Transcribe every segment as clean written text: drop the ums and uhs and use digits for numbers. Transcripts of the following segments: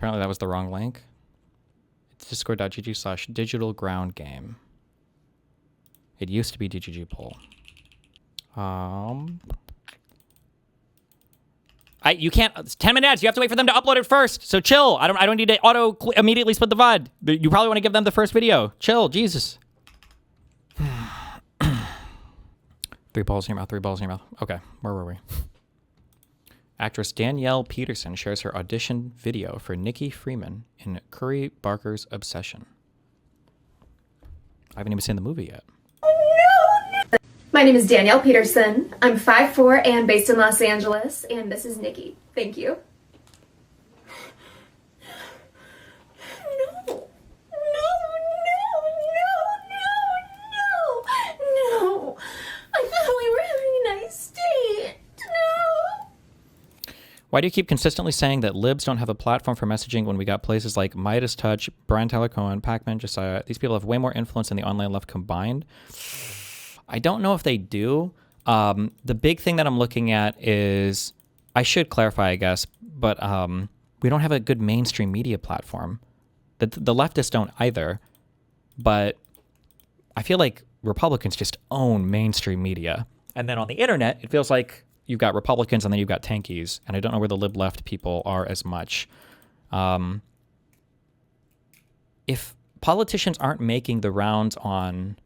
Apparently that was the wrong link. It's discord.gg/digitalgroundgame. It used to be DGG poll. You can't. It's 10-minute ads. You have to wait for them to upload it first. So chill. I don't need to immediately split the VOD. You probably want to give them the first video. Chill. Jesus. 3 balls in your mouth. 3 balls in your mouth. Okay. Where were we? Actress Danielle Peterson shares her audition video for Nikki Freeman in Curry Barker's Obsession. I haven't even seen the movie yet. My name is Danielle Peterson. I'm 5'4" and based in Los Angeles, and this is Nikki. Thank you. No. I thought we were having a nice date. No. Why do you keep consistently saying that libs don't have a platform for messaging when we got places like Midas Touch, Brian Tyler Cohen, Pac-Man, Josiah? These people have way more influence than the online left combined. I don't know if they do. The big thing that I'm looking at is, I should clarify, I guess, but we don't have a good mainstream media platform. The leftists don't either, but I feel like Republicans just own mainstream media. And then on the internet, it feels like you've got Republicans and then you've got tankies, and I don't know where the lib left people are as much. If politicians aren't making the rounds on...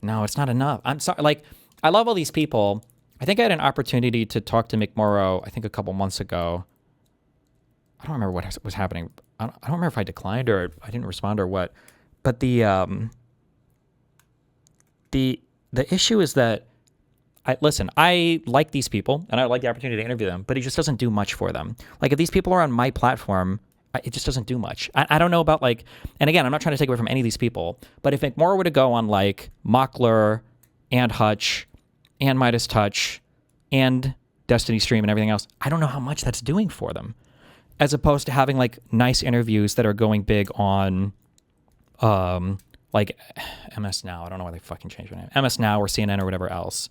No, it's not enough. I'm sorry. Like, I love all these people. I think I had an opportunity to talk to Mick Morrow, I think a couple months ago. I don't remember what was happening. I don't remember if I declined or I didn't respond or what. But the issue is that, I like these people and I like the opportunity to interview them, but it just doesn't do much for them. Like, if these people are on my platform, it just doesn't do much. I don't know about, like, and again, I'm not trying to take away from any of these people, but if McMorrow were to go on like Mockler and Hutch and Midas Touch and Destiny Stream and everything else, I don't know how much that's doing for them, as opposed to having like nice interviews that are going big on like MS Now. I don't know why they fucking changed their name. MS Now or CNN or whatever else.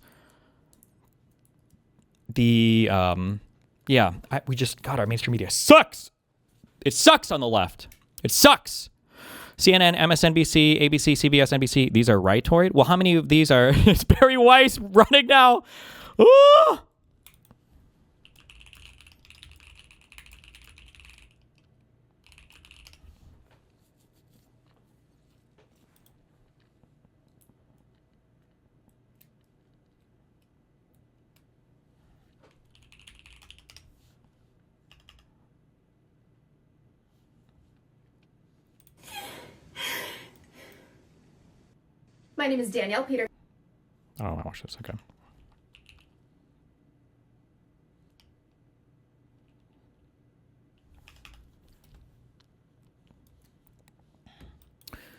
We just, God, our mainstream media sucks. It sucks on the left. It sucks. CNN, MSNBC, ABC, CBS, NBC, these are rightoid. Well, how many of these are... It's Barry Weiss running now. Ooh! My name is Danielle Peterson. Oh, I watch this. Okay.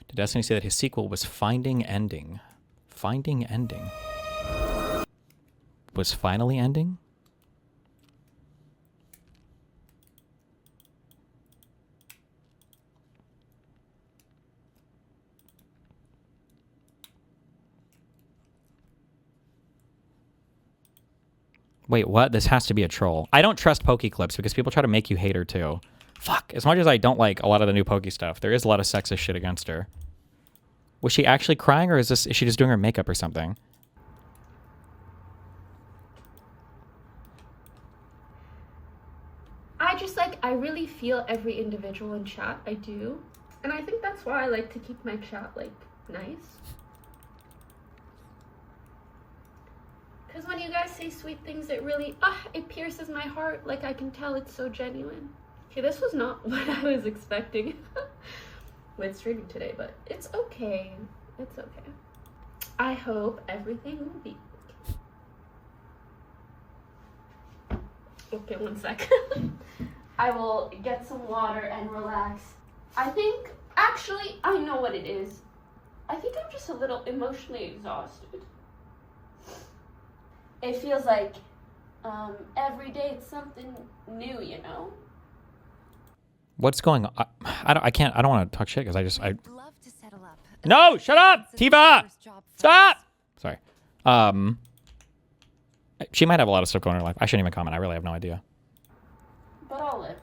Did Destiny say that his sequel was Finding Ending? Finding Ending? Was finally ending? Wait, what? This has to be a troll. I don't trust Poke clips because people try to make you hate her too. Fuck. As much as I don't like a lot of the new Poke stuff, there is a lot of sexist shit against her. Was she actually crying, or is she just doing her makeup or something? I really feel every individual in chat. I do. And I think that's why I like to keep my chat, like, nice. Because when you guys say sweet things, it really, it pierces my heart. Like, I can tell it's so genuine. Okay, this was not what I was expecting with streaming today, but it's okay. It's okay. I hope everything will be okay. Okay, one sec. I will get some water and relax. I think, actually, I know what it is. I think I'm just a little emotionally exhausted. It feels like every day it's something new, you know? What's going on? I don't want to talk shit because No, shut up, Tiva! Stop! Sorry. She might have a lot of stuff going on in her life. I shouldn't even comment. I really have no idea. But I'll live.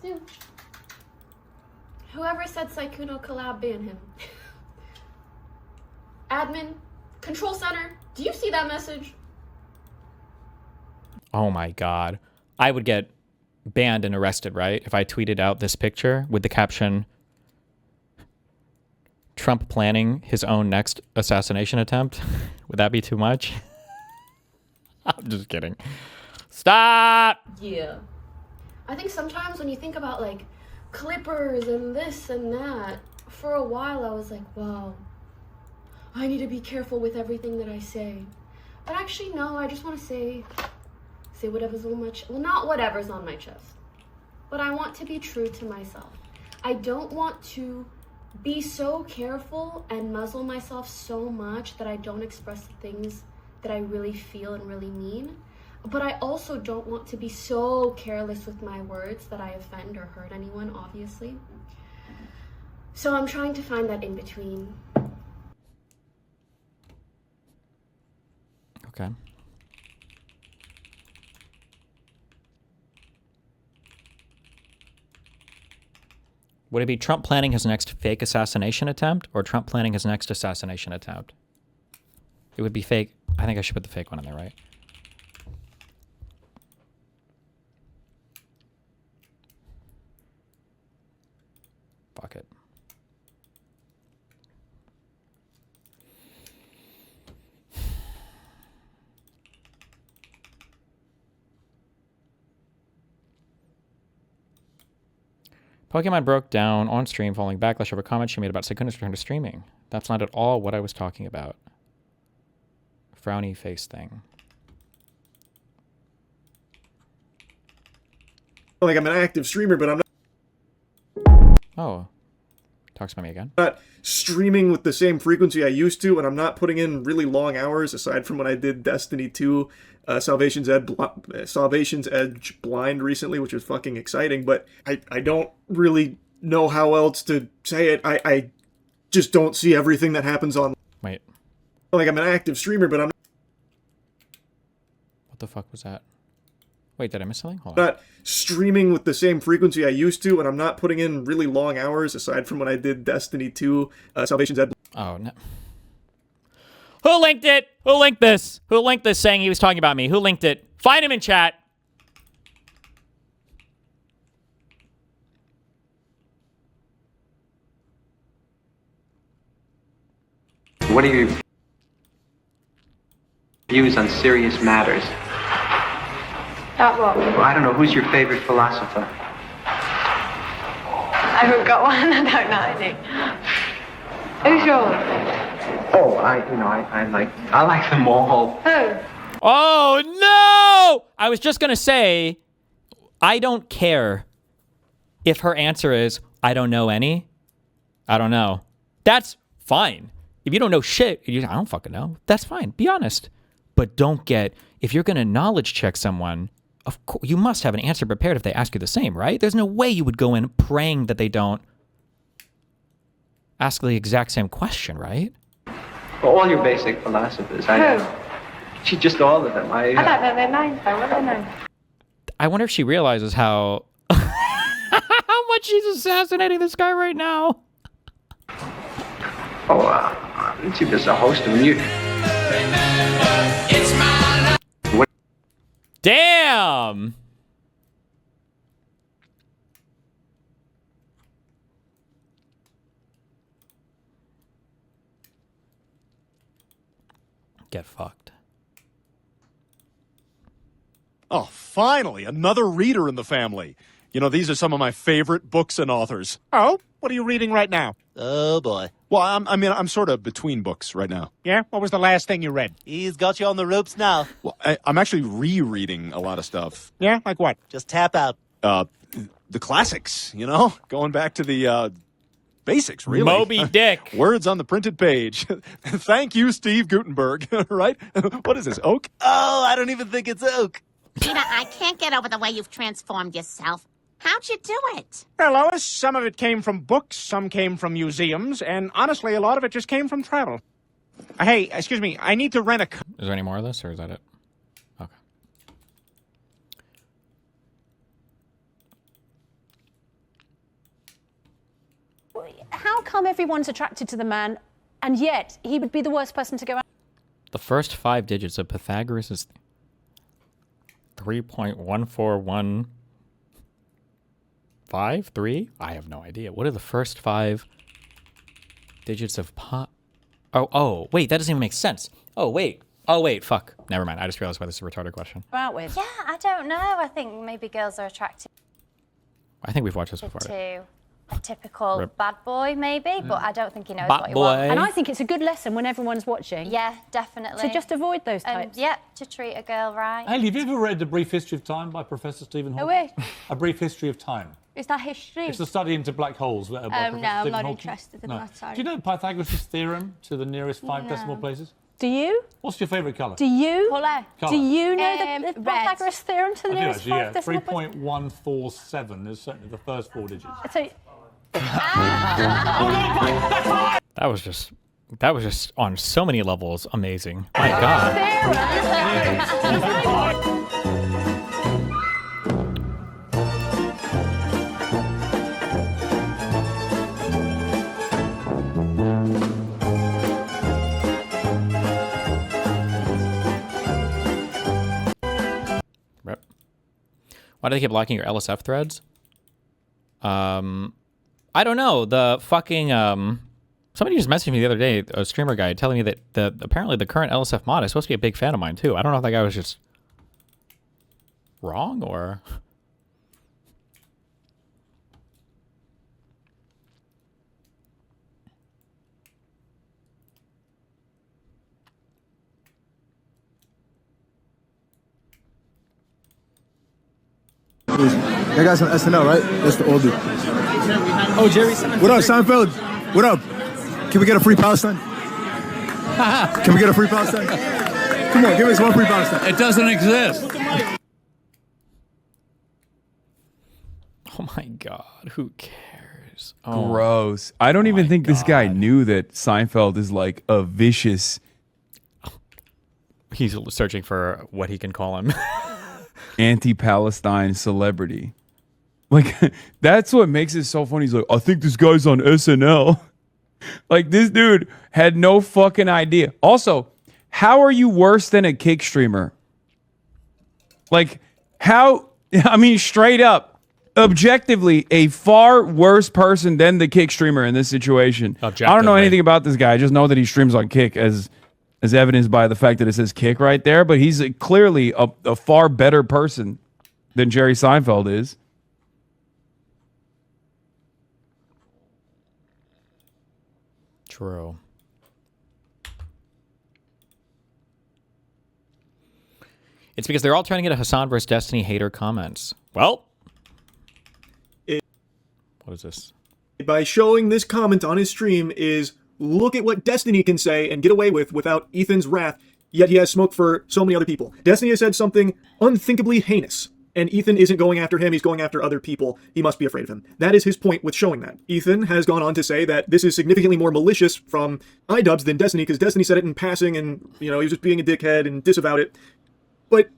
do. Whoever said Saikuno collab, ban him. Admin, control center, do you see that message? Oh my God. I would get banned and arrested, right? If I tweeted out this picture with the caption, Trump planning his own next assassination attempt. Would that be too much? I'm just kidding. Stop! Yeah. I think sometimes when you think about like clippers and this and that, for a while I was like, wow, I need to be careful with everything that I say. But actually, no, I just want to say whatever's on my chest. Well, not whatever's on my chest, but I want to be true to myself. I don't want to be so careful and muzzle myself so much that I don't express the things that I really feel and really mean. But I also don't want to be so careless with my words that I offend or hurt anyone, obviously. So I'm trying to find that in between. Okay. Would it be Trump planning his next fake assassination attempt or Trump planning his next assassination attempt? It would be fake. I think I should put the fake one in there, right? Fuck it. Pokemon broke down on stream following backlash over comments she made about Saikuno's return to streaming. That's not at all what I was talking about. Frowny face thing. Like, I'm an active streamer, but I'm Oh. Talks about me again. not streaming with the same frequency I used to, and I'm not putting in really long hours, aside from when I did Destiny 2 Salvation's Edge Blind recently, which was fucking exciting, but I don't really know how else to say it. I just don't see everything that happens on... Wait. Like, I'm an active streamer, but I'm What the fuck was that? Wait, did I miss something? Hold on. not streaming with the same frequency I used to, and I'm not putting in really long hours, aside from when I did Destiny 2 Salvation's Edge... Oh, no. Who linked it? Who linked this? Who linked this saying he was talking about me? Who linked it? Find him in chat. What are your views on serious matters? What? Well, I don't know. Who's your favorite philosopher? I haven't got one. I don't know any. Who's yours? Oh, I like them all. Who? Oh, no! I was just going to say, I don't care if her answer is, I don't know any. I don't know. That's fine. If you don't know shit, I don't fucking know. That's fine. Be honest. But don't get, if you're going to knowledge check someone, of course, you must have an answer prepared if they ask you the same, right? There's no way you would go in praying that they don't ask the exact same question, right? Well, all your basic philosophers. Who? Just all of them. I don't know their names though. What are their names? I wonder if she realizes how how much she's assassinating this guy right now. She's just a host of them. Damn! Get fucked. Oh, finally, another reader in the family. You know, these are some of my favorite books and authors. Oh, what are you reading right now? Oh, boy. Well, I'm sort of between books right now. Yeah? What was the last thing you read? He's got you on the ropes now. Well, I'm actually rereading a lot of stuff. Yeah? Like what? Just tap out. The classics, you know? Going back to the, basics, really. Moby Dick. Words on the printed page. Thank you, Steve Gutenberg, right? What is this, oak? Oh, I don't even think it's oak. Peter, I can't get over the way you've transformed yourself. How'd you do it? Well, Lois, some of it came from books, some came from museums, and honestly, a lot of it just came from travel. Hey, excuse me, I need to rent a... Is there any more of this, or is that it? Okay. how come everyone's attracted to the man, and yet he would be the worst person to go out? The first 5 digits of Pythagoras is 3.1415? I have no idea. What are the first 5 digits of Oh, wait, that doesn't even make sense. Oh, wait, fuck. Never mind. I just realized why this is a retarded question. Out with? Yeah, I don't know. I think maybe girls are attracted I think we've watched this before. to a typical bad boy, maybe, but I don't think he knows Bad what he boy. wants. And I think it's a good lesson when everyone's watching. Yeah, definitely. So just avoid those types. Yeah, to treat a girl right. Hayley, have you ever read A Brief History of Time by Professor Stephen Hawking? wait. A Brief History of Time. Is that history? It's a study into black holes. By Professor no, I'm Stephen not Hawking. interested in No. that, sorry. Do you know Pythagoras' theorem to the nearest 5 decimal places? Do you? What's your favourite colour? Do you? Colour. Do you know the Red. Pythagoras theorem to the I do nearest actually, 5 decimal place? 3.147 is certainly the first 4 digits. So, That was just on so many levels amazing. My God. Rip. Why do they keep blocking your LSF threads? I don't know. The fucking somebody just messaged me the other day, a streamer guy, telling me that apparently the current LSF mod is supposed to be a big fan of mine too. I don't know if that guy was just wrong or. That guy's on SNL, right? That's the old dude. Oh, Jerry Seinfeld. What up, Seinfeld? What up? Can we get a free Palestine? Can we get a free Palestine? Come on, give us one free Palestine. It doesn't exist. Oh my God, who cares? Oh, Gross. I don't even think this guy knew that Seinfeld is like a vicious. he's searching for what he can call him. Anti-Palestine celebrity. Like, that's what makes it so funny. He's like, I think this guy's on SNL. Like, this dude had no fucking idea. Also, how are you worse than a kick streamer? Like, how, I mean, straight up, objectively, a far worse person than the kick streamer in this situation. I don't know anything about this guy. I just know that he streams on Kick, as evidenced by the fact that it says Kick right there. But he's clearly a far better person than Jerry Seinfeld is. True. It's because they're all trying to get a Hassan versus Destiny hater comments. Well, what is this? By showing this comment on his stream is, look at what Destiny can say and get away with without Ethan's wrath, yet he has smoke for so many other people. Destiny has said something unthinkably heinous, and Ethan isn't going after him, he's going after other people. He must be afraid of him. That is his point with showing that. Ethan has gone on to say that this is significantly more malicious from iDubbbz than Destiny, because Destiny said it in passing and, you know, he was just being a dickhead and disavowed it. But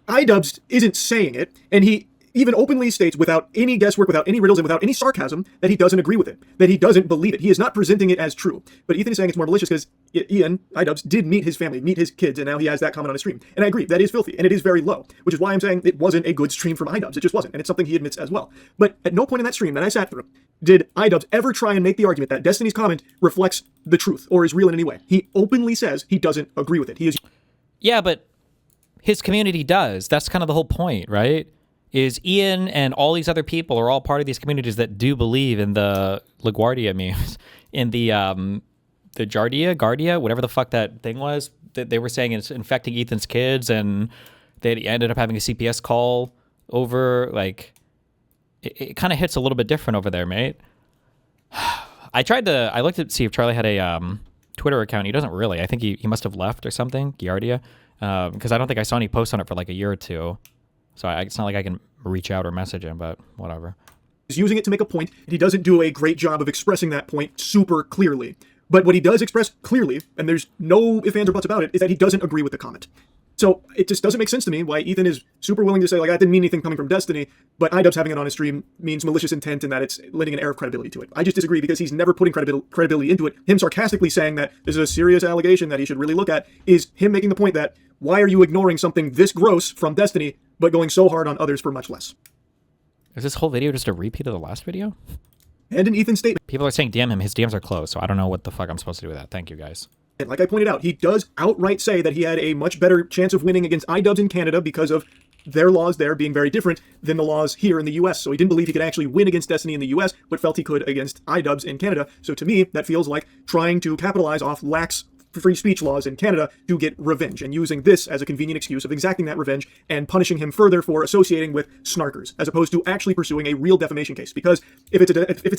iDubbbz isn't saying it, and he even openly states, without any guesswork, without any riddles, and without any sarcasm, that he doesn't agree with it, that he doesn't believe it. He is not presenting it as true. But Ethan is saying it's more malicious because Ian, iDubbbz, did meet his family, meet his kids, and now he has that comment on his stream. And I agree, that is filthy, and it is very low, which is why I'm saying it wasn't a good stream from iDubbbz. It just wasn't, and it's something he admits as well. But at no point in that stream that I sat through did iDubbbz ever try and make the argument that Destiny's comment reflects the truth or is real in any way. He openly says he doesn't agree with it. He is. Yeah, but his community does. That's kind of the whole point, right? Is Ian and all these other people are all part of these communities that do believe in the LaGuardia memes, in the Guardia, whatever the fuck that thing was that they were saying it's infecting Ethan's kids, and they ended up having a CPS call over. Like, it kind of hits a little bit different over there, mate. I looked to see if Charlie had a Twitter account. He doesn't really. I think he must have left or something, Giardia, because I don't think I saw any posts on it for like a year or two. So it's not like I can reach out or message him, but whatever. He's using it to make a point, and he doesn't do a great job of expressing that point super clearly. But what he does express clearly, and there's no ifs, ands, or buts about it, is that he doesn't agree with the comment. So it just doesn't make sense to me why Ethan is super willing to say, like, I didn't mean anything coming from Destiny, but iDubbbz having it on his stream means malicious intent and that it's lending an air of credibility to it. I just disagree because he's never putting credibility into it. Him sarcastically saying that this is a serious allegation that he should really look at is him making the point that why are you ignoring something this gross from Destiny but going so hard on others for much less? Is this whole video just a repeat of the last video? And an Ethan statement. People are saying DM him. His DMs are closed, so I don't know what the fuck I'm supposed to do with that. Thank you, guys. And like I pointed out, he does outright say that he had a much better chance of winning against iDubbbz in Canada because of their laws there being very different than the laws here in the US. So he didn't believe he could actually win against Destiny in the US, but felt he could against iDubbbz in Canada. So to me, that feels like trying to capitalize off lax free speech laws in Canada to get revenge, and using this as a convenient excuse of exacting that revenge and punishing him further for associating with snarkers, as opposed to actually pursuing a real defamation case. Because if it's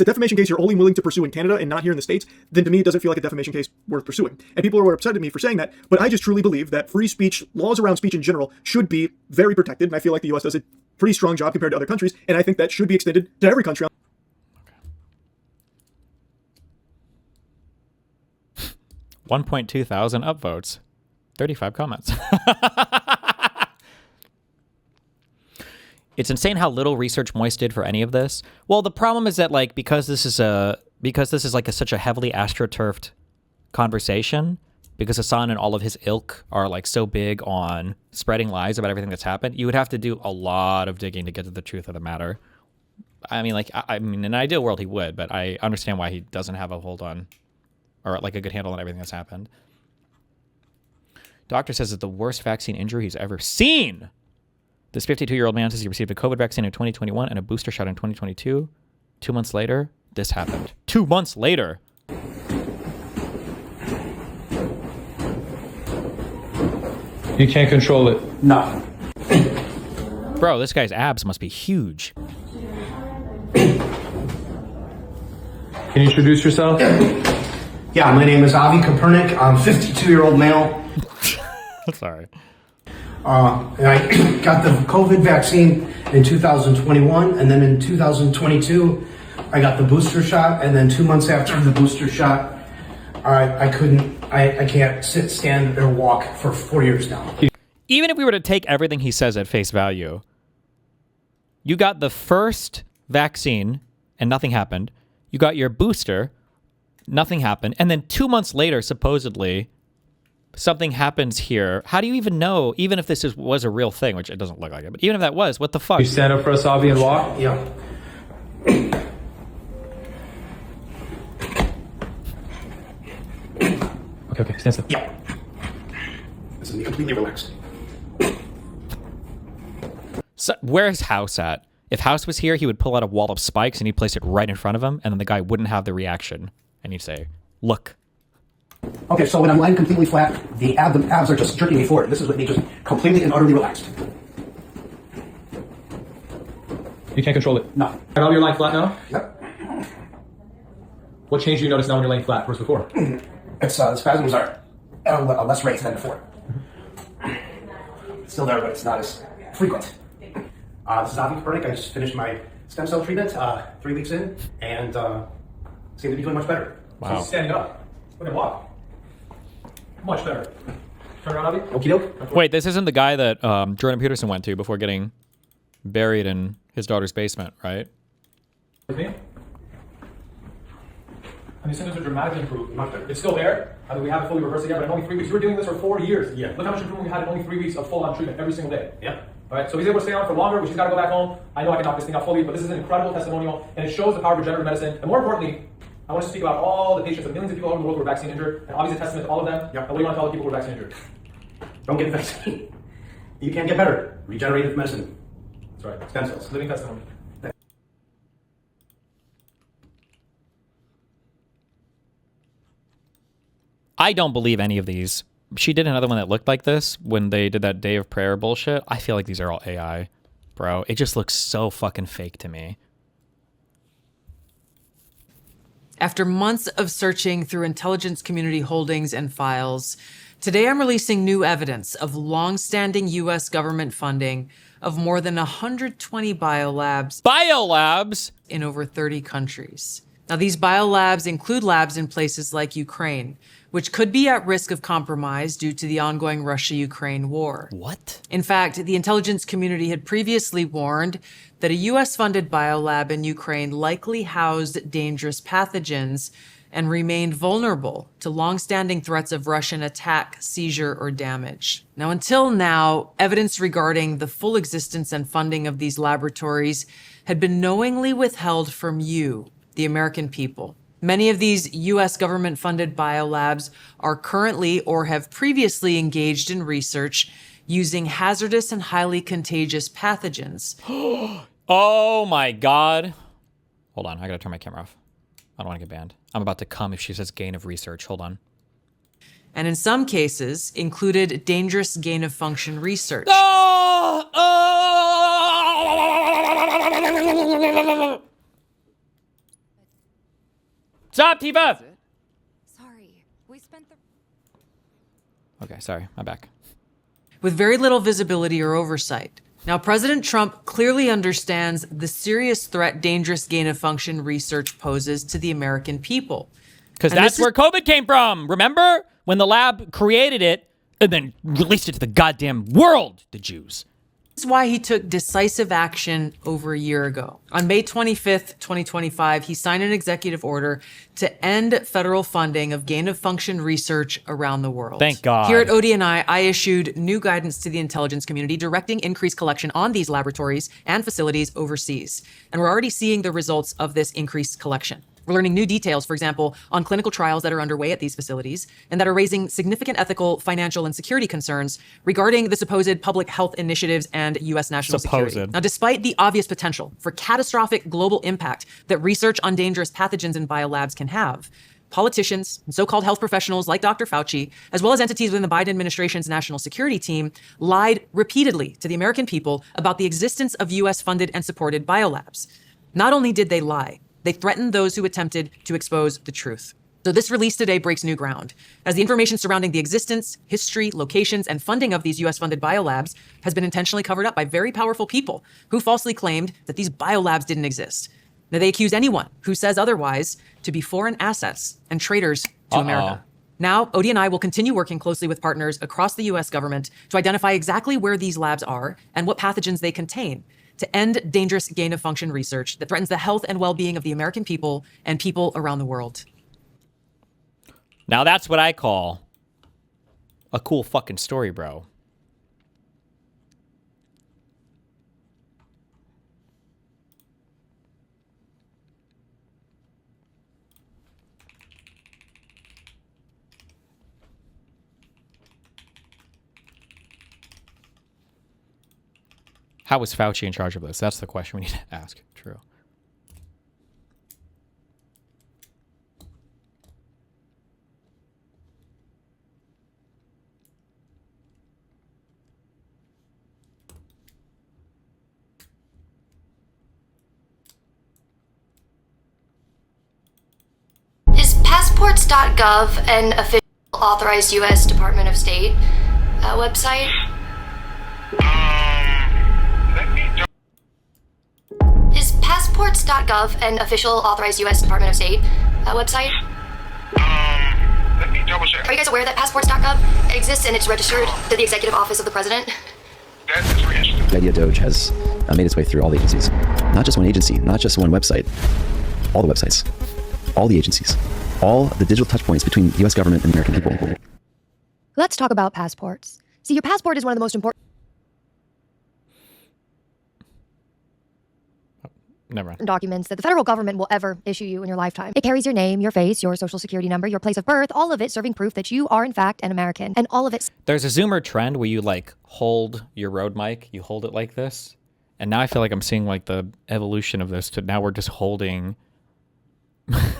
a defamation case you're only willing to pursue in Canada and not here in the States, then to me it doesn't feel like a defamation case worth pursuing. And people are upset at me for saying that, but I just truly believe that free speech, laws around speech in general, should be very protected, and I feel like the US does a pretty strong job compared to other countries, and I think that should be extended to every country. 1.2 thousand upvotes, 35 comments. It's insane how little research Moist did for any of this. Well, the problem is that, like, because this is like such a heavily astroturfed conversation, because Hassan and all of his ilk are like so big on spreading lies about everything that's happened, you would have to do a lot of digging to get to the truth of the matter. I mean, like, I mean, in an ideal world he would, but I understand why he doesn't have a hold on, or like a good handle on everything that's happened. Doctor says it's the worst vaccine injury he's ever seen. This 52-year-old man says he received a COVID vaccine in 2021 and a booster shot in 2022. 2 months later, this happened. 2 months later. You can't control it. No. Bro, this guy's abs must be huge. Can you introduce yourself? Yeah, my name is Avi Kopernik. I'm a 52-year-old male. Sorry. And I got the COVID vaccine in 2021, and then in 2022, I got the booster shot, and then 2 months after the booster shot, I can't sit, stand, or walk for 4 years now. Even if we were to take everything he says at face value, you got the first vaccine and nothing happened. You got your booster, nothing happened. And then 2 months later, supposedly, something happens here. How do you even know, even if this was a real thing, which it doesn't look like it, but even if that was, what the fuck? You stand up for us, Avi, and walk? Yeah. Okay, stand still. Yeah. This is completely relaxed. So, where's House at? If House was here, he would pull out a wall of spikes and he'd place it right in front of him, and then the guy wouldn't have the reaction. And he'd say, look. Okay, so when I'm lying completely flat, the abs are just jerking me forward. This is what me just completely and utterly relaxed. You can't control it? No. Now you're lying flat now? Yep. What change do you notice now when you're laying flat versus before? It's the spasms are at a less rate than before. It's still there, but it's not as frequent. This is Avi Kopernik. I just finished my stem cell treatment 3 weeks in, and seem to be doing much better. Wow. So he's standing up. Look at walk. Much better. Turn around, Avi. Okie doke. Wait, this isn't the guy that Jordan Peterson went to before getting buried in his daughter's basement, right? With me? And these symptoms are dramatically improved. Much better. It's still there. I mean, we haven't fully reversed it yet, but in only 3 weeks. You were doing this for 4 years. Yeah. Look how much improvement we had in only 3 weeks of full-on treatment every single day. Yeah. All right, so he's able to stay on for longer, which he's got to go back home. I know I can knock this thing out fully, but this is an incredible testimonial, and it shows the power of regenerative medicine. And more importantly, I want to speak about all the patients, the millions of people all over the world who are vaccine injured, and obviously a testament to all of them. Yep. And what do you want to tell the people who are vaccine injured? Don't get the vaccine. You can't get better. Regenerative medicine. That's right. Stem cells. Living testimony. I don't believe any of these. She did another one that looked like this when they did that day of prayer bullshit. I feel like these are all AI, bro. It just looks so fucking fake to me. After months of searching through intelligence community holdings and files, today I'm releasing new evidence of long-standing U.S. government funding of more than 120 biolabs. Biolabs? In over 30 countries. Now, these biolabs include labs in places like Ukraine, which could be at risk of compromise due to the ongoing Russia-Ukraine war. What? In fact, the intelligence community had previously warned that a US-funded biolab in Ukraine likely housed dangerous pathogens and remained vulnerable to long-standing threats of Russian attack, seizure, or damage. Now, until now, evidence regarding the full existence and funding of these laboratories had been knowingly withheld from you, the American people. Many of these U.S. government-funded biolabs are currently or have previously engaged in research using hazardous and highly contagious pathogens. Oh my God. Hold on, I gotta turn my camera off. I don't want to get banned. I'm about to come if she says gain of research. Hold on. And in some cases, included dangerous gain-of-function research. Stop, Tifa! Sorry, we spent the... Okay, sorry, I'm back. With very little visibility or oversight. Now, President Trump clearly understands the serious threat dangerous gain-of-function research poses to the American people. Because that's where COVID came from. Remember? When the lab created it and then released it to the goddamn world, the Jews. This is why he took decisive action over a year ago. On May 25th, 2025, he signed an executive order to end federal funding of gain-of-function research around the world. Thank God. Here at ODNI, I issued new guidance to the intelligence community directing increased collection on these laboratories and facilities overseas. And we're already seeing the results of this increased collection. We're learning new details, for example, on clinical trials that are underway at these facilities and that are raising significant ethical, financial, and security concerns regarding the supposed public health initiatives and U.S. national security. Now, despite the obvious potential for catastrophic global impact that research on dangerous pathogens in biolabs can have, politicians and so-called health professionals like Dr. Fauci, as well as entities within the Biden administration's national security team, lied repeatedly to the American people about the existence of U.S.-funded and supported biolabs. Not only did they lie, they threatened those who attempted to expose the truth. So this release today breaks new ground, as the information surrounding the existence, history, locations, and funding of these U.S.-funded biolabs has been intentionally covered up by very powerful people who falsely claimed that these biolabs didn't exist. Now, they accuse anyone who says otherwise to be foreign assets and traitors to America. Now, ODNI will continue working closely with partners across the U.S. government to identify exactly where these labs are and what pathogens they contain, to end dangerous gain-of-function research that threatens the health and well-being of the American people and people around the world. Now that's what I call a cool fucking story, bro. How was Fauci in charge of this? That's the question we need to ask. True. Is Passports.gov an official authorized U.S. Department of State website? Is Passports.gov an official authorized U.S. Department of State website? Let me double check. Are you guys aware that Passports.gov exists and it's registered to the Executive Office of the President? That is registered. The idea Doge has made its way through all the agencies. Not just one agency, not just one website. All the websites, all the agencies, all the digital touch points between the U.S. government and the American people. Let's talk about passports. See, your passport is one of the most important documents that the federal government will ever issue you in your lifetime. It carries your name, your face, your social security number, your place of birth, all of it serving proof that you are in fact an American. And all of it... There's a Zoomer trend where you like hold your Rode mic, you hold it like this. And now I feel like I'm seeing like the evolution of this to now we're just holding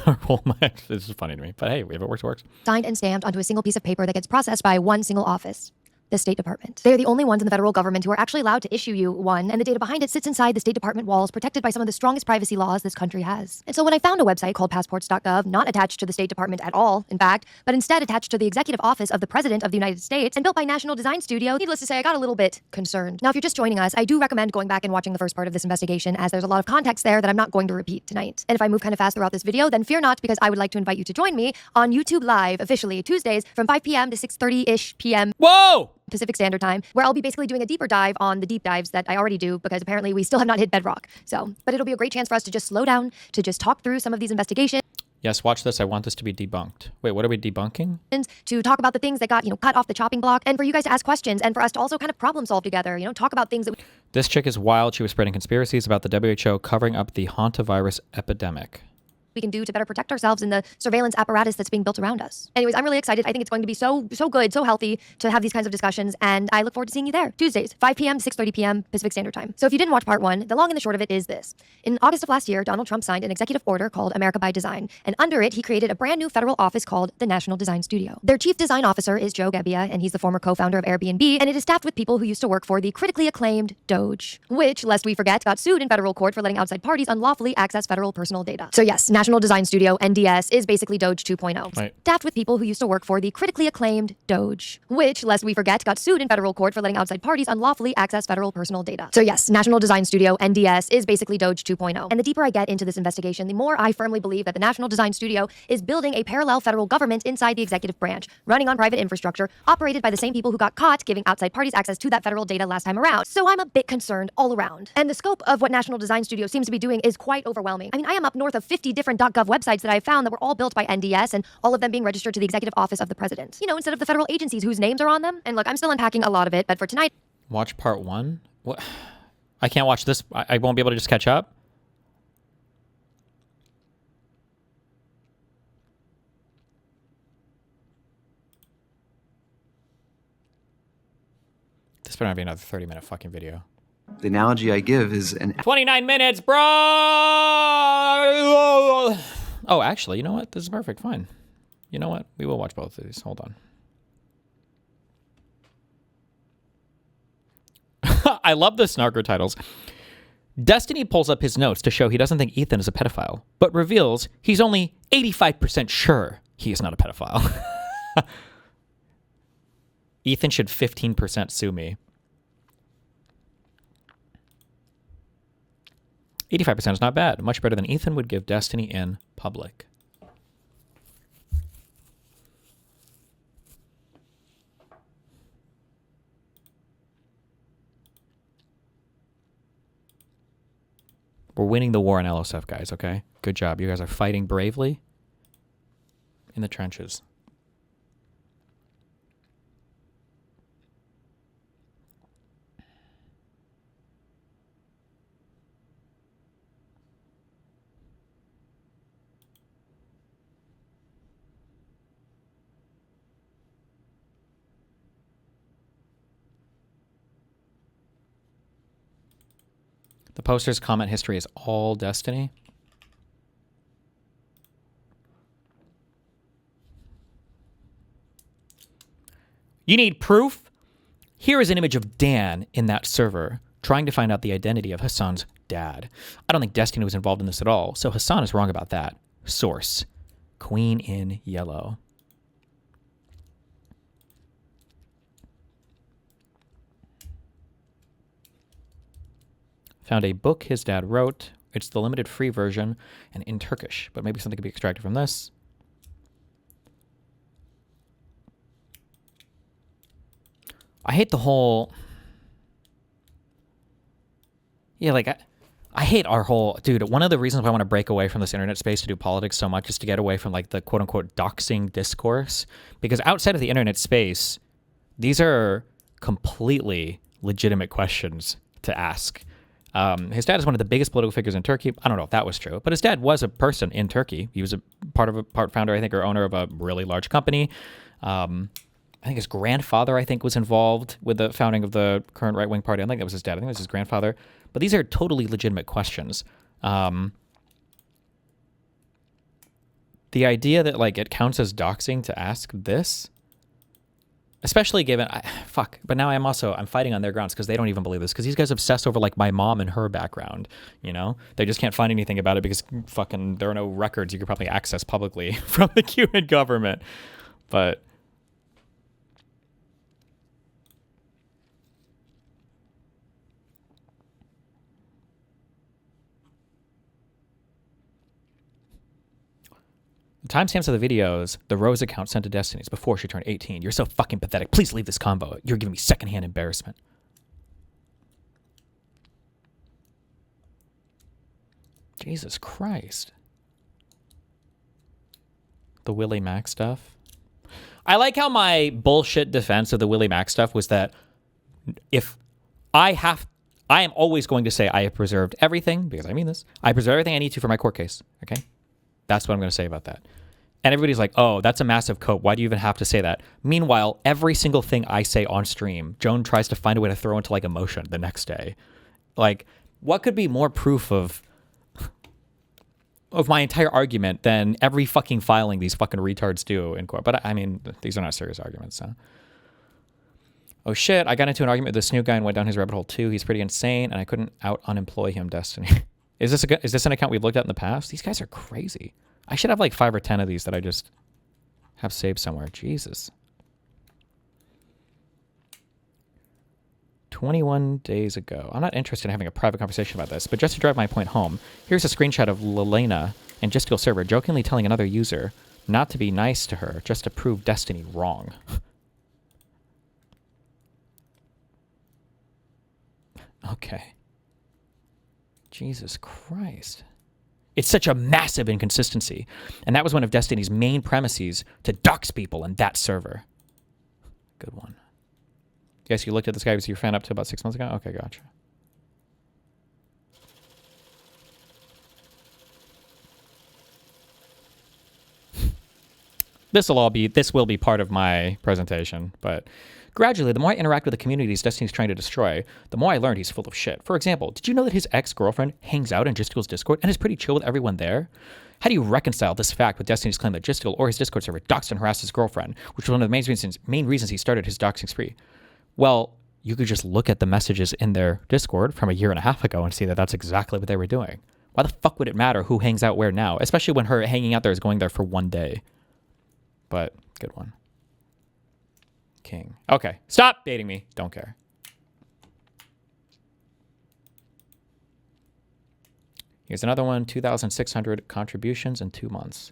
our whole mic. This is funny to me, but hey, if it works, it works. Signed and stamped onto a single piece of paper that gets processed by one single office. The State Department. They are the only ones in the federal government who are actually allowed to issue you one, and the data behind it sits inside the State Department walls, protected by some of the strongest privacy laws this country has. And so when I found a website called Passports.gov, not attached to the State Department at all, in fact, but instead attached to the Executive Office of the President of the United States and built by National Design Studio, needless to say, I got a little bit concerned. Now, if you're just joining us, I do recommend going back and watching the first part of this investigation, as there's a lot of context there that I'm not going to repeat tonight. And if I move kind of fast throughout this video, then fear not, because I would like to invite you to join me on YouTube Live, officially Tuesdays from 5 p.m. to 6:30-ish p.m. Whoa! Pacific Standard Time, where I'll be basically doing a deeper dive on the deep dives that I already do, because apparently we still have not hit bedrock. But it'll be a great chance for us to just slow down, to just talk through some of these investigations. Yes, watch this. I want this to be debunked. Wait, what are we debunking? To talk about the things that got, cut off the chopping block, and for you guys to ask questions, and for us to also kind of problem solve together, talk about things that This chick is wild. She was spreading conspiracies about the WHO covering up the hantavirus epidemic. we can do to better protect ourselves in the surveillance apparatus that's being built around us. Anyways, I'm really excited. I think it's going to be so good, so healthy to have these kinds of discussions, and I look forward to seeing you there. Tuesdays, 5 p.m. to 6:30 p.m. Pacific Standard Time. So if you didn't watch part one, the long and the short of it is this. In August of last year, Donald Trump signed an executive order called America by Design, and under it, he created a brand new federal office called the National Design Studio. Their chief design officer is Joe Gebbia, and he's the former co-founder of Airbnb, and it is staffed with people who used to work for the critically acclaimed Doge, which, lest we forget, got sued in federal court for letting outside parties unlawfully access federal personal data. So yes, National Design Studio, NDS, is basically Doge 2.0. Right. Staffed with people who used to work for the critically acclaimed Doge, which, lest we forget, got sued in federal court for letting outside parties unlawfully access federal personal data. So yes, National Design Studio, NDS, is basically Doge 2.0. And the deeper I get into this investigation, the more I firmly believe that the National Design Studio is building a parallel federal government inside the executive branch, running on private infrastructure, operated by the same people who got caught giving outside parties access to that federal data last time around. So I'm a bit concerned all around. And the scope of what National Design Studio seems to be doing is quite overwhelming. I mean, I am up north of 50 different .gov websites that I found that were all built by NDS, and all of them being registered to the Executive Office of the President. You know, instead of the federal agencies whose names are on them. And look, I'm still unpacking a lot of it, but for tonight... Watch part one? What? I can't watch this. I won't be able to just catch up? This better not be another 30-minute fucking video. The analogy I give is 29 minutes, bro! Oh, actually, you know what? This is perfect. Fine. You know what? We will watch both of these. Hold on. I love the snarker titles. Destiny pulls up his notes to show he doesn't think Ethan is a pedophile, but reveals he's only 85% sure he is not a pedophile. Ethan should 15% sue me. 85% is not bad. Much better than Ethan would give Destiny in public. We're winning the war on LSF, guys, okay? Good job. You guys are fighting bravely in the trenches. The poster's comment history is all Destiny. You need proof? Here is an image of Dan in that server trying to find out the identity of Hassan's dad. I don't think Destiny was involved in this at all, so Hassan is wrong about that. Source: Queen in Yellow. Found a book his dad wrote. It's the limited free version and in Turkish, but maybe something could be extracted from this. I hate the whole... Yeah, like, I hate our whole... Dude, one of the reasons why I want to break away from this internet space to do politics so much is to get away from, like, the quote-unquote doxing discourse. Because outside of the internet space, these are completely legitimate questions to ask. His dad is one of the biggest political figures in Turkey. I don't know if that was true, but his dad was a person in Turkey. He was a part founder, I think, or owner of a really large company. I think his grandfather, was involved with the founding of the current right-wing party. I think that was his dad. I think it was his grandfather. But these are totally legitimate questions. The idea that, like, it counts as doxing to ask this, Especially given, but now I'm fighting on their grounds because they don't even believe this, because these guys obsess over like my mom and her background, you know? They just can't find anything about it because fucking there are no records you could probably access publicly from the Cuban government. But the timestamps of the videos, the Rose account sent to Destiny's before she turned 18. You're so fucking pathetic. Please leave this convo. You're giving me secondhand embarrassment. Jesus Christ. The Willie Mack stuff. I like how my bullshit defense of the Willie Mack stuff was that if I am always going to say I have preserved everything, because I mean this. I preserve everything I need to for my court case. Okay? That's what I'm going to say about that. And everybody's like, oh, that's a massive cope. Why do you even have to say that? Meanwhile, every single thing I say on stream, Joan tries to find a way to throw into like emotion the next day. Like, what could be more proof of my entire argument than every fucking filing these fucking retards do in court? But I mean, these are not serious arguments, so. Oh shit, I got into an argument with this new guy and went down his rabbit hole too. He's pretty insane, and I couldn't out-unemploy him, Destiny. Is this an account we've looked at in the past? These guys are crazy. I should have like 5 or 10 of these that I just have saved somewhere. Jesus. 21 days ago. I'm not interested in having a private conversation about this, but just to drive my point home, here's a screenshot of Lelena and Justical Server jokingly telling another user not to be nice to her just to prove Destiny wrong. Okay. Jesus Christ. It's such a massive inconsistency. And that was one of Destiny's main premises, to dox people in that server. Good one. Yes, you looked at this guy. Was your fan up to about 6 months ago? Okay, gotcha. This will be part of my presentation, but gradually, the more I interact with the communities Destiny's trying to destroy, the more I learned he's full of shit. For example, did you know that his ex-girlfriend hangs out in Justicle's Discord and is pretty chill with everyone there? How do you reconcile this fact with Destiny's claim that Justicle or his Discord server doxed and harassed his girlfriend, which was one of the main reasons he started his doxing spree? Well, you could just look at the messages in their Discord from a year and a half ago and see that that's exactly what they were doing. Why the fuck would it matter who hangs out where now, especially when her hanging out there is going there for one day? But good one. King. Okay. Stop dating me. Don't care. Here's another one. 2,600 contributions in 2 months.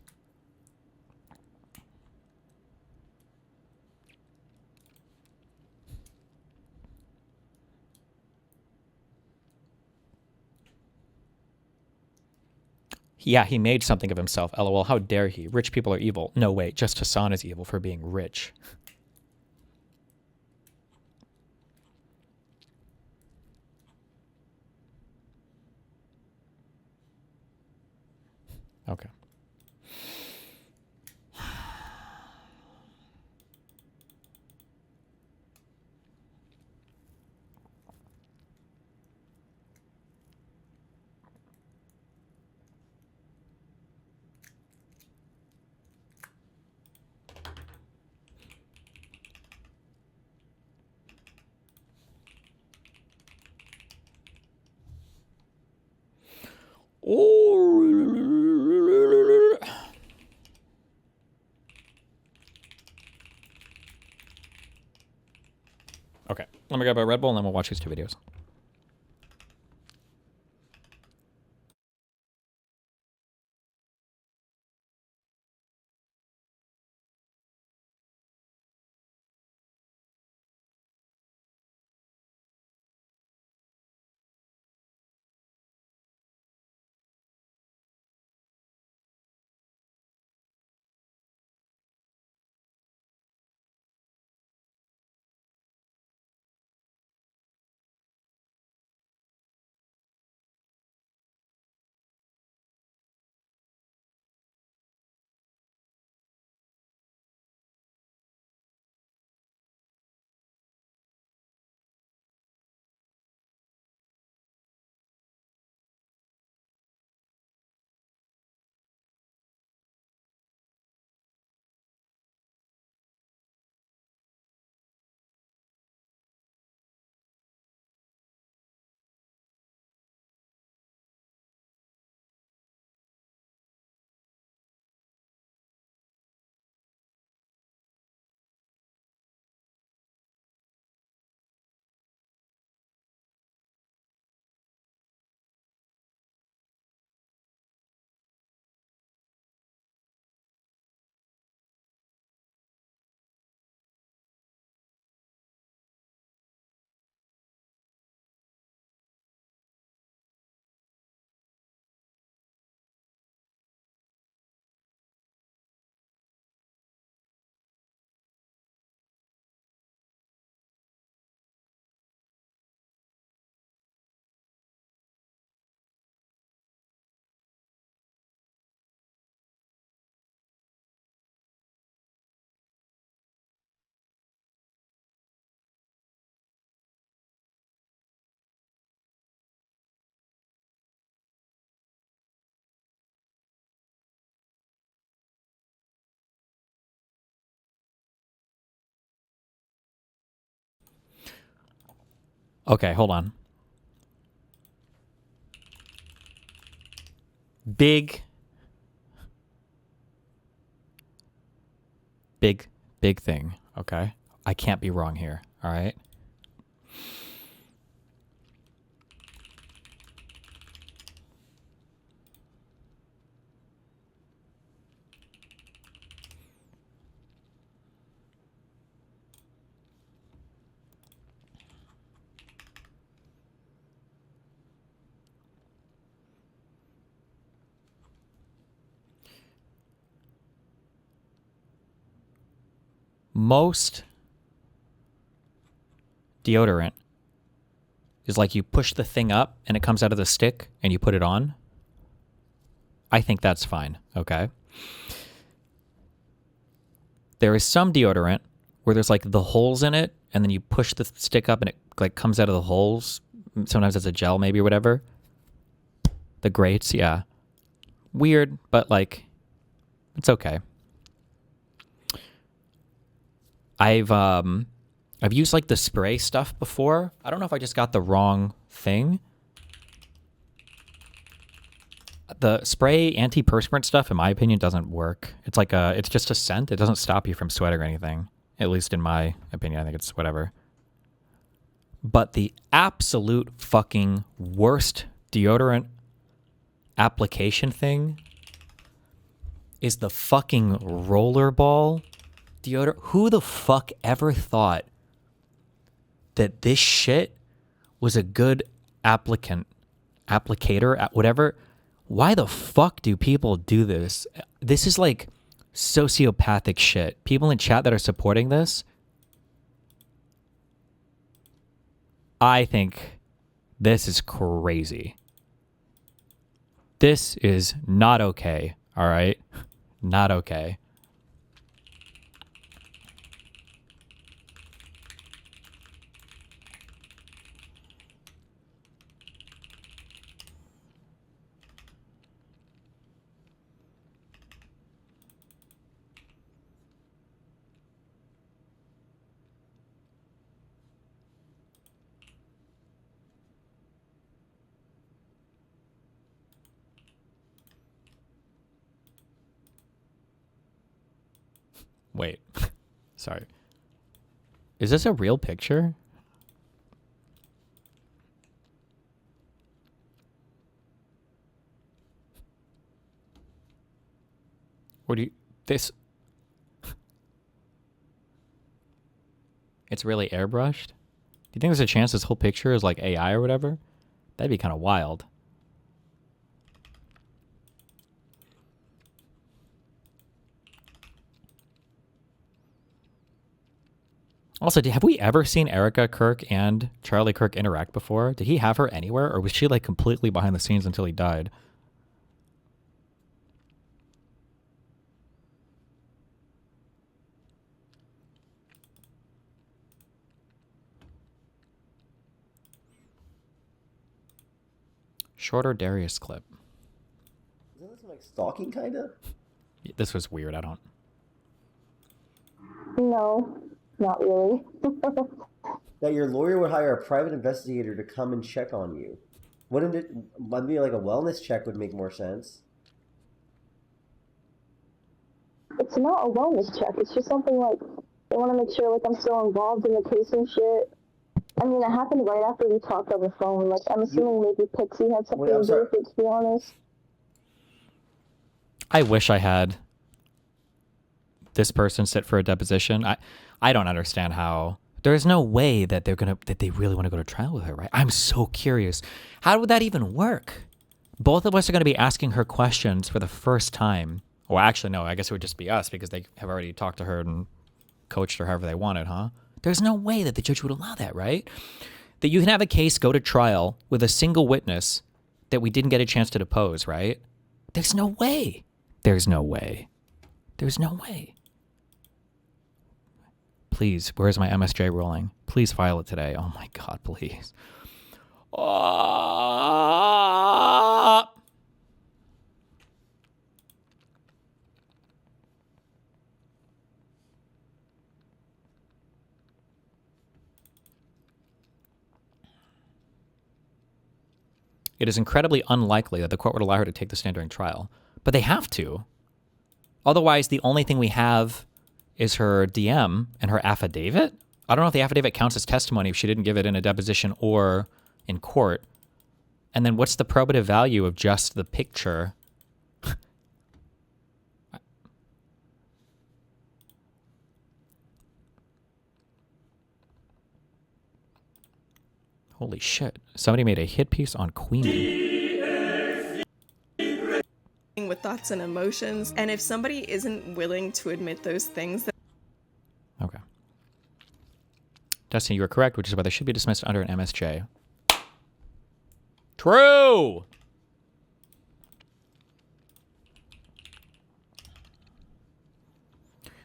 Yeah, he made something of himself. LOL, how dare he? Rich people are evil. No, wait, just Hassan is evil for being rich. Okay. Okay, let me grab a Red Bull and then we'll watch these 2 videos. Okay, hold on. Big thing, okay? I can't be wrong here, all right? Most deodorant is like you push the thing up and it comes out of the stick and you put it on. I think that's fine, okay? There is some deodorant where there's like the holes in it and then you push the stick up and it like comes out of the holes. Sometimes it's a gel maybe or whatever. The grates, yeah. Weird, but like it's okay. I've used like the spray stuff before. I don't know if I just got the wrong thing. The spray antiperspirant stuff, in my opinion, doesn't work. It's like it's just a scent. It doesn't stop you from sweating or anything. At least in my opinion, I think it's whatever. But the absolute fucking worst deodorant application thing is the fucking rollerball deodorant. Who the fuck ever thought that this shit was a good applicator, whatever? Why the fuck do people do this? This is like sociopathic shit. People in chat that are supporting this, I think this is crazy. This is not okay, all right? Not okay. Wait, sorry. Is this a real picture? What do you, this? It's really airbrushed? Do you think there's a chance this whole picture is like AI or whatever? That'd be kind of wild. Also, have we ever seen Erica Kirk and Charlie Kirk interact before? Did he have her anywhere, or was she like completely behind the scenes until he died? Shorter Darius clip. Isn't this like stalking, kind of? This was weird. I don't. No, not really. That your lawyer would hire a private investigator to come and check on you. Wouldn't it? Maybe like a wellness check would make more sense. It's not a wellness check. It's just something like they want to make sure like I'm still involved in the case and shit. I mean, it happened right after we talked on the phone. Like, I'm assuming maybe Pixie had something to do with it, to be honest. I wish I had this person sit for a deposition. I don't understand how. There's no way that they really want to go to trial with her, right? I'm so curious. How would that even work? Both of us are going to be asking her questions for the first time. Well, actually, no, I guess it would just be us because they have already talked to her and coached her however they wanted, huh? There's no way that the judge would allow that, right? That you can have a case go to trial with a single witness that we didn't get a chance to depose, right? There's no way. There's no way. There's no way. Please, where's my MSJ ruling? Please file it today. Oh my God, please. it is incredibly unlikely that the court would allow her to take the stand during trial. But they have to. Otherwise, the only thing we have is her DM and her affidavit. I don't know if the affidavit counts as testimony if she didn't give it in a deposition or in court. And then what's the probative value of just the picture? Holy shit. Somebody made a hit piece on Queenie. With thoughts and emotions, and if somebody isn't willing to admit those things, then Okay. Destiny, you were correct, which is why they should be dismissed under an MSJ. True!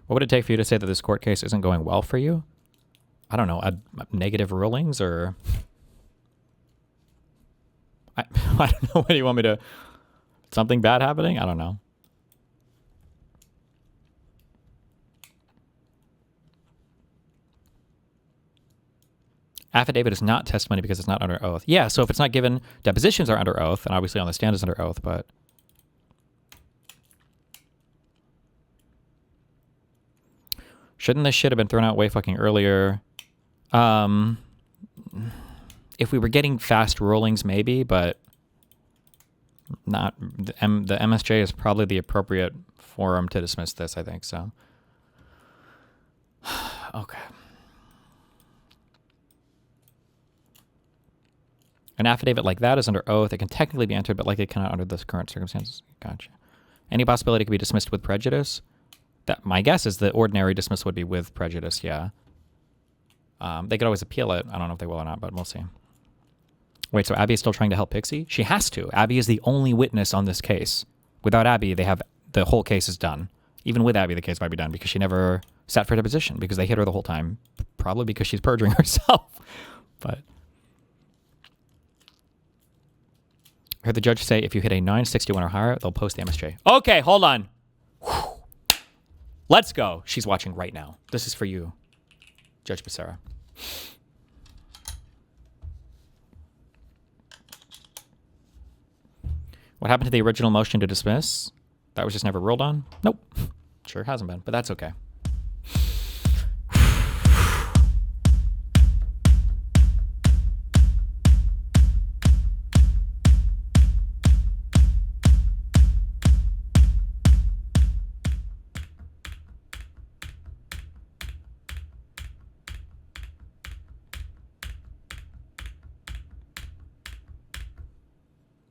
What would it take for you to say that this court case isn't going well for you? I don't know, negative rulings or... I don't know. What do you want me to... Something bad happening? I don't know. Affidavit is not testimony because it's not under oath. Yeah, so if it's not given, depositions are under oath, and obviously on the stand is under oath, but... Shouldn't this shit have been thrown out way fucking earlier? If we were getting fast rulings, maybe, but... Not the MSJ is probably the appropriate forum to dismiss this, I think so. Okay. An affidavit like that is under oath. It can technically be entered, but likely cannot under the current circumstances. Gotcha. Any possibility it could be dismissed with prejudice? That my guess is the ordinary dismissal would be with prejudice, yeah. They could always appeal it. I don't know if they will or not, but we'll see. Wait, so Abby is still trying to help Pixie? She has to. Abby is the only witness on this case. Without Abby, the whole case is done. Even with Abby, the case might be done because she never sat for deposition because they hit her the whole time. Probably because she's perjuring herself. But I heard the judge say if you hit a 961 or higher, they'll post the MSJ. Okay, hold on. Whew. Let's go. She's watching right now. This is for you, Judge Becerra. What happened to the original motion to dismiss? That was just never ruled on? Nope. Sure hasn't been, but that's okay.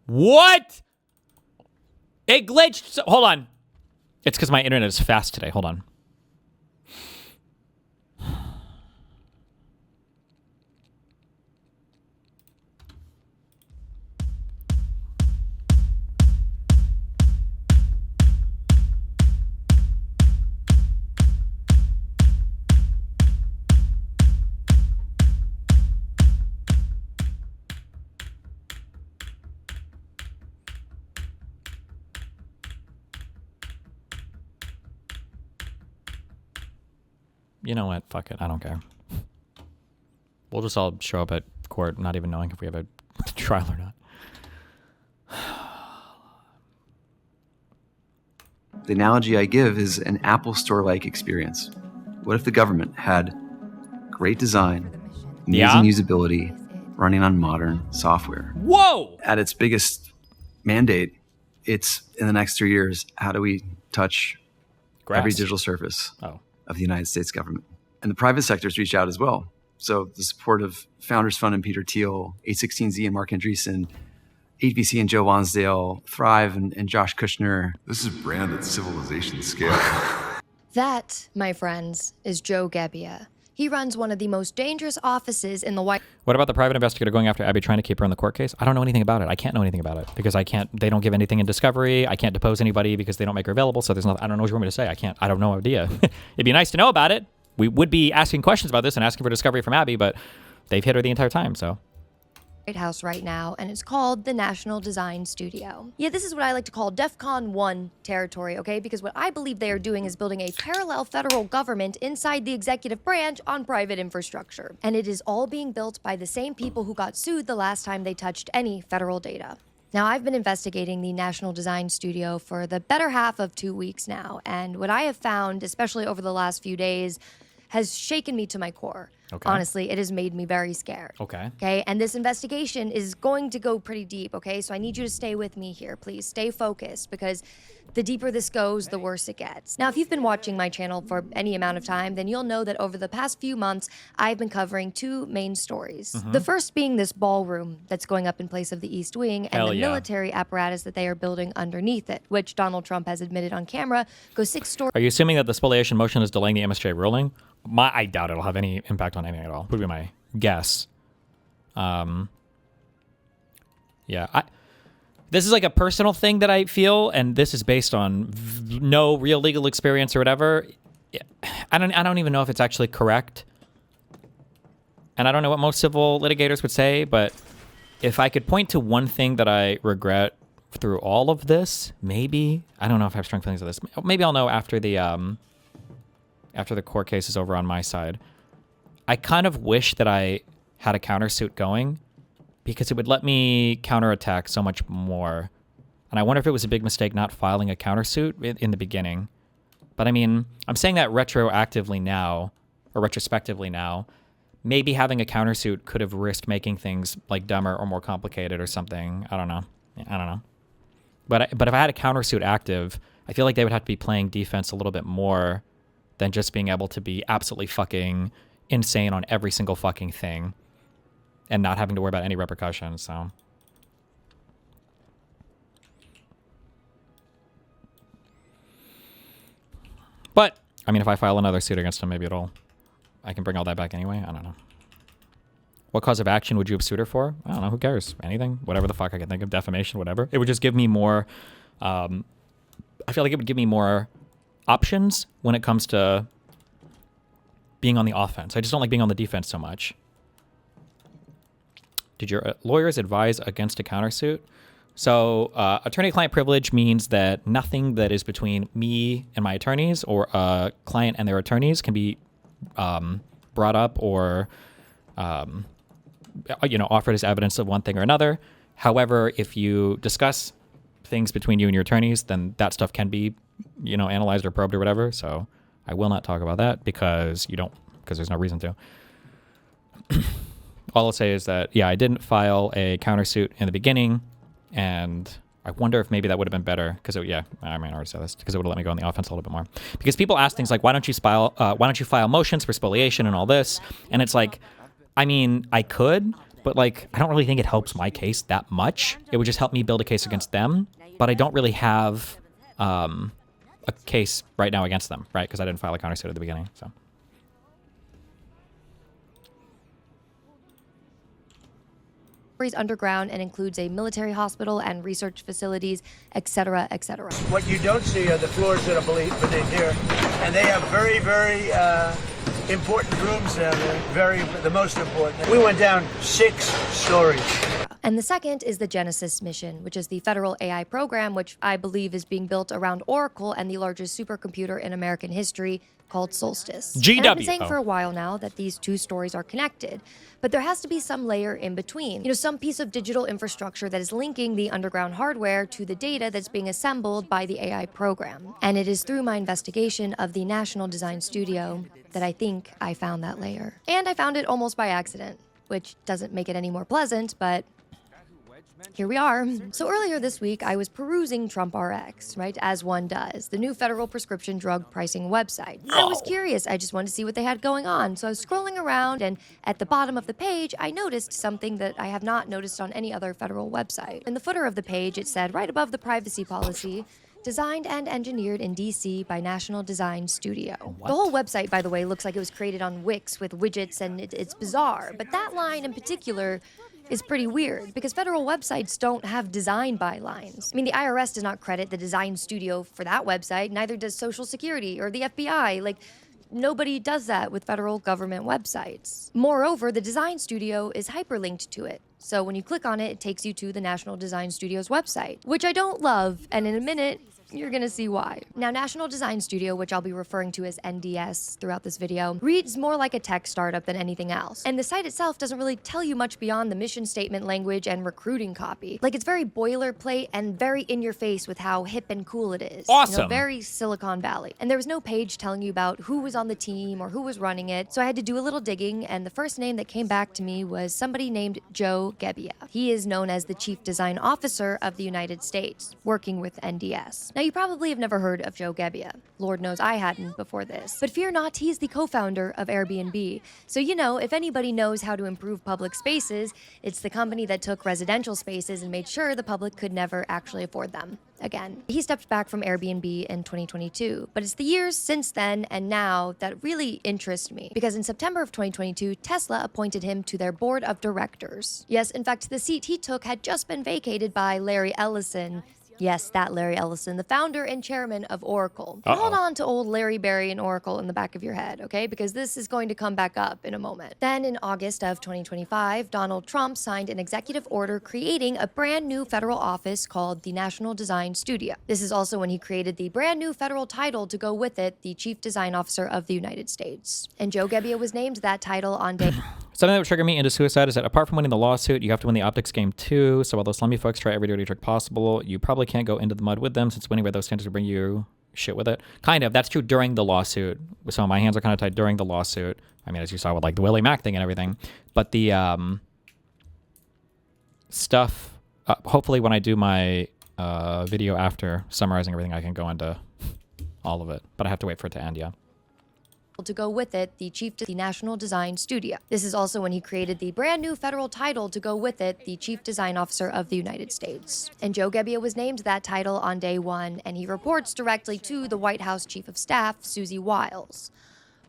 What? It glitched. So, hold on. It's because my internet is fast today. Hold on. You know what? Fuck it. I don't care. We'll just all show up at court not even knowing if we have a trial or not. The analogy I give is an Apple Store-like experience. What if the government had great design, amazing usability, running on modern software? Whoa! At its biggest mandate, it's in the next 3 years, how do we touch every digital surface of the United States government? And the private sector's reached out as well. So the support of Founders Fund and Peter Thiel, A16Z and Mark Andreessen, 8VC and Joe Lonsdale, Thrive and Josh Kushner. This is brand at civilization scale. That, my friends, is Joe Gebbia. He runs one of the most dangerous offices in the White... What about the private investigator going after Abby trying to keep her in the court case? I don't know anything about it. I can't know anything about it because they don't give anything in discovery. I can't depose anybody because they don't make her available. So there's nothing, I don't know what you want me to say. I have no idea. It'd be nice to know about it. We would be asking questions about this and asking for discovery from Abby, but they've hit her the entire time, so. White House right now, and it's called the National Design Studio. Yeah, this is what I like to call DEFCON 1 territory, okay? Because what I believe they are doing is building a parallel federal government inside the executive branch on private infrastructure. And it is all being built by the same people who got sued the last time they touched any federal data. Now, I've been investigating the National Design Studio for the better half of 2 weeks now, and what I have found, especially over the last few days, has shaken me to my core. Okay. Honestly, it has made me very scared. Okay. Okay, and this investigation is going to go pretty deep, okay? So I need you to stay with me here, please. Stay focused, because the deeper this goes, the worse it gets. Now, if you've been watching my channel for any amount of time, then you'll know that over the past few months, I've been covering two main stories. Mhm. The first being this ballroom that's going up in place of the East Wing, and Hell the yeah. military apparatus that they are building underneath it, which Donald Trump has admitted on camera goes 6 stories. Are you assuming that the spoliation motion is delaying the MSJ ruling? I doubt it'll have any impact on anything at all. Would be my guess. Yeah, this is like a personal thing that I feel, and this is based on no real legal experience or whatever. I don't even know if it's actually correct, and I don't know what most civil litigators would say. But if I could point to one thing that I regret through all of this, maybe, I don't know if I have strong feelings of this. Maybe I'll know after the court case is over on my side. I kind of wish that I had a countersuit going, because it would let me counterattack so much more. And I wonder if it was a big mistake not filing a countersuit in the beginning. But I mean, I'm saying that retrospectively now. Maybe having a countersuit could have risked making things like dumber or more complicated or something. I don't know. But if I had a countersuit active, I feel like they would have to be playing defense a little bit more than just being able to be absolutely fucking insane on every single fucking thing and not having to worry about any repercussions. So but I mean, if I file another suit against him, maybe I can bring all that back anyway. I don't know. What cause of action would you have sued her for? I don't know. Who cares? Anything, whatever the fuck I can think of, defamation, whatever. It would just give me more. I feel like it would give me more options when it comes to being on the offense. I just don't like being on the defense so much. Did your lawyers advise against a countersuit? So attorney-client privilege means that nothing that is between me and my attorneys or a client and their attorneys can be brought up or offered as evidence of one thing or another. However, if you discuss things between you and your attorneys, then that stuff can be analyzed or probed or whatever. So I will not talk about that because there's no reason to. All I'll say is that, yeah, I didn't file a countersuit in the beginning, and I wonder if maybe that would have been better because, I might already say this, because it would have let me go on the offense a little bit more. Because people ask things like, why don't you file motions for spoliation and all this? And it's like, I mean, I could, but like, I don't really think it helps my case that much. It would just help me build a case against them, but I don't really have a case right now against them, right? Because I didn't file a countersuit at the beginning, so. Underground and includes a military hospital and research facilities, etc., etc. What you don't see are the floors that are beneath here, and they have very, very important rooms down there. The most important. We went down 6 stories. And the second is the Genesis mission, which is the federal AI program, which I believe is being built around Oracle and the largest supercomputer in American history, called Solstice. GW. And I've been saying for a while now that these two stories are connected, but there has to be some layer in between. Some piece of digital infrastructure that is linking the underground hardware to the data that's being assembled by the AI program. And it is through my investigation of the National Design Studio that I think I found that layer. And I found it almost by accident, which doesn't make it any more pleasant, but here we are. So earlier this week, I was perusing TrumpRx, right, as one does, the new federal prescription drug pricing website. I was curious. I just wanted to see what they had going on. So I was scrolling around, and at the bottom of the page, I noticed something that I have not noticed on any other federal website. In the footer of the page, it said, right above the privacy policy, designed and engineered in DC by National Design Studio. What? The whole website, by the way, looks like it was created on Wix with widgets, and it's bizarre. But that line in particular is pretty weird, because federal websites don't have design by lines. I mean, the IRS does not credit the design studio for that website, neither does Social Security or the FBI. Like, nobody does that with federal government websites. Moreover, the design studio is hyperlinked to it. So when you click on it, it takes you to the National Design Studio's website, which I don't love, and in a minute, you're gonna see why. Now, National Design Studio, which I'll be referring to as NDS throughout this video, reads more like a tech startup than anything else. And the site itself doesn't really tell you much beyond the mission statement language and recruiting copy. Like, it's very boilerplate and very in your face with how hip and cool it is. Awesome. You know, very Silicon Valley. And there was no page telling you about who was on the team or who was running it. So I had to do a little digging, and the first name that came back to me was somebody named Joe Gebbia. He is known as the Chief Design Officer of the United States, working with NDS. Now, you probably have never heard of Joe Gebbia. Lord knows I hadn't before this. But fear not, he's the co-founder of Airbnb. So, you know, if anybody knows how to improve public spaces, it's the company that took residential spaces and made sure the public could never actually afford them again. He stepped back from Airbnb in 2022, but it's the years since then and now that really interest me, because in September of 2022, Tesla appointed him to their board of directors. Yes, in fact, the seat he took had just been vacated by Larry Ellison. Yes, that Larry Ellison, the founder and chairman of Oracle. And hold on to old Larry Berry and Oracle in the back of your head, okay? Because this is going to come back up in a moment. Then in August of 2025, Donald Trump signed an executive order creating a brand new federal office called the National Design Studio. This is also when he created the brand new federal title to go with it, the Chief Design Officer of the United States. And Joe Gebbia was named that title on day... Something that would trigger me into suicide is that apart from winning the lawsuit, you have to win the optics game too. So while those slummy folks try every dirty trick possible, you probably can't go into the mud with them, since winning by those standards will bring you shit with it. Kind of. That's true during the lawsuit. So my hands are kind of tied during the lawsuit. I mean, as you saw with like the Willie Mack thing and everything. But the stuff, hopefully when I do my video after summarizing everything, I can go into all of it. But I have to wait for it to end, yeah. To go with it, the Chief the National Design Studio. This is also when he created the brand new federal title to go with it, the Chief Design Officer of the United States. And Joe Gebbia was named that title on day one, and he reports directly to the White House Chief of Staff, Susie Wiles.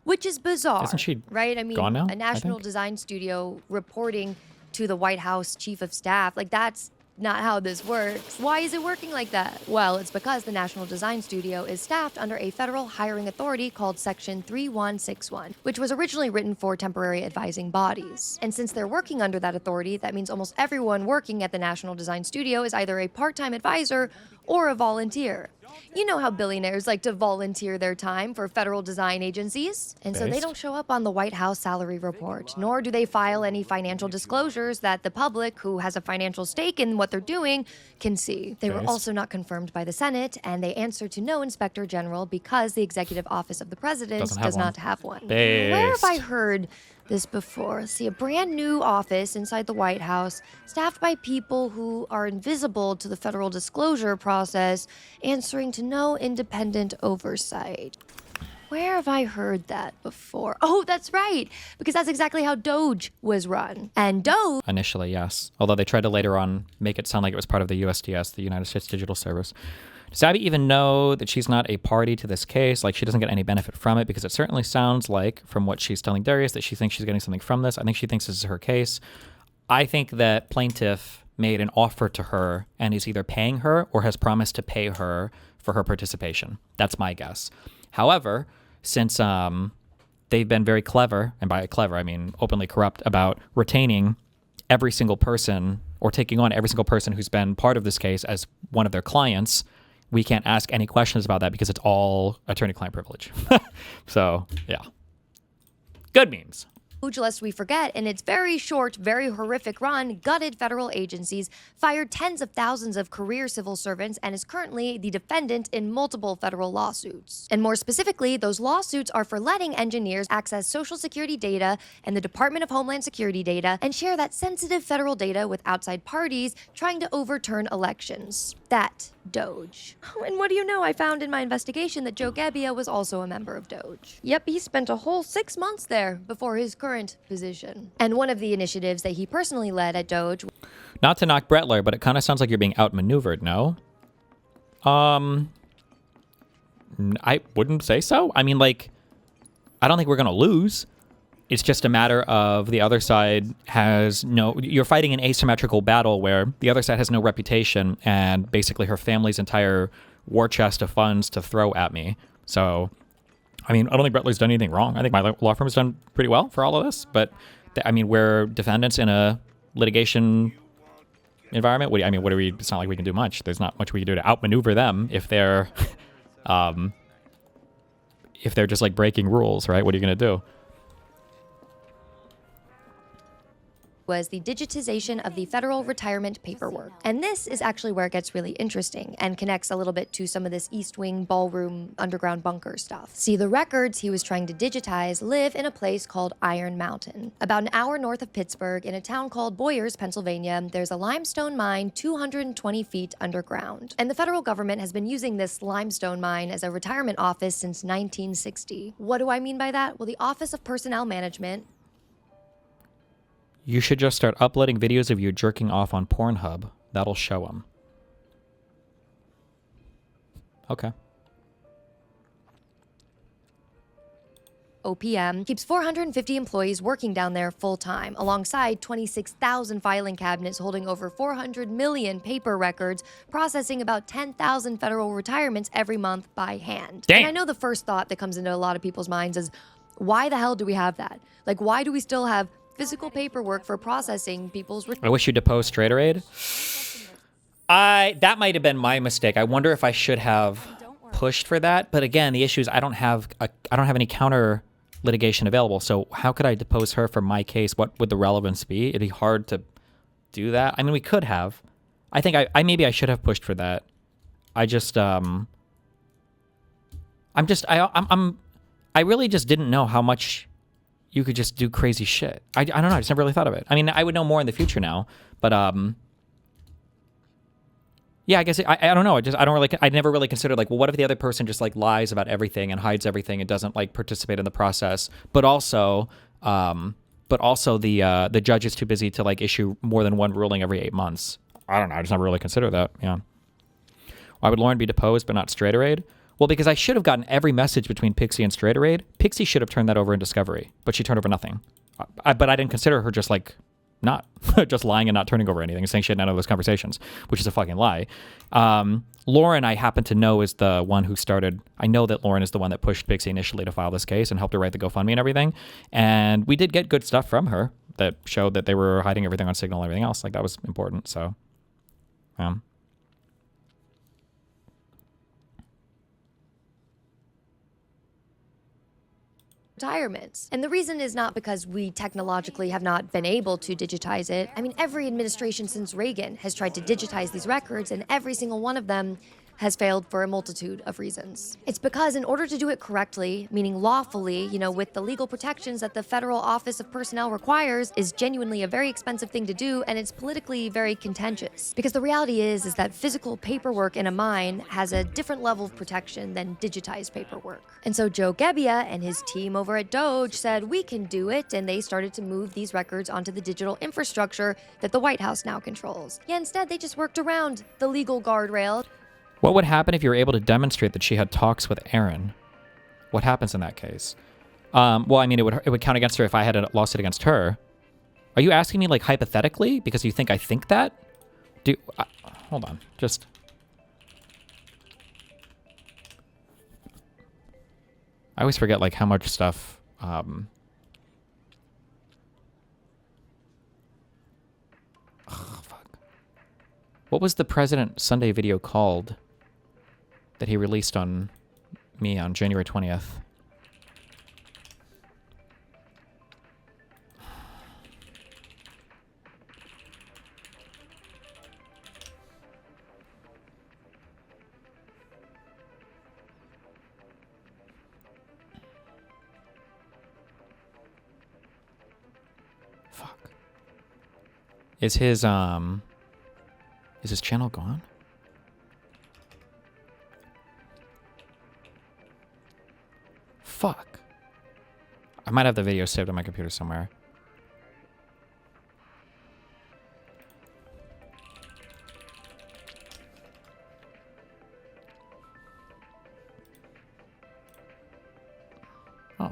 Which is bizarre, isn't she right? I mean, gone now, a National Design Studio reporting to the White House Chief of Staff, like that's not how this works. Why is it working like that? Well, it's because the National Design Studio is staffed under a federal hiring authority called Section 3161, which was originally written for temporary advising bodies. And since they're working under that authority, that means almost everyone working at the National Design Studio is either a part-time advisor or a volunteer. You know how billionaires like to volunteer their time for federal design agencies. And so they don't show up on the White House salary report, nor do they file any financial disclosures that the public, who has a financial stake in what they're doing, can see. They were also not confirmed by the Senate, and they answer to no inspector general because the executive office of the president does not have one. Where have I heard this before? See, a brand new office inside the White House, staffed by people who are invisible to the federal disclosure process, answering to no independent oversight. Where have I heard that before? Oh, that's right, because that's exactly how Doge was run. And Doge... Initially, yes. Although they tried to later on make it sound like it was part of the USDS, the United States Digital Service. Does Abby even know that she's not a party to this case? Like, she doesn't get any benefit from it? Because it certainly sounds like, from what she's telling Darius, that she thinks she's getting something from this. I think she thinks this is her case. I think that plaintiff made an offer to her and is either paying her or has promised to pay her for her participation. That's my guess. However, since they've been very clever, and by clever I mean openly corrupt, about retaining every single person or taking on every single person who's been part of this case as one of their clients, we can't ask any questions about that because it's all attorney-client privilege. So, yeah. Good memes. Lest we forget, in its very short, very horrific run, gutted federal agencies, fired tens of thousands of career civil servants, and is currently the defendant in multiple federal lawsuits. And more specifically, those lawsuits are for letting engineers access Social Security data and the Department of Homeland Security data and share that sensitive federal data with outside parties trying to overturn elections. That Doge. Oh, and what do you know? I found in my investigation that Joe Gebbia was also a member of Doge. Yep, he spent a whole 6 months there before his current position. And one of the initiatives that he personally led at Doge... Not to knock Brettler, but it kind of sounds like you're being outmaneuvered, no? I wouldn't say so. I mean, like, I don't think we're going to lose. It's just a matter of the other side has no... You're fighting an asymmetrical battle where the other side has no reputation and basically her family's entire war chest of funds to throw at me. So I mean, I don't think Brettley's done anything wrong. I think my law firm has done pretty well for all of this. But, I mean, we're defendants in a litigation environment. What do we? It's not like we can do much. There's not much we can do to outmaneuver them if they're, just like breaking rules, right? What are you going to do? Was the digitization of the federal retirement paperwork. And this is actually where it gets really interesting and connects a little bit to some of this East Wing ballroom underground bunker stuff. See, the records he was trying to digitize live in a place called Iron Mountain. About an hour north of Pittsburgh, in a town called Boyers, Pennsylvania, there's a limestone mine 220 feet underground. And the federal government has been using this limestone mine as a retirement office since 1960. What do I mean by that? Well, the Office of Personnel Management. You should just start uploading videos of you jerking off on Pornhub. That'll show them. Okay. OPM keeps 450 employees working down there full-time, alongside 26,000 filing cabinets holding over 400 million paper records, processing about 10,000 federal retirements every month by hand. Damn. And I know the first thought that comes into a lot of people's minds is, why the hell do we have that? Like, why do we still have physical paperwork for processing people's... I wish you deposed Straighter Aid. That might have been my mistake. I wonder if I should have pushed for that. But again, the issue is I don't have any counter litigation available. So how could I depose her for my case? What would the relevance be? It'd be hard to do that. I mean, we could have. I think maybe I should have pushed for that. I just I really just didn't know how much you could just do crazy shit. I don't know. I just never really thought of it. I mean, I would know more in the future now, but yeah, I guess I don't know. I never really considered like, well, what if the other person just like lies about everything and hides everything and doesn't like participate in the process, but also the judge is too busy to like issue more than one ruling every 8 months. I don't know. I just never really considered that. Yeah. Why would Lauren be deposed but not Straighter Aid? Well, because I should have gotten every message between Pixie and Straighter Aid. Pixie should have turned that over in Discovery, but she turned over nothing. But I didn't consider her just like not just lying and not turning over anything and saying she had none of those conversations, which is a fucking lie. Lauren, I happen to know, is the one who started. I know that Lauren is the one that pushed Pixie initially to file this case and helped her write the GoFundMe and everything. And we did get good stuff from her that showed that they were hiding everything on Signal and everything else. Like that was important. So, retirements. And the reason is not because we technologically have not been able to digitize it. I mean, every administration since Reagan has tried to digitize these records, and every single one of them has failed for a multitude of reasons. It's because in order to do it correctly, meaning lawfully, with the legal protections that the Federal Office of Personnel requires, is genuinely a very expensive thing to do, and it's politically very contentious. Because the reality is that physical paperwork in a mine has a different level of protection than digitized paperwork. And so Joe Gebbia and his team over at Doge said, we can do it, and they started to move these records onto the digital infrastructure that the White House now controls. Yeah, instead they just worked around the legal guardrail. What would happen if you were able to demonstrate that she had talks with Aaron? What happens in that case? Well, I mean, it would count against her if I had a lawsuit against her. Are you asking me like hypothetically because you think I think that? Hold on, just. I always forget like how much stuff. Fuck. What was the President Sunday video called that he released on me on January 20th? Fuck. Is his channel gone? Fuck. I might have the video saved on my computer somewhere. Oh.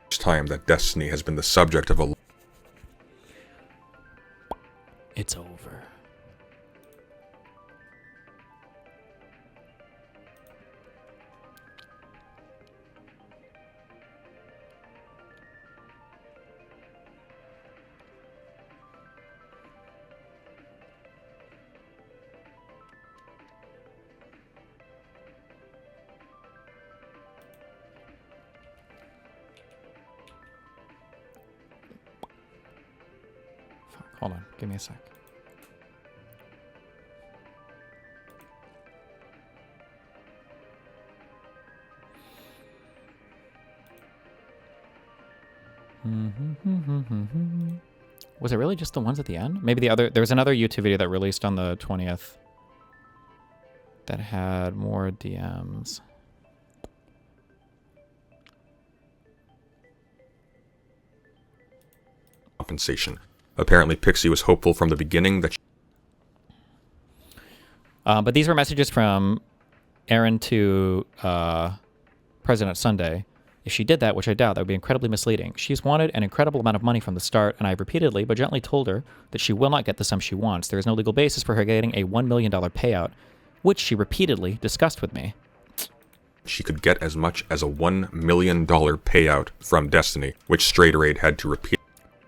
Time that Destiny has been the subject of a... It's over. Hold on. Give me a sec. Was it really just the ones at the end? Maybe the other... There was another YouTube video that released on the 20th that had more DMs. Compensation. Apparently, Pixie was hopeful from the beginning that... But these were messages from Aaron to President Sunday. If she did that, which I doubt, that would be incredibly misleading. She's wanted an incredible amount of money from the start, and I've repeatedly but gently told her that she will not get the sum she wants. There is no legal basis for her getting a $1 million payout, which she repeatedly discussed with me. She could get as much as a $1 million payout from Destiny, which Straighter Aid had to repeat.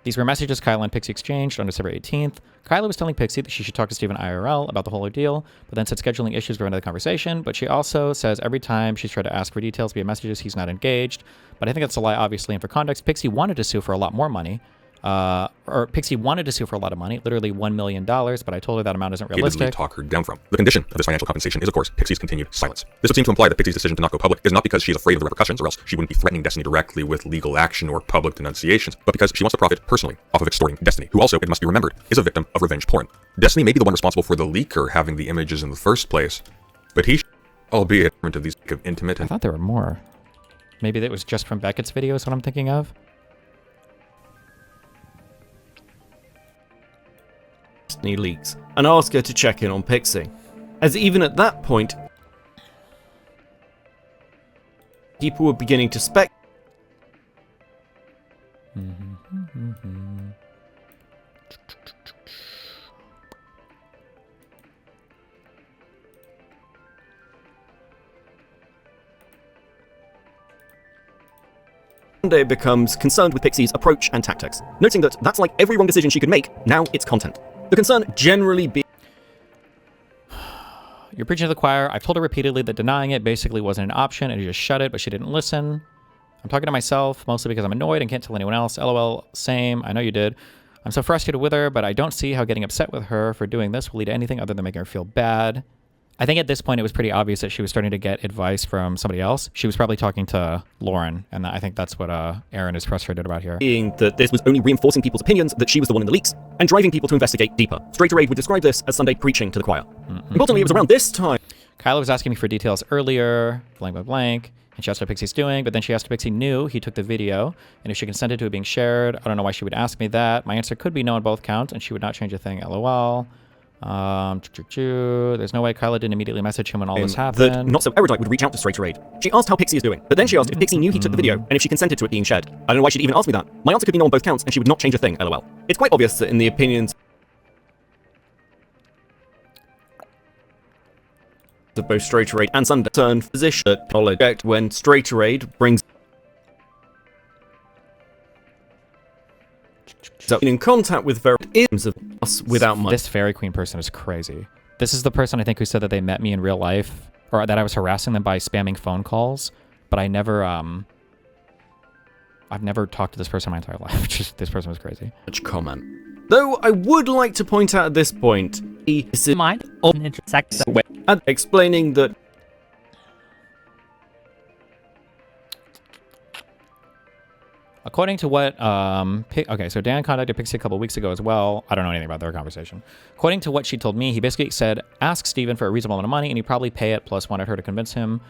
These were messages Kyla and Pixie exchanged on December 18th. Kyla was telling Pixie that she should talk to Steven IRL about the whole ordeal, but then said scheduling issues were another conversation. But she also says every time she's tried to ask for details via messages, he's not engaged. But I think that's a lie, obviously. And for context, Pixie wanted to sue for a lot more money. Pixie wanted to sue for a lot of money, literally $1 million, but I told her that amount isn't realistic. Talk her down from. The condition of this financial compensation is, of course, Pixie's continued silence. This would seem to imply that Pixie's decision to not go public is not because she's afraid of the repercussions, or else she wouldn't be threatening Destiny directly with legal action or public denunciations, but because she wants to profit personally off of extorting Destiny, who also, it must be remembered, is a victim of revenge porn. Destiny may be the one responsible for the leaker having the images in the first place, but he, albeit of these intimate and... I thought there were more. Maybe that was just from Beckett's videos, what I'm thinking of. Destiny leaks and ask her to check in on Pixie, as even at that point people were beginning to spec. Sunday becomes concerned with Pixie's approach and tactics, noting that that's like every wrong decision she could make, now it's content. The concern generally be... You're preaching to the choir. I've told her repeatedly that denying it basically wasn't an option and you just shut it, but she didn't listen. I'm talking to myself, mostly because I'm annoyed and can't tell anyone else. LOL, same. I know you did. I'm so frustrated with her, but I don't see how getting upset with her for doing this will lead to anything other than making her feel bad. I think at this point it was pretty obvious that she was starting to get advice from somebody else. She was probably talking to Lauren, and I think that's what Aaron is frustrated about here. Being that this was only reinforcing people's opinions that she was the one in the leaks, and driving people to investigate deeper. Straighter Aid would describe this as Sunday preaching to the choir. Importantly, it was around this time... Kyla was asking me for details earlier, blank, blank, blank, and she asked how Pixie's doing, but then she asked if Pixie knew he took the video, and if she consented to it being shared. I don't know why she would ask me that. My answer could be no on both counts, and she would not change a thing, LOL. There's no way Kyla didn't immediately message him when all this happened. That not so erudite would reach out to Straighter Aid. She asked how Pixie is doing, but then she asked if Pixie knew he took the video and if she consented to it being shared. I don't know why she'd even ask me that. My answer could be no on both counts and she would not change a thing, LOL. It's quite obvious that in the opinions of both Straighter Aid and Sunday turn position at knowledge when Straighter Aid brings so in contact with verities of us without money. This Fairy Queen person is crazy. This is the person I think who said that they met me in real life, or that I was harassing them by spamming phone calls, but I never, I've never talked to this person my entire life. Just, this person was crazy. Comment. Though I would like to point out at this point, he is mind on intersect and explaining that according to what, okay, so Dan contacted Pixie a couple weeks ago as well. I don't know anything about their conversation. According to what she told me, he basically said, ask Steven for a reasonable amount of money and he'd probably pay it, plus wanted her to convince him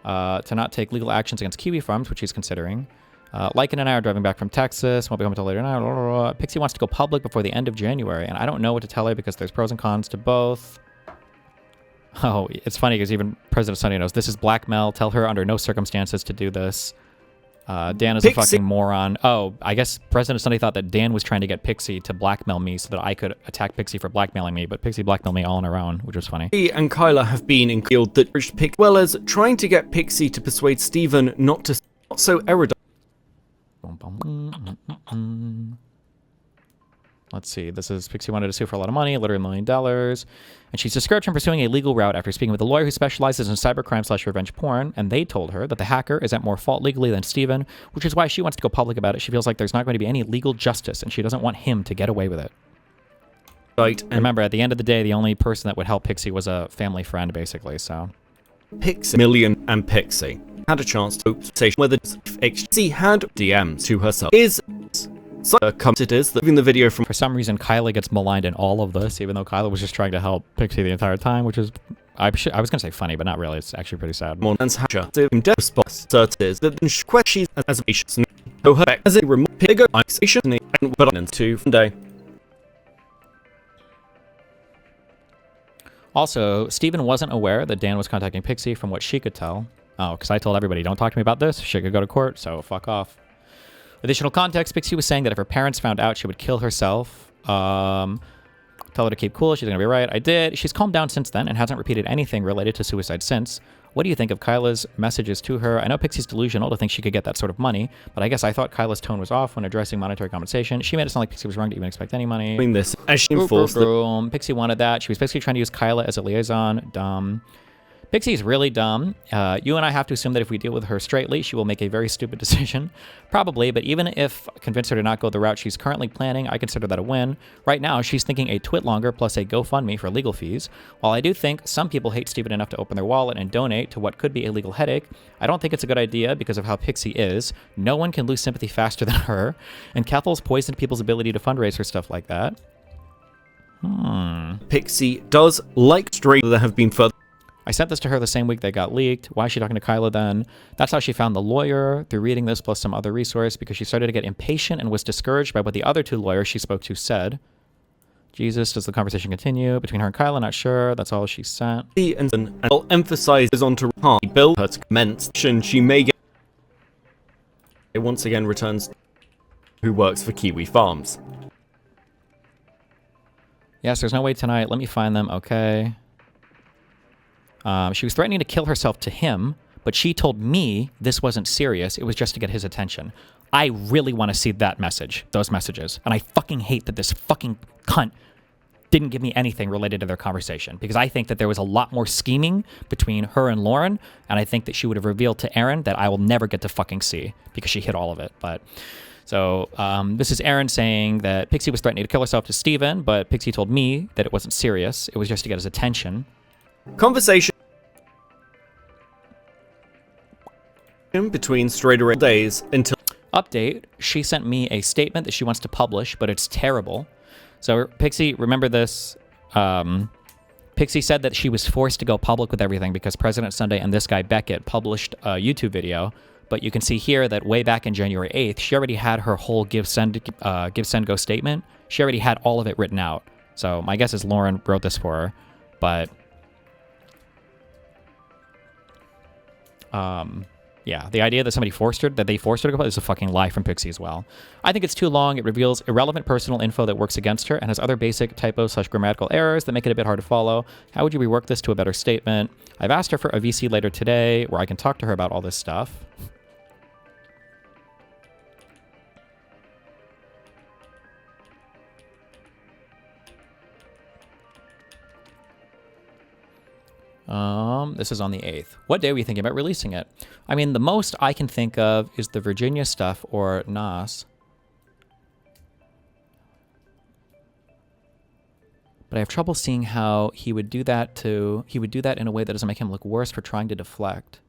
to not take legal actions against Kiwi Farms, which he's considering. Lycan and I are driving back from Texas. Won't be home until later now. Pixie wants to go public before the end of January, and I don't know what to tell her because there's pros and cons to both. Oh, it's funny because even President Sunny knows this is blackmail. Tell her under no circumstances to do this. Dan is a fucking moron. Oh, I guess President Sunny thought that Dan was trying to get Pixie to blackmail me so that I could attack Pixie for blackmailing me, but Pixie blackmailed me all on her own, which was funny. He and Kyla have been in field that Pixie, well as trying to get Pixie to persuade Steven not to not so erudite. Let's see. This is Pixie wanted to sue for a lot of money, literally $1 million. And she's described him pursuing a legal route after speaking with a lawyer who specializes in cybercrime / revenge porn. And they told her that the hacker is at more fault legally than Steven, which is why she wants to go public about it. She feels like there's not going to be any legal justice and she doesn't want him to get away with it. Right. And remember, at the end of the day, the only person that would help Pixie was a family friend, basically, so. Pixie Million and Pixie had a chance to say whether Pixie had DMs to herself. So it is that in the video from... For some reason, Kyla gets maligned in all of this, even though Kyla was just trying to help Pixie the entire time, which is... I was going to say funny, but not really. It's actually pretty sad. Morn's Hatcher. So in depth spots, is that then she's as a patient. So her as a remote bigger isolation and but on to Monday. Also, Steven wasn't aware that Dan was contacting Pixie from what she could tell. Oh, because I told everybody, don't talk to me about this. She could go to court, so fuck off. Additional context, Pixie was saying that if her parents found out, she would kill herself. Tell her to keep cool. She's going to be right. I did. She's calmed down since then and hasn't repeated anything related to suicide since. What do you think of Kyla's messages to her? I know Pixie's delusional to think she could get that sort of money, but I guess I thought Kyla's tone was off when addressing monetary compensation. She made it sound like Pixie was wrong to even expect any money. Doing this as she enforced it. Pixie wanted that. She was basically trying to use Kyla as a liaison. Dumb. Pixie's really dumb. You and I have to assume that if we deal with her straightly, she will make a very stupid decision. Probably, but even if convince her to not go the route she's currently planning, I consider that a win. Right now, she's thinking a twit longer plus a GoFundMe for legal fees. While I do think some people hate Steven enough to open their wallet and donate to what could be a legal headache, I don't think it's a good idea because of how Pixie is. No one can lose sympathy faster than her, and Cathal's poisoned people's ability to fundraise for stuff like that. Pixie does like stray. There have been further. I sent this to her the same week they got leaked. Why is she talking to Kyla then? That's how she found the lawyer, through reading this plus some other resource, because she started to get impatient and was discouraged by what the other two lawyers she spoke to said. Jesus, does the conversation continue? Between her and Kyla, not sure. That's all she sent. And I'll emphasize on to build her to commence. She may get... It once again returns who works for Kiwi Farms. Yes, there's no way tonight. Let me find them. Okay. She was threatening to kill herself to him, but she told me this wasn't serious. It was just to get his attention. I really want to see that message, those messages. And I fucking hate that this fucking cunt didn't give me anything related to their conversation, because I think that there was a lot more scheming between her and Lauren, and I think that she would have revealed to Aaron that I will never get to fucking see because she hid all of it. But so this is Aaron saying that Pixie was threatening to kill herself to Steven, but Pixie told me that it wasn't serious. It was just to get his attention. Conversation between straight away days until... Update, she sent me a statement that she wants to publish, but it's terrible. So Pixie, remember this, Pixie said that she was forced to go public with everything because President Sunday and this guy Beckett published a YouTube video, but you can see here that way back in January 8th, she already had her whole give, send, go statement. She already had all of it written out. So my guess is Lauren wrote this for her, but... yeah, the idea that they forced her to go is a fucking lie from Pixie as well. I think it's too long. It reveals irrelevant personal info that works against her and has other basic typos/grammatical errors that make it a bit hard to follow. How would you rework this to a better statement? I've asked her for a VC later today where I can talk to her about all this stuff. This is on the 8th. What day were you thinking about releasing it? I mean, the most I can think of is the Virginia stuff or Nas. But I have trouble seeing how he would do that in a way that doesn't make him look worse for trying to deflect.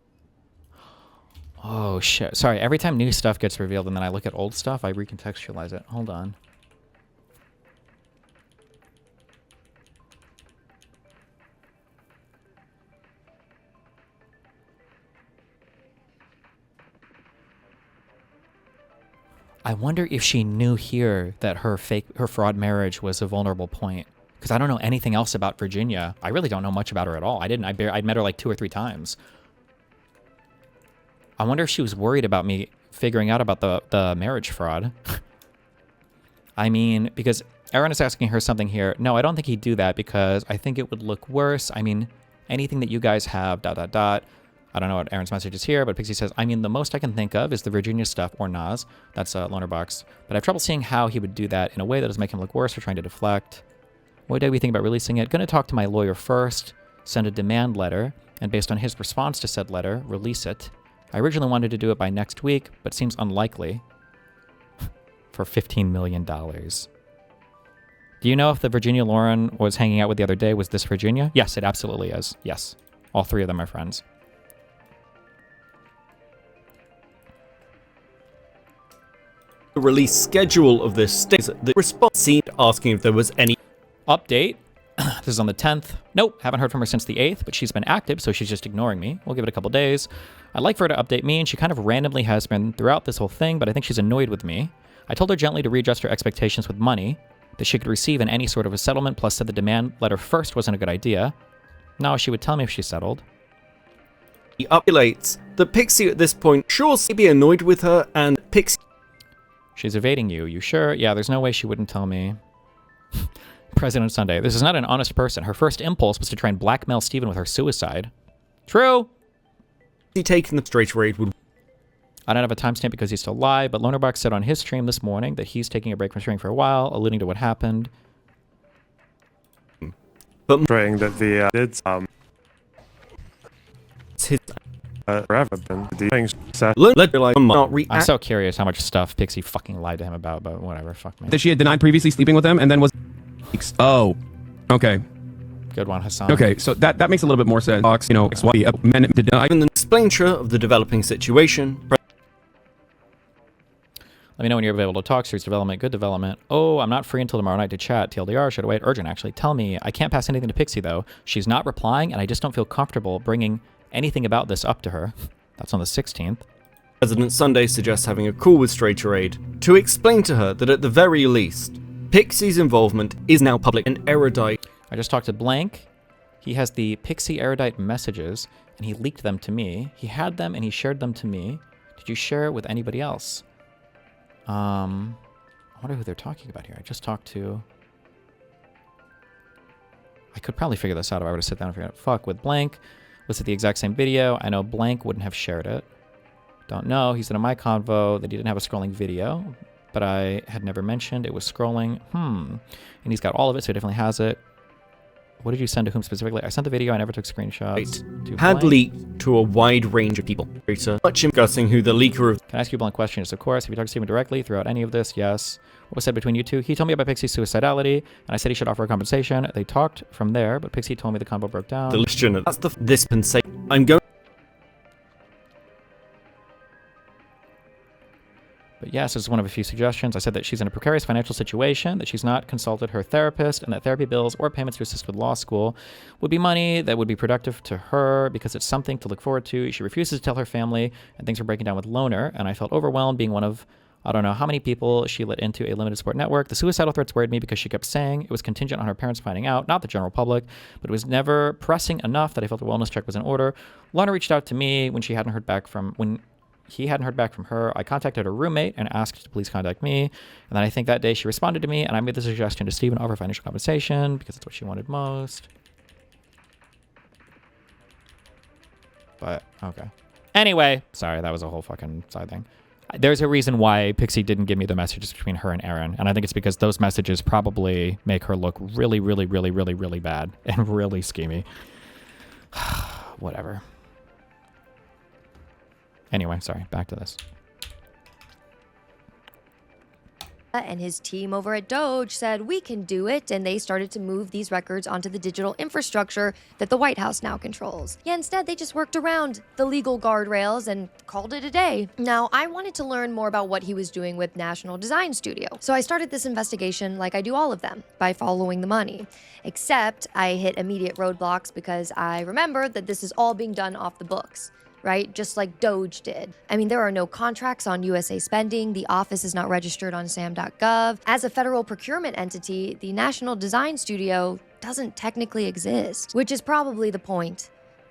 Oh, shit. Sorry, every time new stuff gets revealed and then I look at old stuff, I recontextualize it. Hold on. I wonder if she knew here that her fraud marriage was a vulnerable point. Because I don't know anything else about Virginia. I really don't know much about her at all. I'd met her like 2 or 3 times. I wonder if she was worried about me figuring out about the marriage fraud. I mean, because Aaron is asking her something here. No, I don't think he'd do that because I think it would look worse. I mean, anything that you guys have, ... I don't know what Aaron's message is here, but Pixie says, I mean, the most I can think of is the Virginia stuff or Nas. That's Lonerbox. But I have trouble seeing how he would do that in a way that doesn't make him look worse or trying to deflect. What day we think about releasing it? Gonna talk to my lawyer first, send a demand letter, and based on his response to said letter, release it. I originally wanted to do it by next week, but seems unlikely. For $15 million. Do you know if the Virginia Lauren was hanging out with the other day was this Virginia? Yes, it absolutely is. Yes. All three of them are friends. The release schedule of this states the response seemed asking if there was any update. This is on the 10th. Nope, haven't heard from her since the 8th, but she's been active, so she's just ignoring me. We'll give it a couple days. I'd like for her to update me, and she kind of randomly has been throughout this whole thing, but I think she's annoyed with me. I told her gently to readjust her expectations with money that she could receive in any sort of a settlement, plus said the demand letter first wasn't a good idea. Now she would tell me if she settled. He updates that Pixie at this point sure seems to be annoyed with her, and Pixie... She's evading you. You sure? Yeah, there's no way she wouldn't tell me. President Sunday. This is not an honest person. Her first impulse was to try and blackmail Steven with her suicide. True. He taking the straight raid would... I don't have a timestamp because he's still alive, but Lonerbox said on his stream this morning that he's taking a break from streaming for a while, alluding to what happened. But saying that the did forever been the things said. I'm so curious how much stuff Pixie fucking lied to him about, but whatever, fuck me. That she had denied previously sleeping with him and then was... Oh, okay. Good one, Hassan. Okay, so that makes a little bit more sense. You know, men deny... Even the explainer of the developing situation... Let me know when you're available to talk. Series development, good development. Oh, I'm not free until tomorrow night to chat. TLDR, should I wait? Urgent, actually. Tell me. I can't pass anything to Pixie, though. She's not replying, and I just don't feel comfortable bringing anything about this up to her. That's on the 16th. President Sunday suggests having a call with Straight Raid to explain to her that at the very least, Pixie's involvement is now public and erudite. I just talked to Blank. He has the Pixie erudite messages, and he leaked them to me. He had them, and he shared them to me. Did you share it with anybody else? I wonder who they're talking about here. I just talked to... I could probably figure this out if I were to sit down and figure it out. Fuck, with Blank. Was it the exact same video? I know Blank wouldn't have shared it. Don't know. He said in my convo that he didn't have a scrolling video, but I had never mentioned it was scrolling. And he's got all of it, so he definitely has it. What did you send to whom specifically? I sent the video. I never took screenshots. Had leaked to a wide range of people. Much discussing who the leaker of... Can I ask you a blunt question? Yes, of course. Have you talked to Steven directly throughout any of this? Yes. What was said between you two? He told me about Pixie's suicidality, and I said he should offer a compensation. They talked from there, but Pixie told me the combo broke down. The question. That's the dispensation. I'm going... But yes, this is one of a few suggestions. I said that she's in a precarious financial situation, that she's not consulted her therapist, and that therapy bills or payments to assist with law school would be money that would be productive to her because it's something to look forward to. She refuses to tell her family, and things are breaking down with Loner, and I felt overwhelmed being one of, I don't know how many people she let into a limited support network. The suicidal threats worried me because she kept saying it was contingent on her parents finding out, not the general public, but it was never pressing enough that I felt a wellness check was in order. Loner reached out to me when he hadn't heard back from her. I contacted her roommate and asked to please contact me. And then I think that day she responded to me, and I made the suggestion to Steven offer financial compensation because it's what she wanted most. But, okay. Anyway, sorry, that was a whole fucking side thing. There's a reason why Pixie didn't give me the messages between her and Aaron, and I think it's because those messages probably make her look really, really, really, really, really bad and really schemy. Whatever. Anyway, sorry, back to this. And his team over at Doge said, we can do it, and they started to move these records onto the digital infrastructure that the White House now controls. Yeah, instead, they just worked around the legal guardrails and called it a day. Now, I wanted to learn more about what he was doing with National Design Studio. So I started this investigation like I do all of them, by following the money. Except I hit immediate roadblocks because I remembered that this is all being done off the books. Right? Just like Doge did. I mean, there are no contracts on USA spending. The office is not registered on SAM.gov. As a federal procurement entity, the National Design Studio doesn't technically exist, which is probably the point.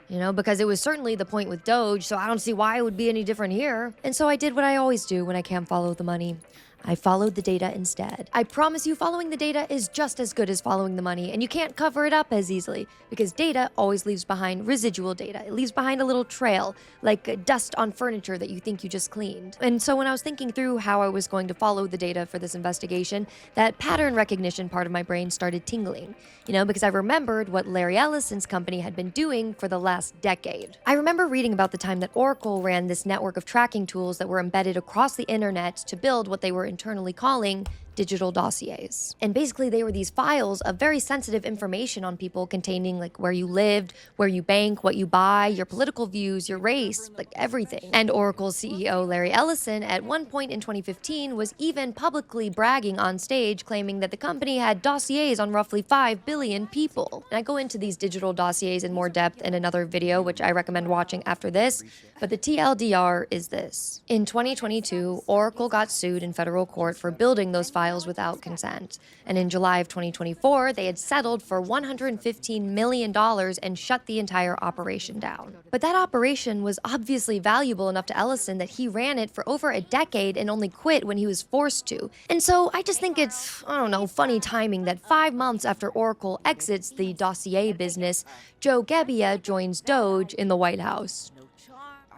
You know, because it was certainly the point with Doge, so I don't see why it would be any different here. And so I did what I always do when I can't follow the money. I followed the data instead. I promise you following the data is just as good as following the money, and you can't cover it up as easily, because data always leaves behind residual data. It leaves behind a little trail, like dust on furniture that you think you just cleaned. And so when I was thinking through how I was going to follow the data for this investigation, that pattern recognition part of my brain started tingling, you know, because I remembered what Larry Ellison's company had been doing for the last decade. I remember reading about the time that Oracle ran this network of tracking tools that were embedded across the internet to build what they were internally calling digital dossiers. And basically they were these files of very sensitive information on people containing like where you lived, where you bank, what you buy, your political views, your race, like everything. And Oracle's CEO Larry Ellison at one point in 2015 was even publicly bragging on stage claiming that the company had dossiers on roughly 5 billion people. And I go into these digital dossiers in more depth in another video, which I recommend watching after this, but the TLDR is this. In 2022, Oracle got sued in federal court for building those files without consent. And in July of 2024, they had settled for $115 million and shut the entire operation down. But that operation was obviously valuable enough to Ellison that he ran it for over a decade and only quit when he was forced to. And so I just think it's, I don't know, funny timing that 5 months after Oracle exits the dossier business, Joe Gebbia joins Doge in the White House.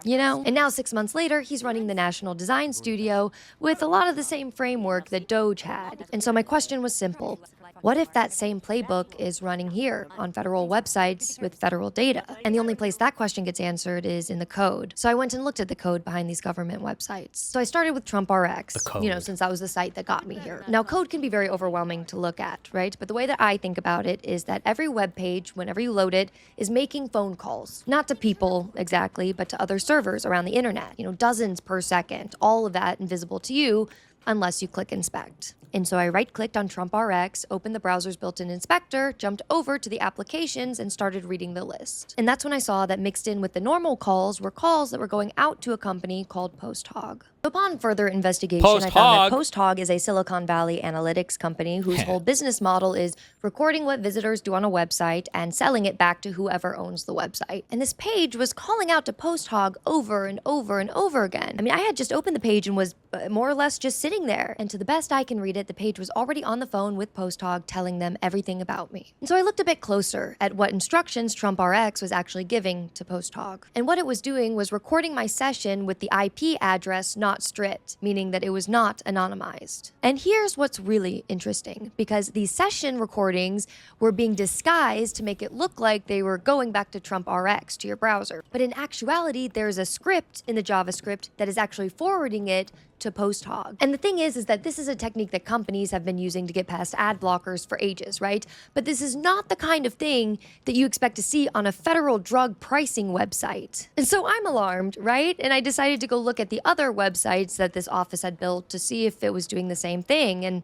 You know? And now 6 months later, he's running the National Design Studio with a lot of the same framework that Doge had. And so my question was simple. What if that same playbook is running here on federal websites with federal data? And the only place that question gets answered is in the code. So I went and looked at the code behind these government websites. So I started with TrumpRx, you know, since that was the site that got me here. Now, code can be very overwhelming to look at, right? But the way that I think about it is that every web page, whenever you load it, is making phone calls. Not to people exactly, but to other servers around the internet. You know, dozens per second. All of that invisible to you unless you click inspect. And so I right-clicked on TrumpRx, opened the browser's built-in inspector, jumped over to the applications, and started reading the list. And that's when I saw that mixed in with the normal calls were calls that were going out to a company called PostHog. Upon further investigation, I found that PostHog is a Silicon Valley analytics company whose whole business model is recording what visitors do on a website and selling it back to whoever owns the website. And this page was calling out to PostHog over and over and over again. I mean, I had just opened the page and was more or less just sitting there. And to the best I can read it, the page was already on the phone with PostHog telling them everything about me. And so I looked a bit closer at what instructions TrumpRx was actually giving to PostHog. And what it was doing was recording my session with the IP address not stripped, meaning that it was not anonymized. And here's what's really interesting, because these session recordings were being disguised to make it look like they were going back to TrumpRx, to your browser. But in actuality, there's a script in the JavaScript that is actually forwarding it to PostHog. And the thing is that this is a technique that companies have been using to get past ad blockers for ages, right? But this is not the kind of thing that you expect to see on a federal drug pricing website. And so I'm alarmed, right? And I decided to go look at the other websites that this office had built to see if it was doing the same thing. And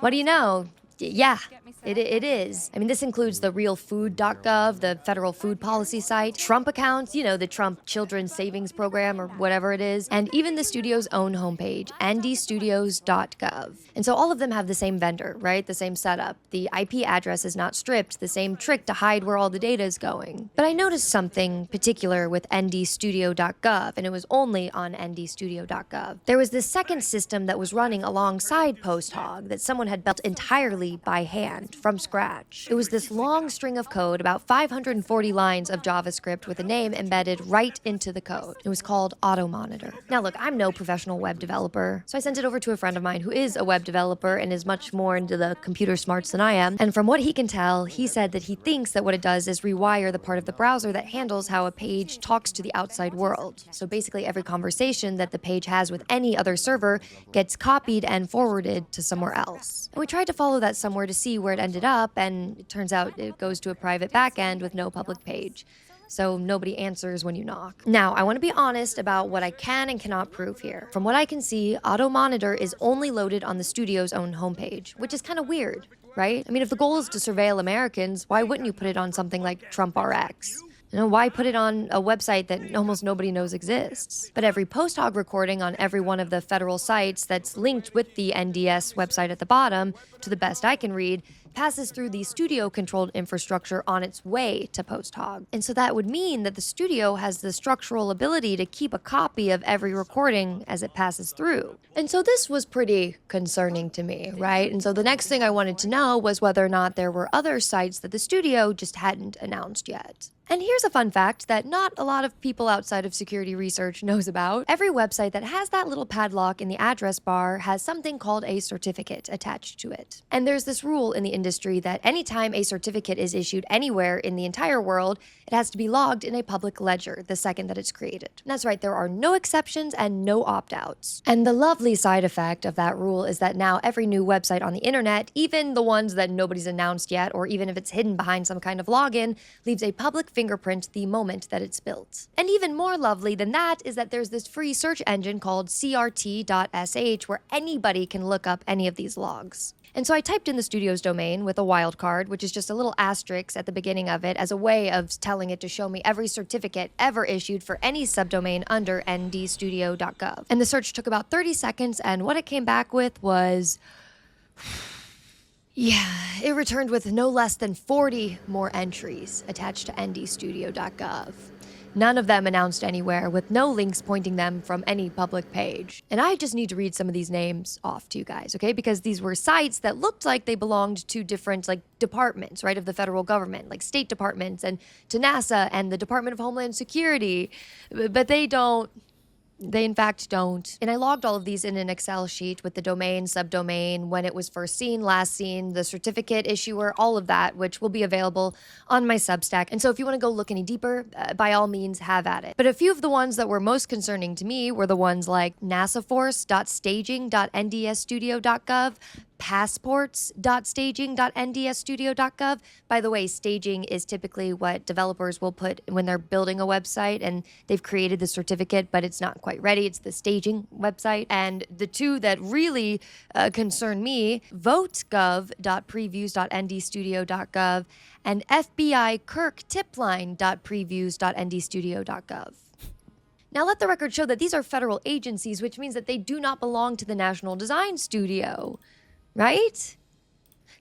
what do you know? Yeah, it is. I mean, this includes the realfood.gov, the federal food policy site, Trump accounts, you know, the Trump Children's Savings Program or whatever it is, and even the studio's own homepage, ndstudios.gov. And so all of them have the same vendor, right? The same setup. The IP address is not stripped, the same trick to hide where all the data is going. But I noticed something particular with ndstudio.gov, and it was only on ndstudio.gov. There was this second system that was running alongside PostHog that someone had built entirely by hand, from scratch. It was this long string of code, about 540 lines of JavaScript with a name embedded right into the code. It was called AutoMonitor. Now look, I'm no professional web developer, so I sent it over to a friend of mine who is a web developer and is much more into the computer smarts than I am. And from what he can tell, he said that he thinks that what it does is rewire the part of the browser that handles how a page talks to the outside world. So basically every conversation that the page has with any other server gets copied and forwarded to somewhere else. And we tried to follow that somewhere to see where it ended up, and it turns out it goes to a private backend with no public page. So nobody answers when you knock. Now, I want to be honest about what I can and cannot prove here. From what I can see, AutoMonitor is only loaded on the studio's own homepage, which is kind of weird, right? I mean, if the goal is to surveil Americans, why wouldn't you put it on something like TrumpRx? You know, why put it on a website that almost nobody knows exists? But every PostHog recording on every one of the federal sites that's linked with the NDS website at the bottom, to the best I can read, passes through the studio-controlled infrastructure on its way to PostHog. And so that would mean that the studio has the structural ability to keep a copy of every recording as it passes through. And so this was pretty concerning to me, right? And so the next thing I wanted to know was whether or not there were other sites that the studio just hadn't announced yet. And here's a fun fact that not a lot of people outside of security research knows about. Every website that has that little padlock in the address bar has something called a certificate attached to it. And there's this rule in the industry that anytime a certificate is issued anywhere in the entire world, it has to be logged in a public ledger the second that it's created. And that's right, there are no exceptions and no opt-outs. And the lovely side effect of that rule is that now every new website on the internet, even the ones that nobody's announced yet, or even if it's hidden behind some kind of login, leaves a public fingerprint the moment that it's built. And even more lovely than that is that there's this free search engine called crt.sh where anybody can look up any of these logs. And so I typed in the studio's domain with a wildcard, which is just a little asterisk at the beginning of it as a way of telling it to show me every certificate ever issued for any subdomain under ndstudio.gov. And the search took about 30 seconds, and what it came back with was... yeah, it returned with no less than 40 more entries attached to ndstudio.gov. None of them announced anywhere, with no links pointing them from any public page. And I just need to read some of these names off to you guys, okay? Because these were sites that looked like they belonged to different, departments, right, of the federal government, like state departments and to NASA and the Department of Homeland Security. But they don't. They in fact don't. And I logged all of these in an Excel sheet with the domain, subdomain, when it was first seen, last seen, the certificate issuer, all of that, which will be available on my Substack. And so if you want to go look any deeper, by all means, have at it. But a few of the ones that were most concerning to me were the ones like nasaforce.staging.ndsstudio.gov, passports.staging.ndsstudio.gov. By the way, staging is typically what developers will put when they're building a website and they've created the certificate, but it's not quite ready. It's the staging website. And the two that really concern me, Vote.gov.previews.ndstudio.gov and FBI Kirk tipline.previews.ndstudio.gov. Now, let the record show that these are federal agencies, which means that they do not belong to the National Design Studio. Right?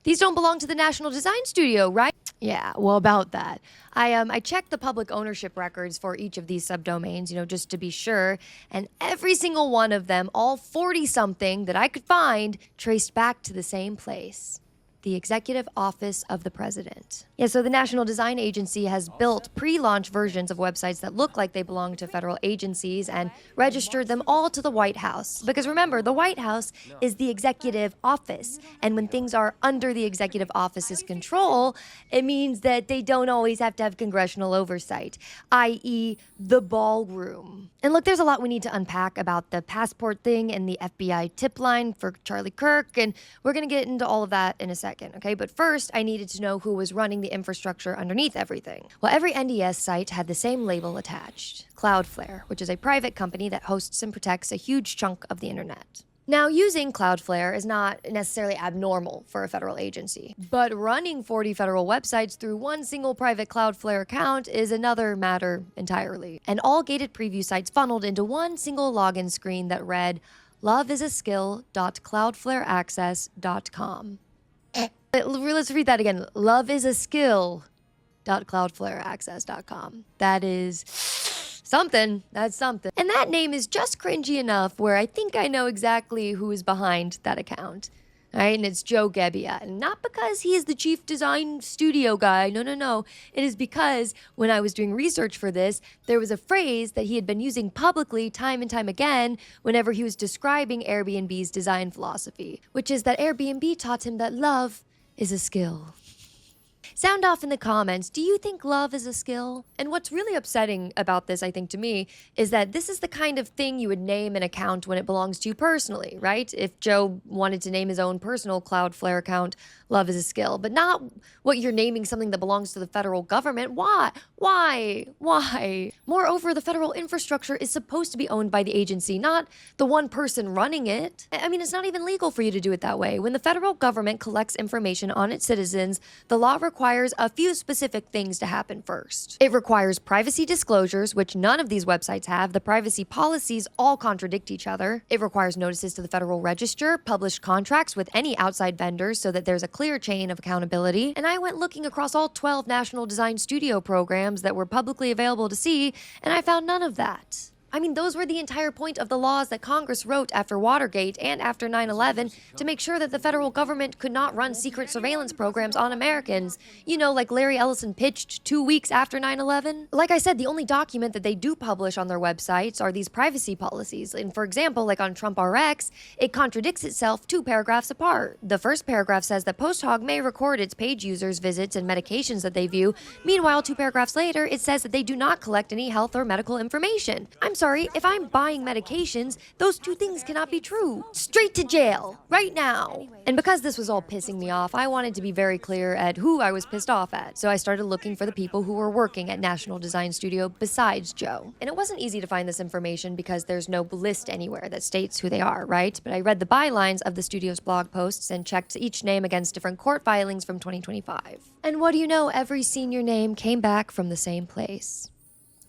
These don't belong to the National Design Studio, right? Yeah, well, about that. I checked the public ownership records for each of these subdomains, just to be sure, and every single one of them, all 40-something that I could find, traced back to the same place. The Executive Office of the President. Yeah, so the National Design Agency has built pre-launch versions of websites that look like they belong to federal agencies and registered them all to the White House. Because remember, the White House is the executive office. And when things are under the executive office's control, it means that they don't always have to have congressional oversight, i.e. the ballroom. And look, there's a lot we need to unpack about the passport thing and the FBI tip line for Charlie Kirk, and we're going to get into all of that in a second, okay? But first, I needed to know who was running the infrastructure underneath everything. Well, every NDS site had the same label attached, Cloudflare, which is a private company that hosts and protects a huge chunk of the internet. Now, using Cloudflare is not necessarily abnormal for a federal agency, but running 40 federal websites through one single private Cloudflare account is another matter entirely. And all gated preview sites funneled into one single login screen that read, loveisaskill.cloudflareaccess.com. Let's read that again. loveisaskill.cloudflareaccess.com. That is something. That's something. And that name is just cringy enough where I think I know exactly who is behind that account. All right, and it's Joe Gebbia. And not because he is the chief design studio guy. No. It is because when I was doing research for this, there was a phrase that he had been using publicly time and time again whenever he was describing Airbnb's design philosophy, which is that Airbnb taught him that love is a skill. Sound off in the comments. Do you think love is a skill? And what's really upsetting about this, I think, to me, is that this is the kind of thing you would name an account when it belongs to you personally, right? If Joe wanted to name his own personal Cloudflare account, love is a skill, but not what you're naming something that belongs to the federal government. Why? Moreover, the federal infrastructure is supposed to be owned by the agency, not the one person running it. I mean, it's not even legal for you to do it that way. When the federal government collects information on its citizens, the law requires a few specific things to happen first. It requires privacy disclosures, which none of these websites have. The privacy policies all contradict each other. It requires notices to the Federal Register, published contracts with any outside vendors so that there's a clear chain of accountability. And I went looking across all 12 National Design Studio programs that were publicly available to see, and I found none of that. I mean, those were the entire point of the laws that Congress wrote after Watergate and after 9/11 to make sure that the federal government could not run secret surveillance programs on Americans. You know, like Larry Ellison pitched 2 weeks after 9/11. Like I said, the only document that they do publish on their websites are these privacy policies. And for example, like on Trump RX, it contradicts itself 2 paragraphs apart. The first paragraph says that PostHog may record its page users' visits and medications that they view. Meanwhile, 2 paragraphs later, it says that they do not collect any health or medical information. I'm sorry, if I'm buying medications, those 2 things cannot be true. Straight to jail, right now. And because this was all pissing me off, I wanted to be very clear at who I was pissed off at. So I started looking for the people who were working at National Design Studio besides Joe. And it wasn't easy to find this information because there's no list anywhere that states who they are, right? But I read the bylines of the studio's blog posts and checked each name against different court filings from 2025. And what do you know, every senior name came back from the same place.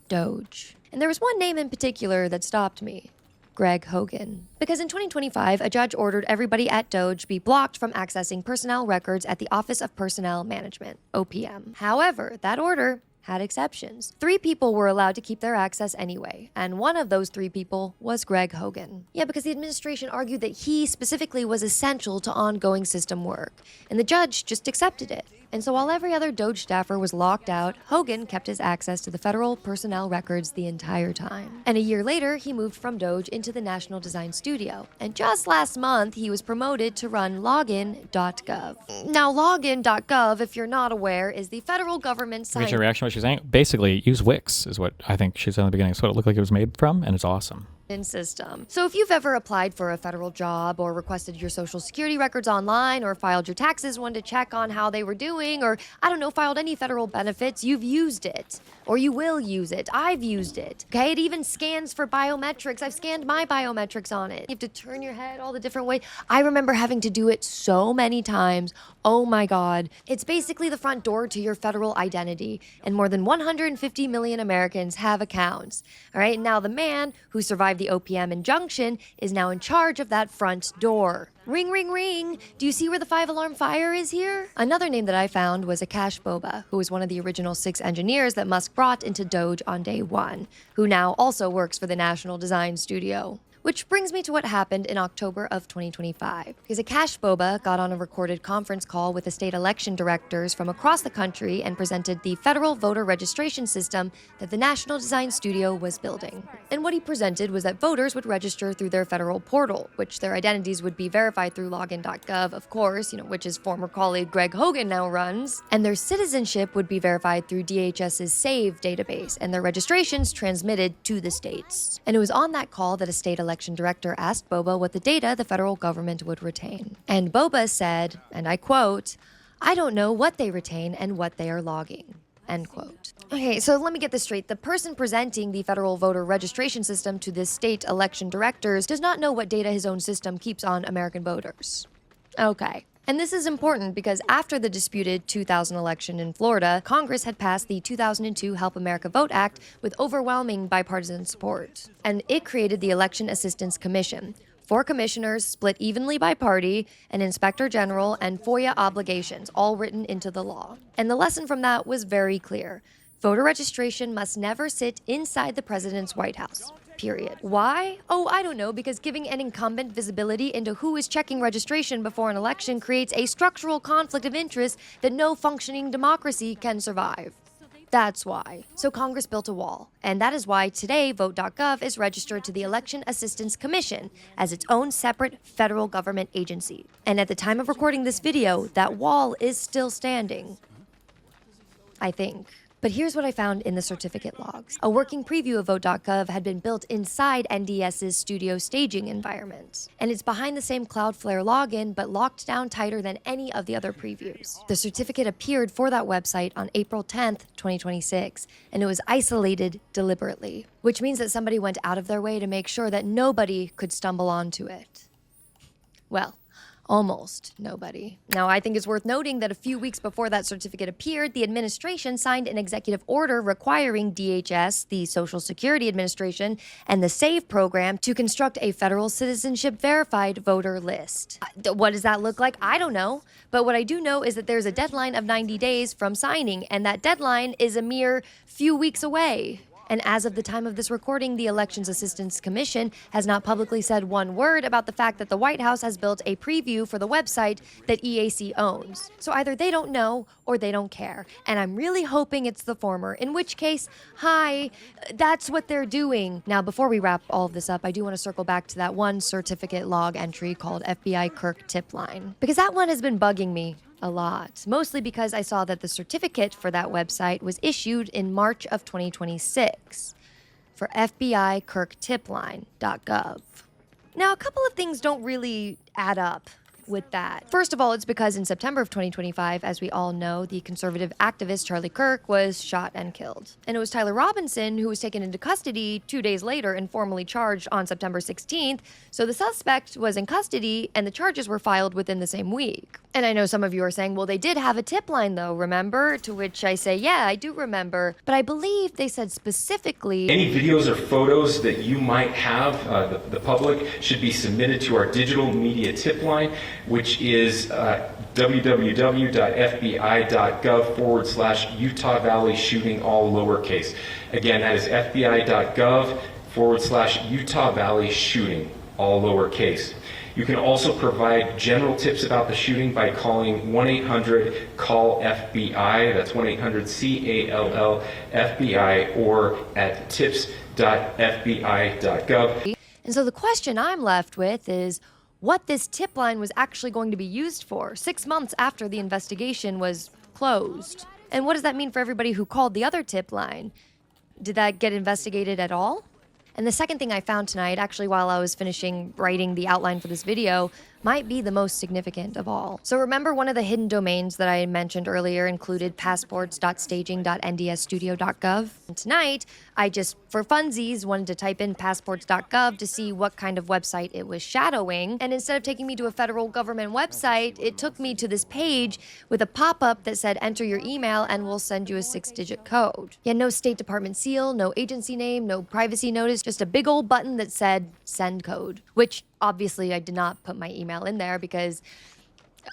Doge. And there was one name in particular that stopped me. Greg Hogan. Because in 2025, a judge ordered everybody at Doge be blocked from accessing personnel records at the Office of Personnel Management, OPM. However, that order had exceptions. 3 people were allowed to keep their access anyway, and one of those 3 people was Greg Hogan. Yeah, because the administration argued that he specifically was essential to ongoing system work, and the judge just accepted it. And so while every other Doge staffer was locked out, Hogan kept his access to the federal personnel records the entire time. And a year later, he moved from Doge into the National Design Studio. And just last month, he was promoted to run Login.gov. Now, Login.gov, if you're not aware, is the federal government Can you get your reaction to what she's saying? Basically, use Wix is what I think she said in the beginning. It's what it looked like it was made from, and it's awesome. System. So if you've ever applied for a federal job or requested your social security records online or filed your taxes, wanted to check on how they were doing, or I don't know, filed any federal benefits, you've used it. Or you will use it. I've used it. Okay, it even scans for biometrics. I've scanned my biometrics on it. You have to turn your head all the different ways. I remember having to do it so many times. Oh my God. It's basically the front door to your federal identity, and more than 150 million Americans have accounts. All right, now the man who survived the OPM injunction is now in charge of that front door. Ring, ring, ring. Do you see where the 5-alarm fire is here? Another name that I found was Akash Boba, who was one of the original 6 engineers that Musk brought into Doge on day 1, who now also works for the National Design Studio. Which brings me to what happened in October of 2025. Because Akash Boba got on a recorded conference call with the state election directors from across the country and presented the federal voter registration system that the National Design Studio was building. And what he presented was that voters would register through their federal portal, which their identities would be verified through Login.gov, of course, which his former colleague Greg Hogan now runs, and their citizenship would be verified through DHS's SAVE database, and their registrations transmitted to the states. And it was on that call that a state election director asked Boba what the data the federal government would retain. And Boba said, and I quote, "I don't know what they retain and what they are logging." End quote. Okay, so let me get this straight. The person presenting the federal voter registration system to the state election directors does not know what data his own system keeps on American voters. Okay. And this is important because after the disputed 2000 election in Florida, Congress had passed the 2002 Help America Vote Act with overwhelming bipartisan support. And it created the Election Assistance Commission. 4 commissioners split evenly by party, an inspector general, and FOIA obligations, all written into the law. And the lesson from that was very clear. Voter registration must never sit inside the president's White House. Period. Why? Oh, I don't know, because giving an incumbent visibility into who is checking registration before an election creates a structural conflict of interest that no functioning democracy can survive. That's why. So Congress built a wall, and that is why today Vote.gov is registered to the Election Assistance Commission as its own separate federal government agency. And at the time of recording this video, that wall is still standing. I think. But here's what I found in the certificate logs. A working preview of Vote.gov had been built inside NDS's studio staging environment. And it's behind the same Cloudflare login, but locked down tighter than any of the other previews. The certificate appeared for that website on April 10th, 2026, and it was isolated deliberately, which means that somebody went out of their way to make sure that nobody could stumble onto it. Well, almost nobody. Now, I think it's worth noting that a few weeks before that certificate appeared, the administration signed an executive order requiring DHS, the Social Security Administration, and the SAVE program to construct a federal citizenship verified voter list. What does that look like? I don't know. But what I do know is that there's a deadline of 90 days from signing, and that deadline is a mere few weeks away. And as of the time of this recording, the Elections Assistance Commission has not publicly said one word about the fact that the White House has built a preview for the website that EAC owns. So either they don't know or they don't care. And I'm really hoping it's the former, in which case, hi, that's what they're doing. Now, before we wrap all of this up, I do want to circle back to that one certificate log entry called FBI Kirk Tip Line, because that one has been bugging me a lot, mostly because I saw that the certificate for that website was issued in March of 2026 for FBI KirkTipline.gov. Now, a couple of things don't really add up with that. First of all, it's because in September of 2025, as we all know, the conservative activist Charlie Kirk was shot and killed. And it was Tyler Robinson who was taken into custody 2 days later and formally charged on September 16th. So the suspect was in custody and the charges were filed within the same week. And I know some of you are saying, well, they did have a tip line though, remember? To which I say, yeah, I do remember. But I believe they said specifically, any videos or photos that you might have, the public, should be submitted to our digital media tip line, which is www.fbi.gov/Utah Valley shooting, all lowercase. Again, that is fbi.gov/Utah Valley shooting, all lowercase. You can also provide general tips about the shooting by calling 1-800-CALL-FBI, that's 1-800-CALL-FBI, or at tips.fbi.gov. And so the question I'm left with is what this tip line was actually going to be used for 6 months after the investigation was closed. And what does that mean for everybody who called the other tip line? Did that get investigated at all? And the second thing I found tonight, actually while I was finishing writing the outline for this video, might be the most significant of all. So remember, one of the hidden domains that I mentioned earlier included passports.staging.ndsstudio.gov. And tonight, I just, for funsies, wanted to type in passports.gov to see what kind of website it was shadowing. And instead of taking me to a federal government website, it took me to this page with a pop-up that said, enter your email and we'll send you a 6-digit code. Yeah, no State Department seal, no agency name, no privacy notice, just a big old button that said send code, which obviously I did not put my email in there because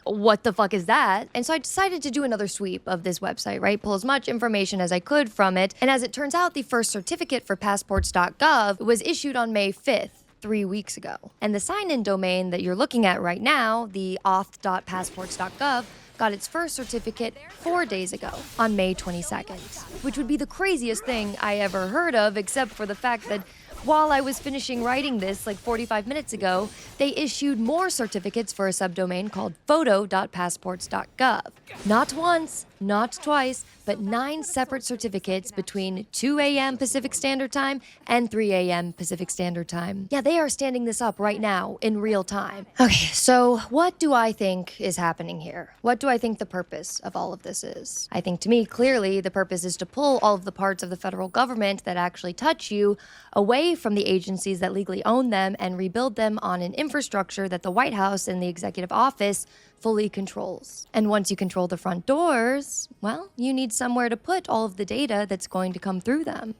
what the fuck is that? And so I decided to do another sweep of this website, right? Pull as much information as I could from it. And as it turns out, the first certificate for passports.gov was issued on May 5th. 3 weeks ago. And the sign-in domain that you're looking at right now, the auth.passports.gov, got its first certificate 4 days ago on May 22nd, which would be the craziest thing I ever heard of, except for the fact that while I was finishing writing this like 45 minutes ago, they issued more certificates for a subdomain called Vote.passports.gov. Not once, not twice, but 9 separate certificates between 2 a.m. Pacific Standard Time and 3 a.m. Pacific Standard Time. Yeah, they are standing this up right now in real time. Okay, so what do I think is happening here? What do I think the purpose of all of this is? I think to me, clearly, the purpose is to pull all of the parts of the federal government that actually touch you away from the agencies that legally own them and rebuild them on an infrastructure that the White House and the executive office fully controls. And once you control the front doors, well, you need somewhere to put all of the data that's going to come through them,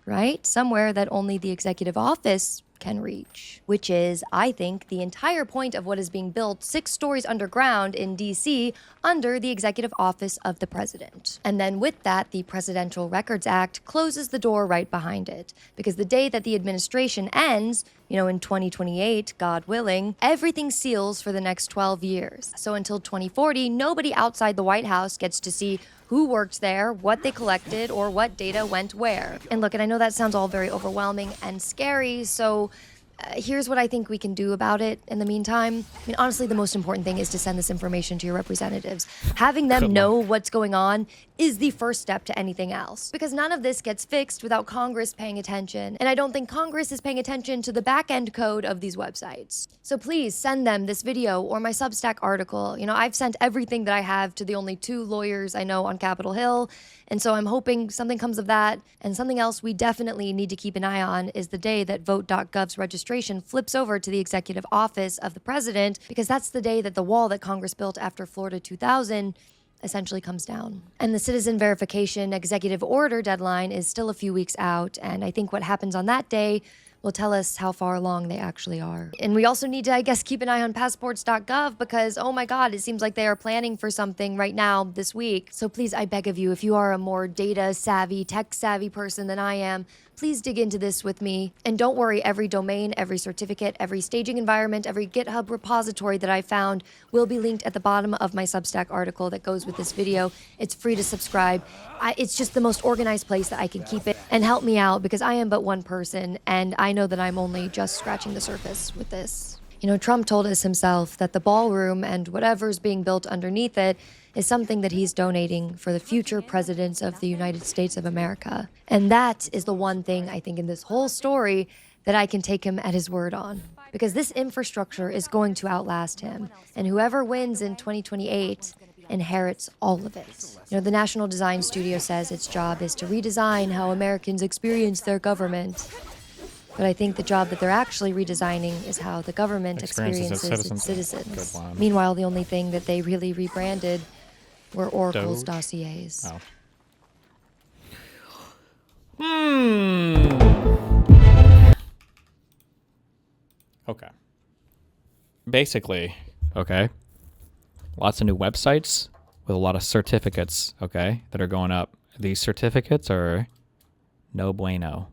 right? Somewhere that only the executive office can reach, which is, I think, the entire point of what is being built 6 stories underground in DC under the executive office of the president. And then with that, the Presidential Records Act closes the door right behind it, because the day that the administration ends, in 2028, God willing, everything seals for the next 12 years. So until 2040, nobody outside the White House gets to see who worked there, what they collected, or what data went where. And look, and I know that sounds all very overwhelming and scary, so here's what I think we can do about it in the meantime. Honestly, the most important thing is to send this information to your representatives. Having them know what's going on is the first step to anything else. Because none of this gets fixed without Congress paying attention. And I don't think Congress is paying attention to the back-end code of these websites. So please send them this video or my Substack article. I've sent everything that I have to the only 2 lawyers I know on Capitol Hill. And so I'm hoping something comes of that. And something else we definitely need to keep an eye on is the day that Vote.gov's registration flips over to the executive office of the president, because that's the day that the wall that Congress built after Florida 2000 essentially comes down. And the citizen verification executive order deadline is still a few weeks out. And I think what happens on that day will tell us how far along they actually are. And we also need to, I guess, keep an eye on passports.gov because, oh my God, it seems like they are planning for something right now this week. So please, I beg of you, if you are a more data savvy, tech savvy person than I am, please dig into this with me. And don't worry, every domain, every certificate, every staging environment, every GitHub repository that I found will be linked at the bottom of my Substack article that goes with this video. It's free to subscribe. It's just the most organized place that I can keep it. And help me out because I am but one person and I know that I'm only just scratching the surface with this. You know, Trump told us himself that the ballroom and whatever's being built underneath it is something that he's donating for the future presidents of the United States of America. And that is the one thing I think in this whole story that I can take him at his word on. Because this infrastructure is going to outlast him. And whoever wins in 2028 inherits all of it. You know, the National Design Studio says its job is to redesign how Americans experience their government. But I think the job that they're actually redesigning is how the government experiences its citizens. Meanwhile, the only thing that they really rebranded were Oracle's dossiers. Okay. Basically, okay, lots of new websites with a lot of certificates, okay, that are going up. These certificates are no bueno,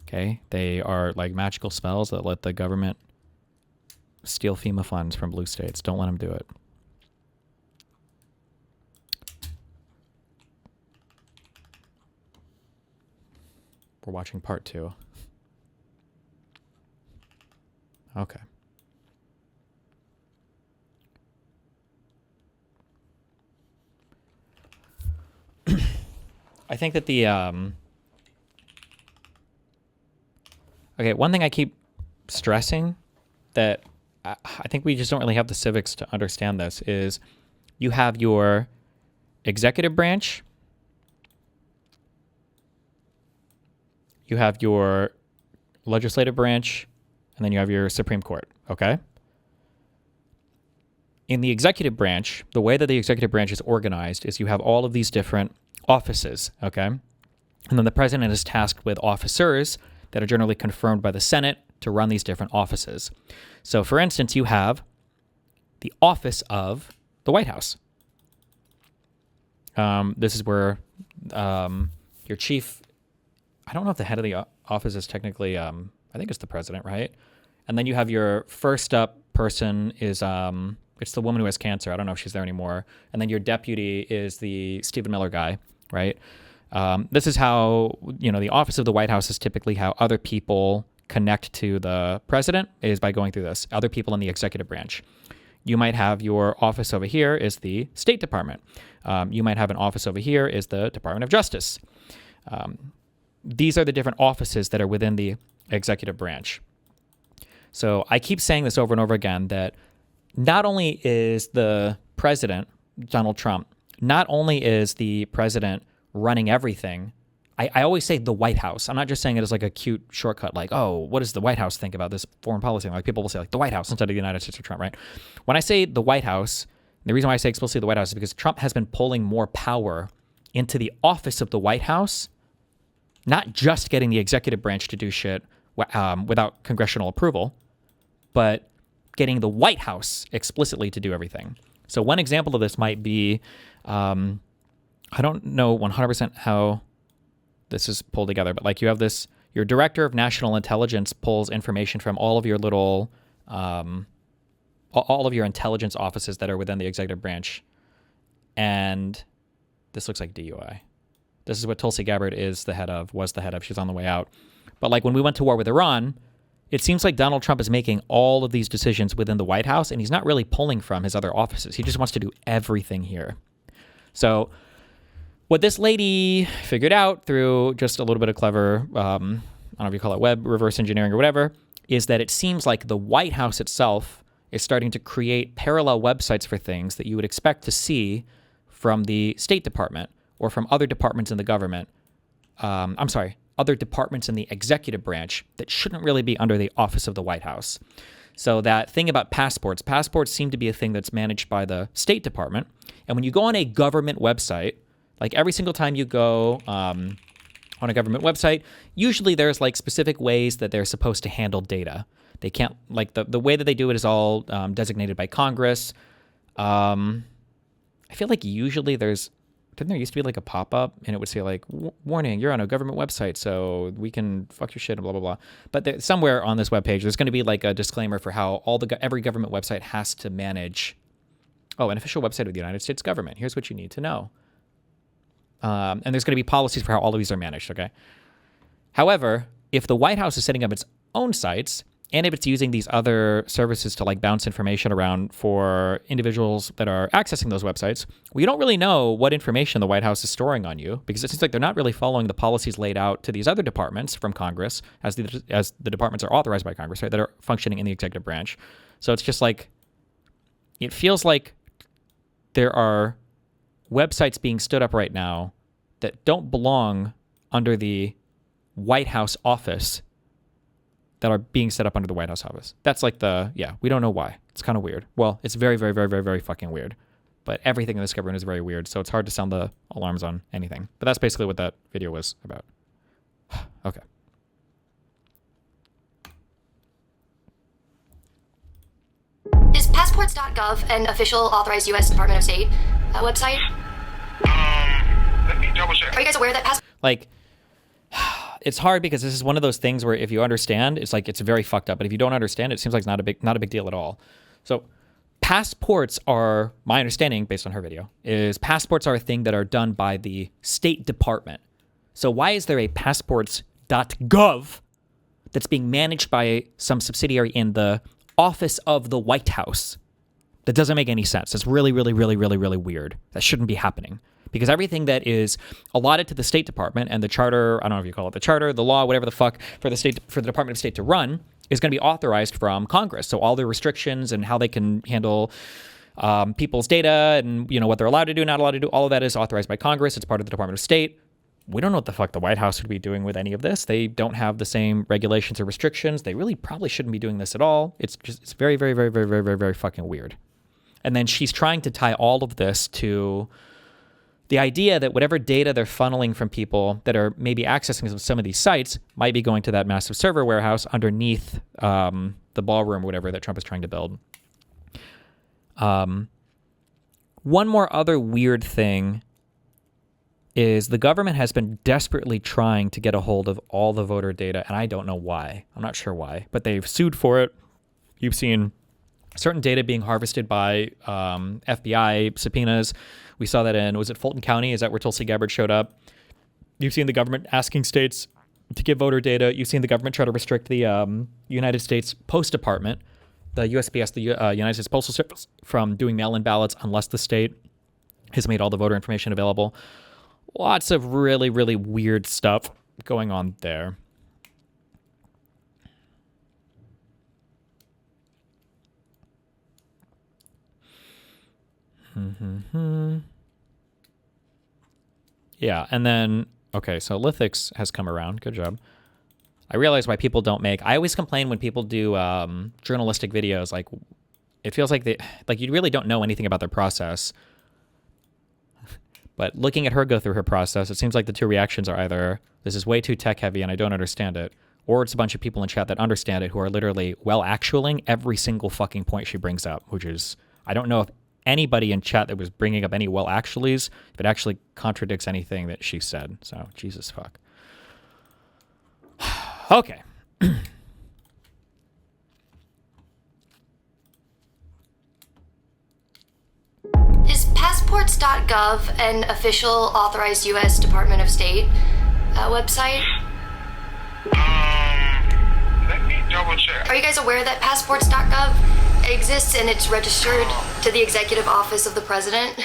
okay? They are like magical spells that let the government steal FEMA funds from blue states. Don't let them do it. We're watching part 2. Okay. I think that the okay, one thing I keep stressing that I think we just don't really have the civics to understand this is you have your executive branch, you have your legislative branch, and then you have your Supreme Court, okay? In the executive branch, the way that the executive branch is organized is you have all of these different offices, okay? And then the president is tasked with officers that are generally confirmed by the Senate to run these different offices. So, for instance, you have the office of the White House. This is where your chief, I don't know if the head of the office is technically, I think it's the president, right? And then you have your first up person is, it's the woman who has cancer. I don't know if she's there anymore. And then your deputy is the Stephen Miller guy, right? This is how, you know, the office of the White House is typically how other people connect to the president is by going through this. Other people in the executive branch. You might have your office over here is the State Department. You might have an office over here is the Department of Justice. These are the different offices that are within the executive branch. So I keep saying this over and over again that not only is the president, Donald Trump, not only is the president running everything, I always say the White House. I'm not just saying it as like a cute shortcut, like, oh, what does the White House think about this foreign policy? Like people will say like the White House instead of the United States of Trump, right? When I say the White House, the reason why I say explicitly the White House is because Trump has been pulling more power into the office of the White House, not just getting the executive branch to do shit without congressional approval, but getting the White House explicitly to do everything. So one example of this might be, I don't know 100% how this is pulled together, but like you have this, your director of national intelligence pulls information from all of your little, all of your intelligence offices that are within the executive branch. And this looks like DUI. This is what Tulsi Gabbard was the head of. She's on the way out. But like when we went to war with Iran, it seems like Donald Trump is making all of these decisions within the White House, and he's not really pulling from his other offices. He just wants to do everything here. So what this lady figured out through just a little bit of clever, I don't know if you call it web reverse engineering or whatever, is that it seems like the White House itself is starting to create parallel websites for things that you would expect to see from the State Department or from other departments in the government. Other departments in the executive branch that shouldn't really be under the office of the White House. So that thing about passports seem to be a thing that's managed by the State Department. And when you go on a government website, like every single time you go on on a government website, usually there's like specific ways that they're supposed to handle data. They can't, like the way that they do it is all designated by Congress. I feel like usually didn't there used to be like a pop-up and it would say like, warning, you're on a government website, so we can fuck your shit and blah, blah, blah. But somewhere on this webpage, there's going to be like a disclaimer for how every government website has to manage, an official website of the United States government. Here's what you need to know. And there's going to be policies for how all of these are managed, okay? However, if the White House is setting up its own sites, and if it's using these other services to like bounce information around for individuals that are accessing those websites, we don't really know what information the White House is storing on you, because it seems like they're not really following the policies laid out to these other departments from Congress, as the departments are authorized by Congress, right, that are functioning in the executive branch. So it's just like, it feels like there are websites being stood up right now that don't belong under the White House office that are being set up under the White House office. That's like we don't know why. It's kind of weird. Well, it's very, very, very, very, very fucking weird. But everything in this government is very weird, so it's hard to sound the alarms on anything. But that's basically what that video was about. Okay. Is passports.gov an official authorized U.S. Department of State website? Let me double check. Are you guys aware that It's hard because this is one of those things where if you understand, it's like it's very fucked up. But if you don't understand, it seems like it's not a big deal at all. So passports are, my understanding based on her video, is passports are a thing that are done by the State Department. So why is there a passports.gov that's being managed by some subsidiary in the office of the White House? That doesn't make any sense. It's really, really, really, really, really weird. That shouldn't be happening. Because everything that is allotted to the State Department and the charter, I don't know if you call it the charter, the law, whatever the fuck, for the Department of State to run, is going to be authorized from Congress. So all the restrictions and how they can handle people's data and what they're allowed to do, not allowed to do, all of that is authorized by Congress. It's part of the Department of State. We don't know what the fuck the White House would be doing with any of this. They don't have the same regulations or restrictions. They really probably shouldn't be doing this at all. It's very, very, very, very, very, very, very fucking weird. And then she's trying to tie all of this to the idea that whatever data they're funneling from people that are maybe accessing some of these sites might be going to that massive server warehouse underneath the ballroom or whatever that Trump is trying to build. One more other weird thing is the government has been desperately trying to get a hold of all the voter data, and I don't know why. I'm not sure why, but they've sued for it. You've seen certain data being harvested by FBI subpoenas. We saw that was it Fulton County? Is that where Tulsi Gabbard showed up? You've seen the government asking states to give voter data. You've seen the government try to restrict the United States Post Department, the USPS, the United States Postal Service, from doing mail-in ballots unless the state has made all the voter information available. Lots of really, really weird stuff going on there. Yeah, and then, okay, so Lithics has come around. Good job. I realize why people don't I always complain when people do journalistic videos. Like, it feels like you really don't know anything about their process. But looking at her go through her process, it seems like the two reactions are either, this is way too tech heavy and I don't understand it, or it's a bunch of people in chat that understand it who are literally actualing every single fucking point she brings up, which is, I don't know if anybody in chat that was bringing up any actuallys, if it actually contradicts anything that she said. So, Jesus fuck. Okay. Is passports.gov an official authorized U.S. Department of State website? Let me double check. Are you guys aware that passports.gov exists and it's registered to the executive office of the president?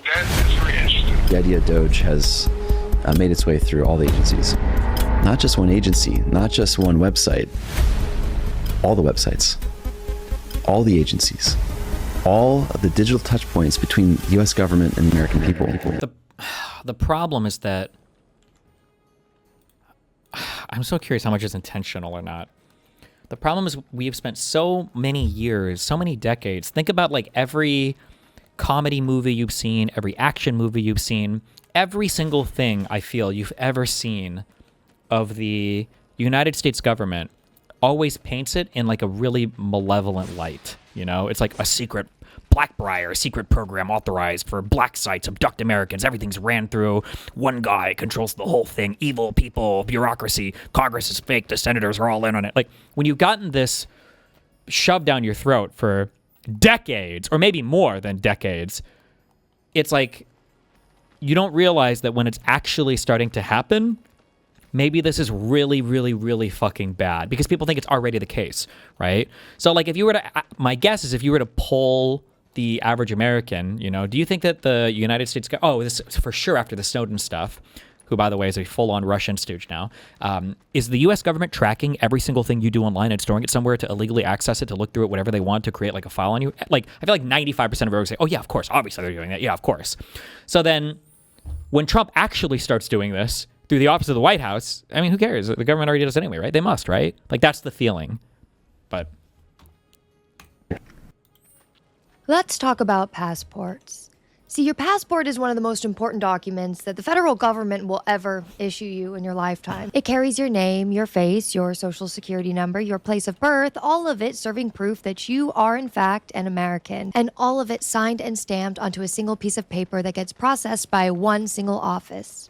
That is very interesting. The idea Doge has made its way through all the agencies. Not just one agency, not just one website. All the websites, all the agencies, all of the digital touch points between the U.S. government and the American people. The problem is that I'm so curious how much is intentional or not. The problem is we have spent so many years, so many decades. Think about like every comedy movie you've seen, every action movie you've seen, every single thing I feel you've ever seen of the United States government always paints it in like a really malevolent light. You know, it's like a secret Blackbriar, secret program authorized for black sites, abduct Americans. Everything's ran through one guy, controls the whole thing. Evil people, bureaucracy, Congress is fake. The senators are all in on it. Like when you've gotten this shoved down your throat for decades, or maybe more than decades, it's like you don't realize that when it's actually starting to happen, maybe this is really, really, really fucking bad because people think it's already the case, right? So like if you were to, my guess is if you were to poll the average American, you know, do you think that the United States, this is for sure after the Snowden stuff, who by the way is a full-on Russian stooge now, is the US government tracking every single thing you do online and storing it somewhere to illegally access it, to look through it, whatever they want, to create like a file on you? Like, I feel like 95% of everyone say, oh yeah, of course, obviously they're doing that. Yeah, of course. So then when Trump actually starts doing this through the office of the White House, I mean, who cares? The government already does anyway, right? They must, right? Like that's the feeling. But let's talk about passports. See, your passport is one of the most important documents that the federal government will ever issue you in your lifetime. It carries your name, your face, your social security number, your place of birth, all of it serving proof that you are in fact an American, and all of it signed and stamped onto a single piece of paper that gets processed by one single office.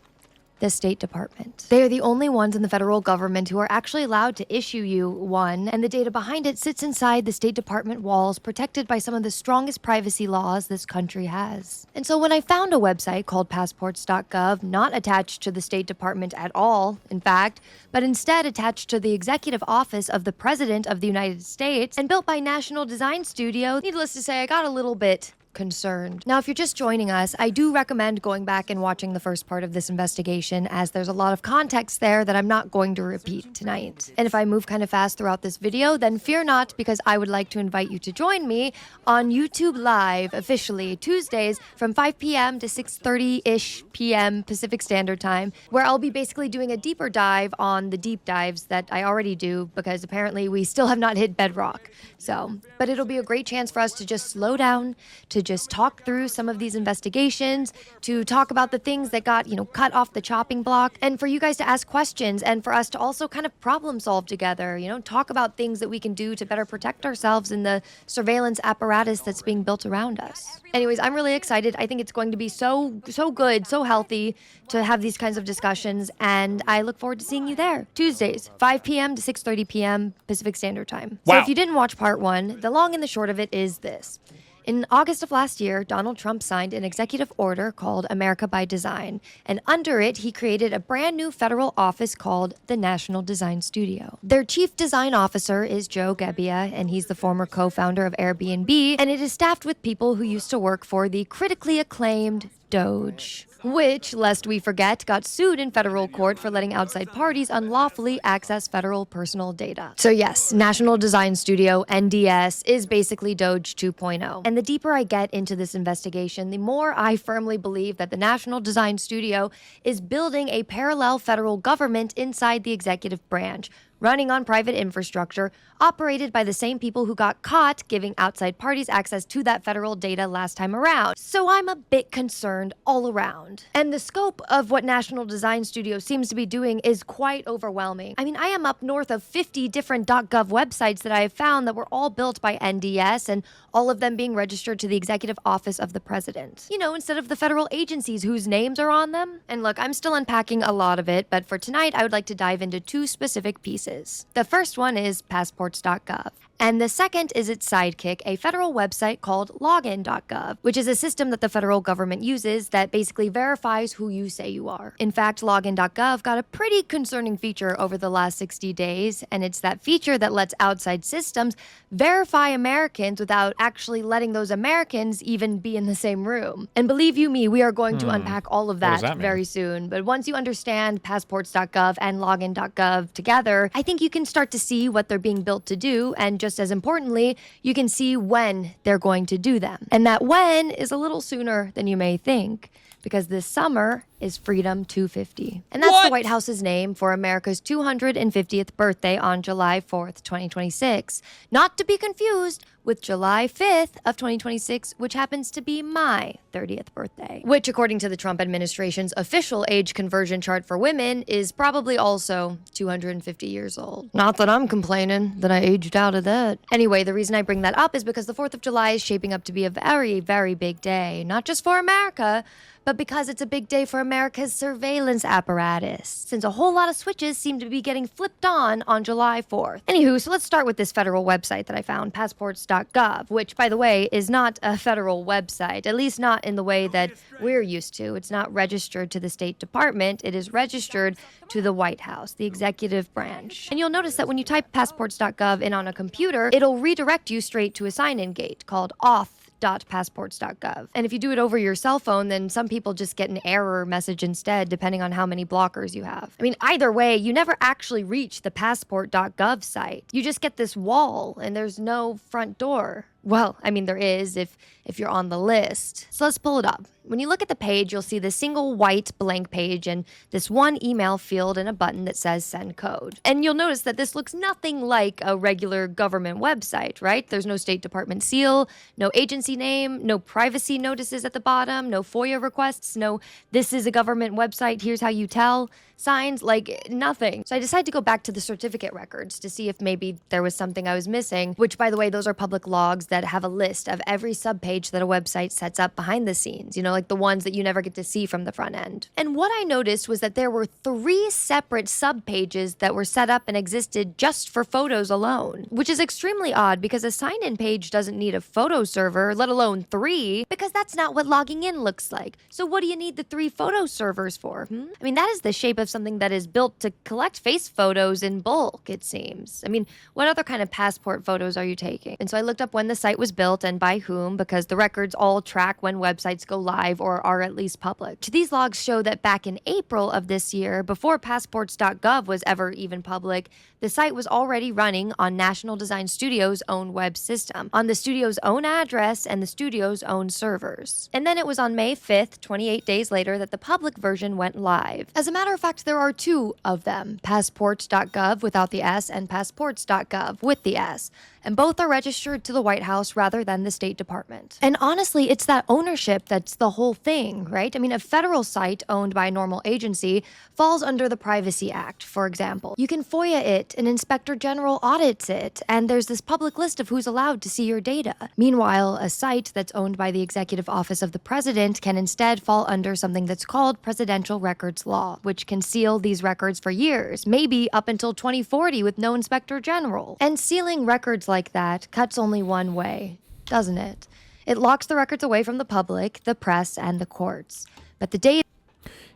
The State Department. They are the only ones in the federal government who are actually allowed to issue you one, and the data behind it sits inside the State Department walls, protected by some of the strongest privacy laws this country has. And so when I found a website called passports.gov, not attached to the State Department at all, in fact, but instead attached to the Executive Office of the President of the United States, and built by National Design Studio, needless to say, I got a little bit concerned. Now, if you're just joining us, I do recommend going back and watching the first part of this investigation, as there's a lot of context there that I'm not going to repeat tonight. And if I move kind of fast throughout this video, then fear not, because I would like to invite you to join me on YouTube Live, officially, Tuesdays from 5 p.m. to 6:30-ish p.m. Pacific Standard Time, where I'll be basically doing a deeper dive on the deep dives that I already do, because apparently we still have not hit bedrock. So, but it'll be a great chance for us to just slow down, to just talk through some of these investigations, to talk about the things that got, cut off the chopping block, and for you guys to ask questions, and for us to also kind of problem solve together, talk about things that we can do to better protect ourselves in the surveillance apparatus that's being built around us. Anyways, I'm really excited. I think it's going to be so good, so healthy to have these kinds of discussions, and I look forward to seeing you there. Tuesdays, 5 p.m. to 6:30 p.m. Pacific Standard Time. Wow. So if you didn't watch part one, the long and the short of it is this. In August of last year, Donald Trump signed an executive order called America by Design, and under it, he created a brand new federal office called the National Design Studio. Their chief design officer is Joe Gebbia, and he's the former co-founder of Airbnb, and it is staffed with people who used to work for the critically acclaimed Doge, which, lest we forget, got sued in federal court for letting outside parties unlawfully access federal personal data. So yes, National Design Studio, NDS, is basically Doge 2.0. And the deeper I get into this investigation, the more I firmly believe that the National Design Studio is building a parallel federal government inside the executive branch, running on private infrastructure, operated by the same people who got caught giving outside parties access to that federal data last time around. So I'm a bit concerned all around. And the scope of what National Design Studio seems to be doing is quite overwhelming. I mean, I am up north of 50 different .gov websites that I have found that were all built by NDS, and all of them being registered to the Executive Office of the President. Instead of the federal agencies whose names are on them. And look, I'm still unpacking a lot of it, but for tonight, I would like to dive into two specific pieces. The first one is passports.gov. And the second is its sidekick, a federal website called login.gov, which is a system that the federal government uses that basically verifies who you say you are. In fact, login.gov got a pretty concerning feature over the last 60 days, and it's that feature that lets outside systems verify Americans without actually letting those Americans even be in the same room. And believe you me, we are going to unpack all of that very soon. But once you understand passports.gov and login.gov together, I think you can start to see what they're being built to do, and just as importantly, you can see when they're going to do them. And that when is a little sooner than you may think, because this summer is Freedom 250. And that's the White House's name for America's 250th birthday on July 4th, 2026. Not to be confused with July 5th of 2026, which happens to be my 30th birthday. Which, according to the Trump administration's official age conversion chart for women, is probably also 250 years old. Not that I'm complaining that I aged out of that. Anyway, the reason I bring that up is because the 4th of July is shaping up to be a very, very big day. Not just for America, but because it's a big day for America's surveillance apparatus, since a whole lot of switches seem to be getting flipped on July 4th. Anywho, so let's start with this federal website that I found, passports.gov, which, by the way, is not a federal website, at least not in the way that we're used to. It's not registered to the State Department. It is registered to the White House, the executive branch. And you'll notice that when you type passports.gov in on a computer, it'll redirect you straight to a sign-in gate called auth.passports.gov. And if you do it over your cell phone, then some people just get an error message instead, depending on how many blockers you have. I mean, either way, you never actually reach the passport.gov site. You just get this wall, and there's no front door. Well, I mean, there is if you're on the list. So let's pull it up. When you look at the page, you'll see the single white blank page and this one email field and a button that says send code. And you'll notice that this looks nothing like a regular government website, right? There's no State Department seal, no agency name, no privacy notices at the bottom, no FOIA requests, no this is a government website, here's how you tell signs, like nothing. So I decided to go back to the certificate records to see if maybe there was something I was missing, which, by the way, those are public logs that have a list of every subpage that a website sets up behind the scenes, you know, like the ones that you never get to see from the front end. And what I noticed was that there were 3 separate subpages that were set up and existed just for photos alone, which is extremely odd because a sign-in page doesn't need a photo server, let alone 3, because that's not what logging in looks like. So what do you need the 3 photo servers for? I mean, that is the shape of something that is built to collect face photos in bulk, it seems. I mean, what other kind of passport photos are you taking? And so I looked up when the site was built and by whom, because the records all track when websites go live or are at least public. These logs show that back in April of this year, before passports.gov was ever even public, the site was already running on National Design Studio's own web system, on the studio's own address and the studio's own servers. And then it was on May 5th, 28 days later, that the public version went live. As a matter of fact, there are 2 of them, passports.gov without the S and passports.gov with the S. And both are registered to the White House rather than the State Department. And honestly, it's that ownership that's the whole thing, right? I mean, a federal site owned by a normal agency falls under the Privacy Act, for example. You can FOIA it, an inspector general audits it, and there's this public list of who's allowed to see your data. Meanwhile, a site that's owned by the Executive Office of the President can instead fall under something that's called Presidential Records Law, which can seal these records for years, maybe up until 2040 with no inspector general. And sealing records like that cuts only one way, doesn't it? It locks the records away from the public, the press, and the courts. But the data...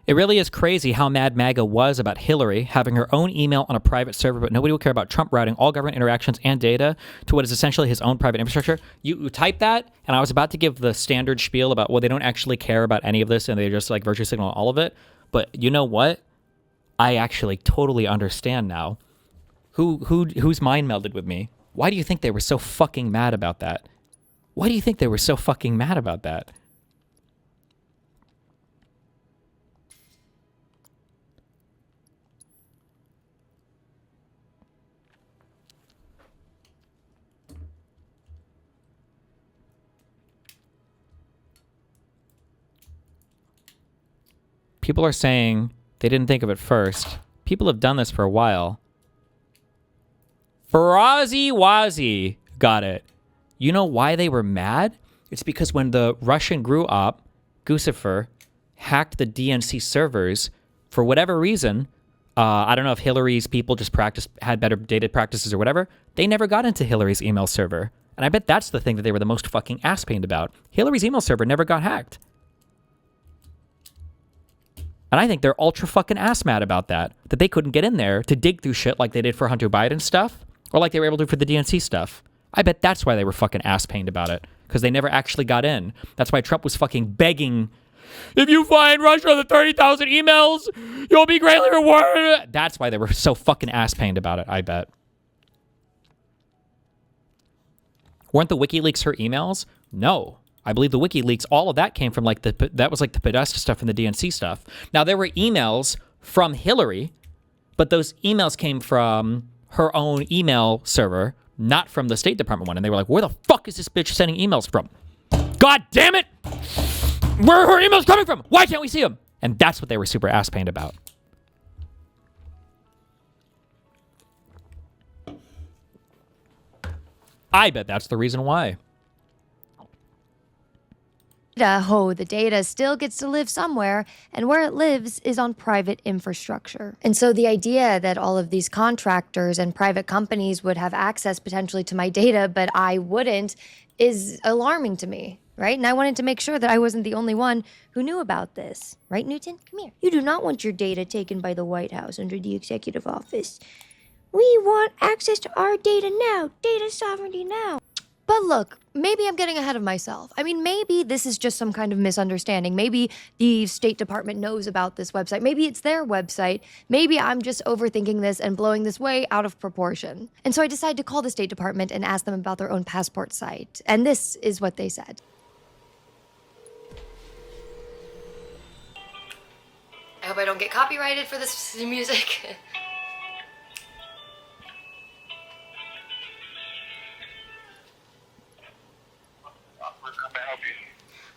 It really is crazy how mad MAGA was about Hillary having her own email on a private server, but nobody will care about Trump routing all government interactions and data to what is essentially his own private infrastructure. You type that, and I was about to give the standard spiel about, well, they don't actually care about any of this, and they just like virtue signal all of it. But you know what? I actually totally understand now. Who's mind melded with me? Why do you think they were so fucking mad about that? Why do you think they were so fucking mad about that? People are saying they didn't think of it first. People have done this for a while. Farazi Wazi got it. You know why they were mad? It's because when the Russian GRU op, Guccifer, hacked the DNC servers, for whatever reason, I don't know if Hillary's people just had better data practices or whatever, they never got into Hillary's email server. And I bet that's the thing that they were the most fucking ass-pained about. Hillary's email server never got hacked. And I think they're ultra fucking ass mad about that they couldn't get in there to dig through shit like they did for Hunter Biden stuff, or like they were able to for the DNC stuff. I bet that's why they were fucking ass pained about it, because they never actually got in. That's why Trump was fucking begging, if you find Russia the 30,000 emails, you'll be greatly rewarded. That's why they were so fucking ass pained about it, I bet. Weren't the WikiLeaks her emails? No. I believe the WikiLeaks, all of that came from like that was like the Podesta stuff and the DNC stuff. Now, there were emails from Hillary, but those emails came from her own email server, not from the State Department one. And they were like, where the fuck is this bitch sending emails from? God damn it! Where are her emails coming from? Why can't we see them? And that's what they were super ass-pained about. I bet that's the reason why. The data still gets to live somewhere, and where it lives is on private infrastructure. And so the idea that all of these contractors and private companies would have access potentially to my data, but I wouldn't, is alarming to me, right? And I wanted to make sure that I wasn't the only one who knew about this. Right, Newton? Come here. You do not want your data taken by the White House under the executive office. We want access to our data now. Data sovereignty now. But look, maybe I'm getting ahead of myself. I mean, maybe this is just some kind of misunderstanding. Maybe the State Department knows about this website. Maybe it's their website. Maybe I'm just overthinking this and blowing this way out of proportion. And so I decided to call the State Department and ask them about their own passport site. And this is what they said. I hope I don't get copyrighted for this music.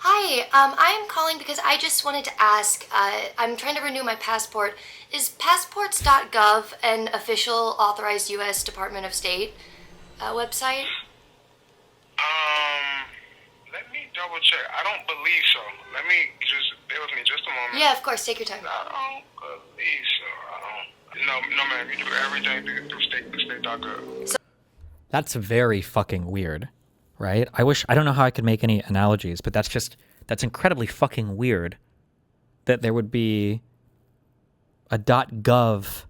Hi, I am calling because I just wanted to ask, I'm trying to renew my passport. Is passports.gov an official authorized U.S. Department of State website? Let me double check. I don't believe so. Let me just, bear with me just a moment. Yeah, of course, take your time. I don't believe so. No, ma'am, you do everything through state.gov. That's very fucking weird, right? I don't know how I could make any analogies, but that's incredibly fucking weird that there would be a .gov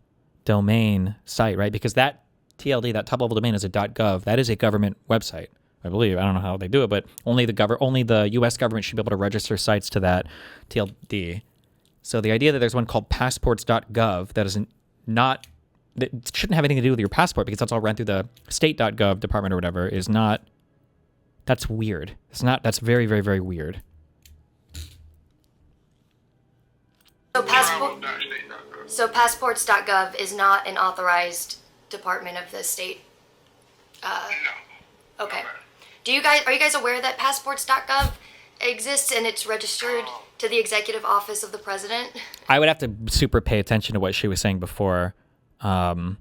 domain site, right? Because that TLD, that top-level domain is a .gov. That is a government website, I believe. I don't know how they do it, but only the U.S. government should be able to register sites to that TLD. So the idea that there's one called passports.gov that shouldn't have anything to do with your passport because that's all run through the state.gov department or whatever is not. That's weird. That's very, very, very weird. So passports.gov is not an authorized department of the state? No. Okay. Are you guys aware that passports.gov exists and it's registered to the executive office of the president? I would have to super pay attention to what she was saying before, because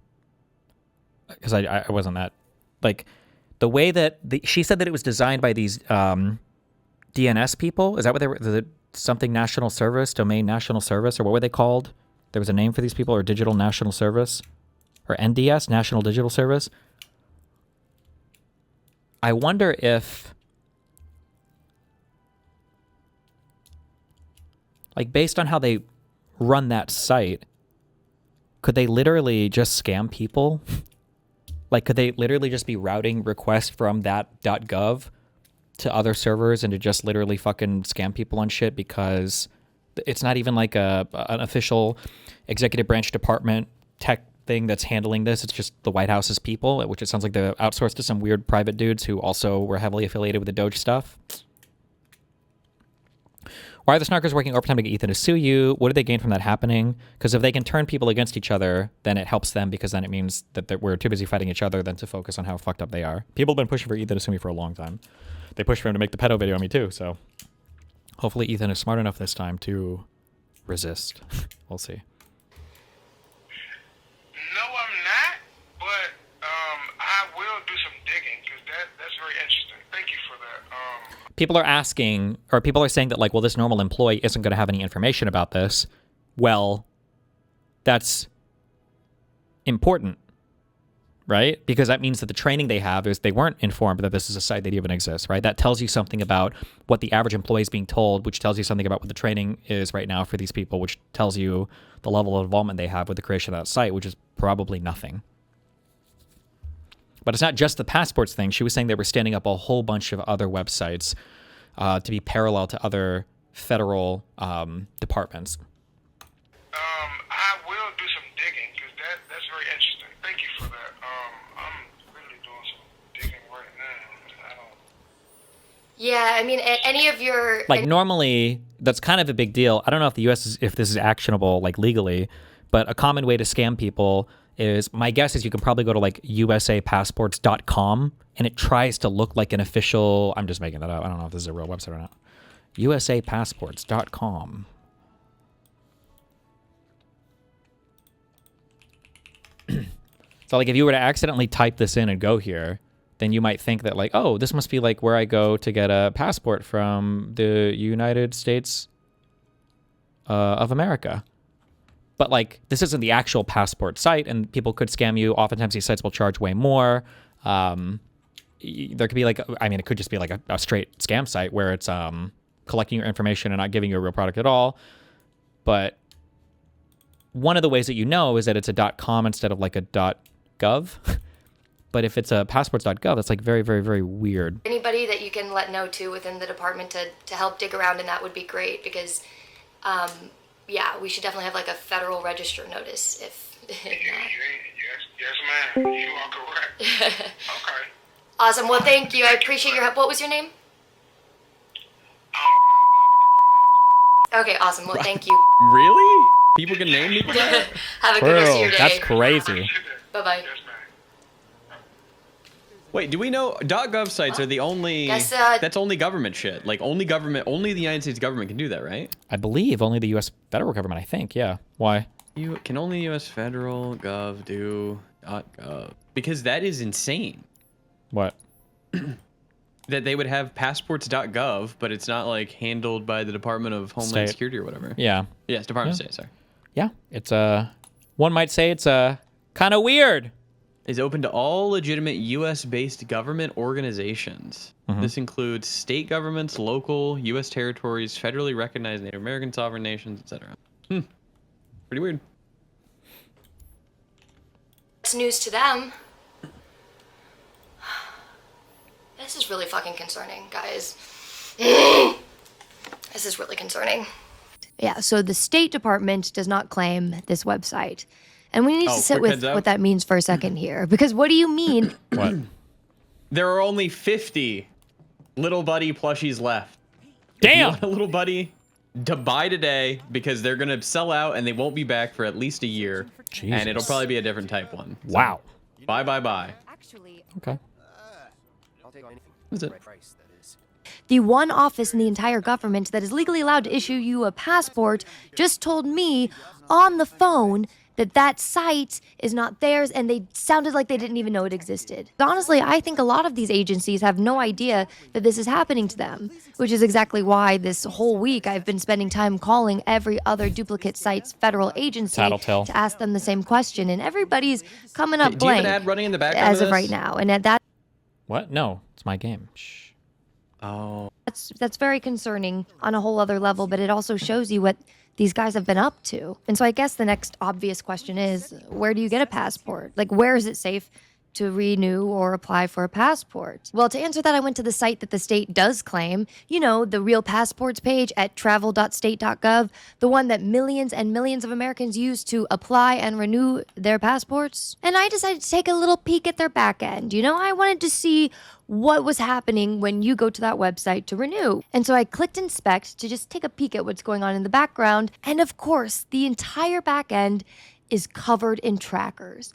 I wasn't that, like, the way that she said that it was designed by these DNS people. Is that what they were? Something National Service, Domain National Service, or what were they called? There was a name for these people, or Digital National Service, or NDS, National Digital Service. I wonder if, like, based on how they run that site, could they literally just scam people? Like, could they literally just be routing requests from that .gov to other servers and to just literally fucking scam people on shit because it's not even like an official executive branch department tech thing that's handling this. It's just the White House's people, which it sounds like they're outsourced to some weird private dudes who also were heavily affiliated with the Doge stuff. Why are the snarkers working overtime to get Ethan to sue you? What do they gain from that happening? Because if they can turn people against each other, then it helps them because then it means that we're too busy fighting each other than to focus on how fucked up they are. People have been pushing for Ethan to sue me for a long time. They pushed for him to make the pedo video on me too, so hopefully Ethan is smart enough this time to resist. We'll see. No, I'm not, but I will do some digging because that's very interesting. Thank you for that. People are asking, or people are saying that, like, well, this normal employee isn't going to have any information about this. Well, that's important, right? Because that means that the training they have is they weren't informed that this is a site that even exists, right? That tells you something about what the average employee is being told, which tells you something about what the training is right now for these people, which tells you the level of involvement they have with the creation of that site, which is probably nothing. But it's not just the passports thing. She was saying they were standing up a whole bunch of other websites to be parallel to other federal departments. I will do some digging because that's very interesting. Thank you for that. I'm really doing some digging right now. Yeah, I mean, any of your Like normally, that's kind of a big deal. I don't know if the U.S. if this is actionable like legally, but a common way to scam people is, my guess is you can probably go to like usapassports.com and it tries to look like an official. I'm just making that up. I don't know if this is a real website or not. usapassports.com. So like if you were to accidentally type this in and go here, then you might think that like, oh, this must be like where I go to get a passport from the United States of America. But like, this isn't the actual passport site, and people could scam you. Oftentimes these sites will charge way more. There could be like, I mean, it could just be like a straight scam site where it's collecting your information and not giving you a real product at all. But one of the ways that you know is that it's a .com instead of like a .gov. But if it's a passports.gov, that's like very, very, very weird. Anybody that you can let know too within the department to help dig around in that would be great, because yeah, we should definitely have like a federal register notice if not. Yes, ma'am. You are correct. Okay. Awesome. Well, thank you. I appreciate your help. What was your name? Okay, awesome. Well, thank you. Really? People can name me that? Have a good rest of your day. That's crazy. Bye-bye. Wait, do we know .gov sites are the only? Guess, that's only government shit. Like only the United States government can do that, right? I believe only the U.S. federal government. I think. Yeah. Why? You can only U.S. federal gov do .gov, because that is insane. What? That they would have passports.gov, but it's not like handled by the Department of Homeland State. Security or whatever. Yeah. Yes, Department Yeah. of State. Sorry. Yeah. It's one might say it's kind of weird. Is open to all legitimate U.S.-based government organizations. Mhm. This includes state governments, local, U.S. territories, federally recognized Native American sovereign nations, etc. Pretty weird. It's news to them. This is really fucking concerning, guys. This is really concerning. Yeah, so the State Department does not claim this website. And we need to sit with what that means for a second here. Because what do you mean? What? There are only 50 Little Buddy plushies left. Damn! If you want a Little Buddy to buy today, because they're going to sell out and they won't be back for at least a year. Jesus. And it'll probably be a different type one. So, Wow. Bye, bye, bye. Okay. That's it. The one office in the entire government that is legally allowed to issue you a passport just told me on the phone that that site is not theirs, and they sounded like they didn't even know it existed. Honestly, I think a lot of these agencies have no idea that this is happening to them, which is exactly why this whole week I've been spending time calling every other duplicate site's federal agency Tattletale. to ask them the same question, and everybody's coming up Do you have blank an ad running in the background as of this? right now. And at that, What? No, it's my game. Shh. Oh. that's very concerning on a whole other level, but it also shows you what these guys have been up to. And so I guess the next obvious question is, where do you get a passport? Like, where is it safe to renew or apply for a passport? Well, to answer that, I went to the site that the state does claim, you know, the real passports page at travel.state.gov, the one that millions and millions of Americans use to apply and renew their passports. And I decided to take a little peek at their back end. You know, I wanted to see what was happening when you go to that website to renew. And so I clicked inspect to just take a peek at what's going on in the background. And of course, the entire back end is covered in trackers.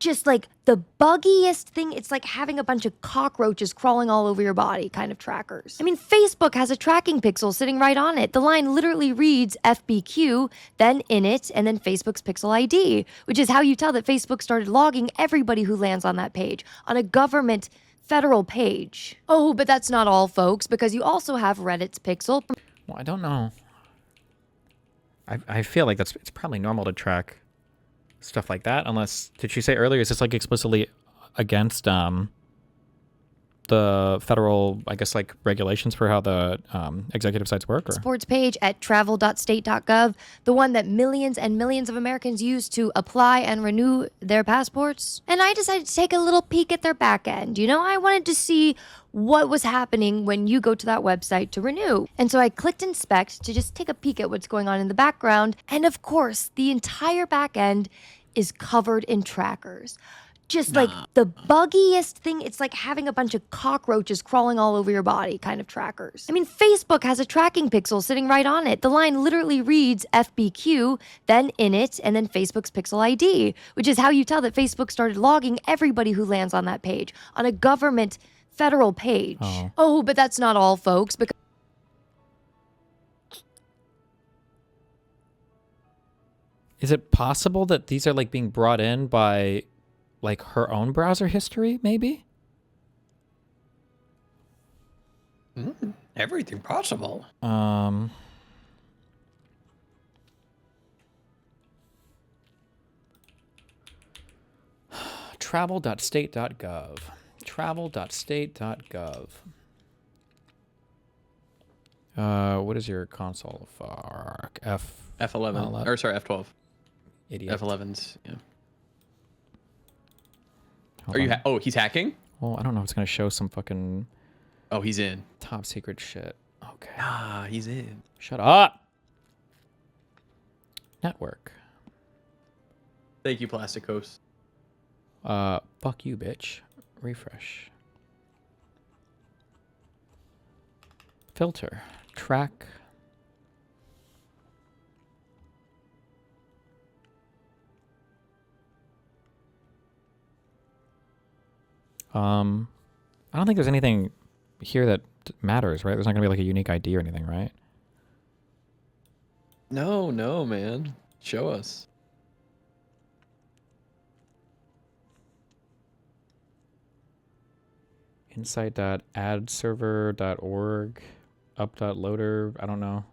Just like the buggiest thing, it's like having a bunch of cockroaches crawling all over your body kind of trackers. I mean, Facebook has a tracking pixel sitting right on it. The line literally reads FBQ, then init, and then Facebook's pixel ID, which is how you tell that Facebook started logging everybody who lands on that page, on a government federal page. Oh, but that's not all, folks, because you also have Reddit's pixel. Well, I don't know. I feel like it's probably normal to track stuff like that, unless, did she say earlier, is this like explicitly against the federal, I guess, like regulations for how the executive sites work? Or? Sports page at travel.state.gov, the one that millions and millions of Americans use to apply and renew their passports. And I decided to take a little peek at their back end. You know, I wanted to see what was happening when you go to that website to renew. And so I clicked inspect to just take a peek at what's going on in the background. And of course, the entire back end is covered in trackers. just like the buggiest thing. It's like having a bunch of cockroaches crawling all over your body kind of trackers. I mean, Facebook has a tracking pixel sitting right on it. The line literally reads FBQ, then init, and then Facebook's pixel ID, which is how you tell that Facebook started logging everybody who lands on that page, on a government federal page. Oh, but that's not all, folks, because Is it possible that these are like being brought in by like her own browser history, maybe? Everything possible. Travel.state.gov. Travel.state.gov. What is your console for? F11. Or sorry, F12. Idiot. F11s, yeah. Hold Are you on. oh, he's hacking? Well, I don't know. It's going to show some fucking... Oh, he's in. Top secret shit. Okay. Ah, he's in. Shut up. Network. Thank you, Plasticos. Fuck you, bitch. Refresh. Filter. Track. I don't think there's anything here that matters, right? There's not gonna be like a unique ID or anything, right? No, man. Show us. Insight.adserver.org, up.loader, I don't know.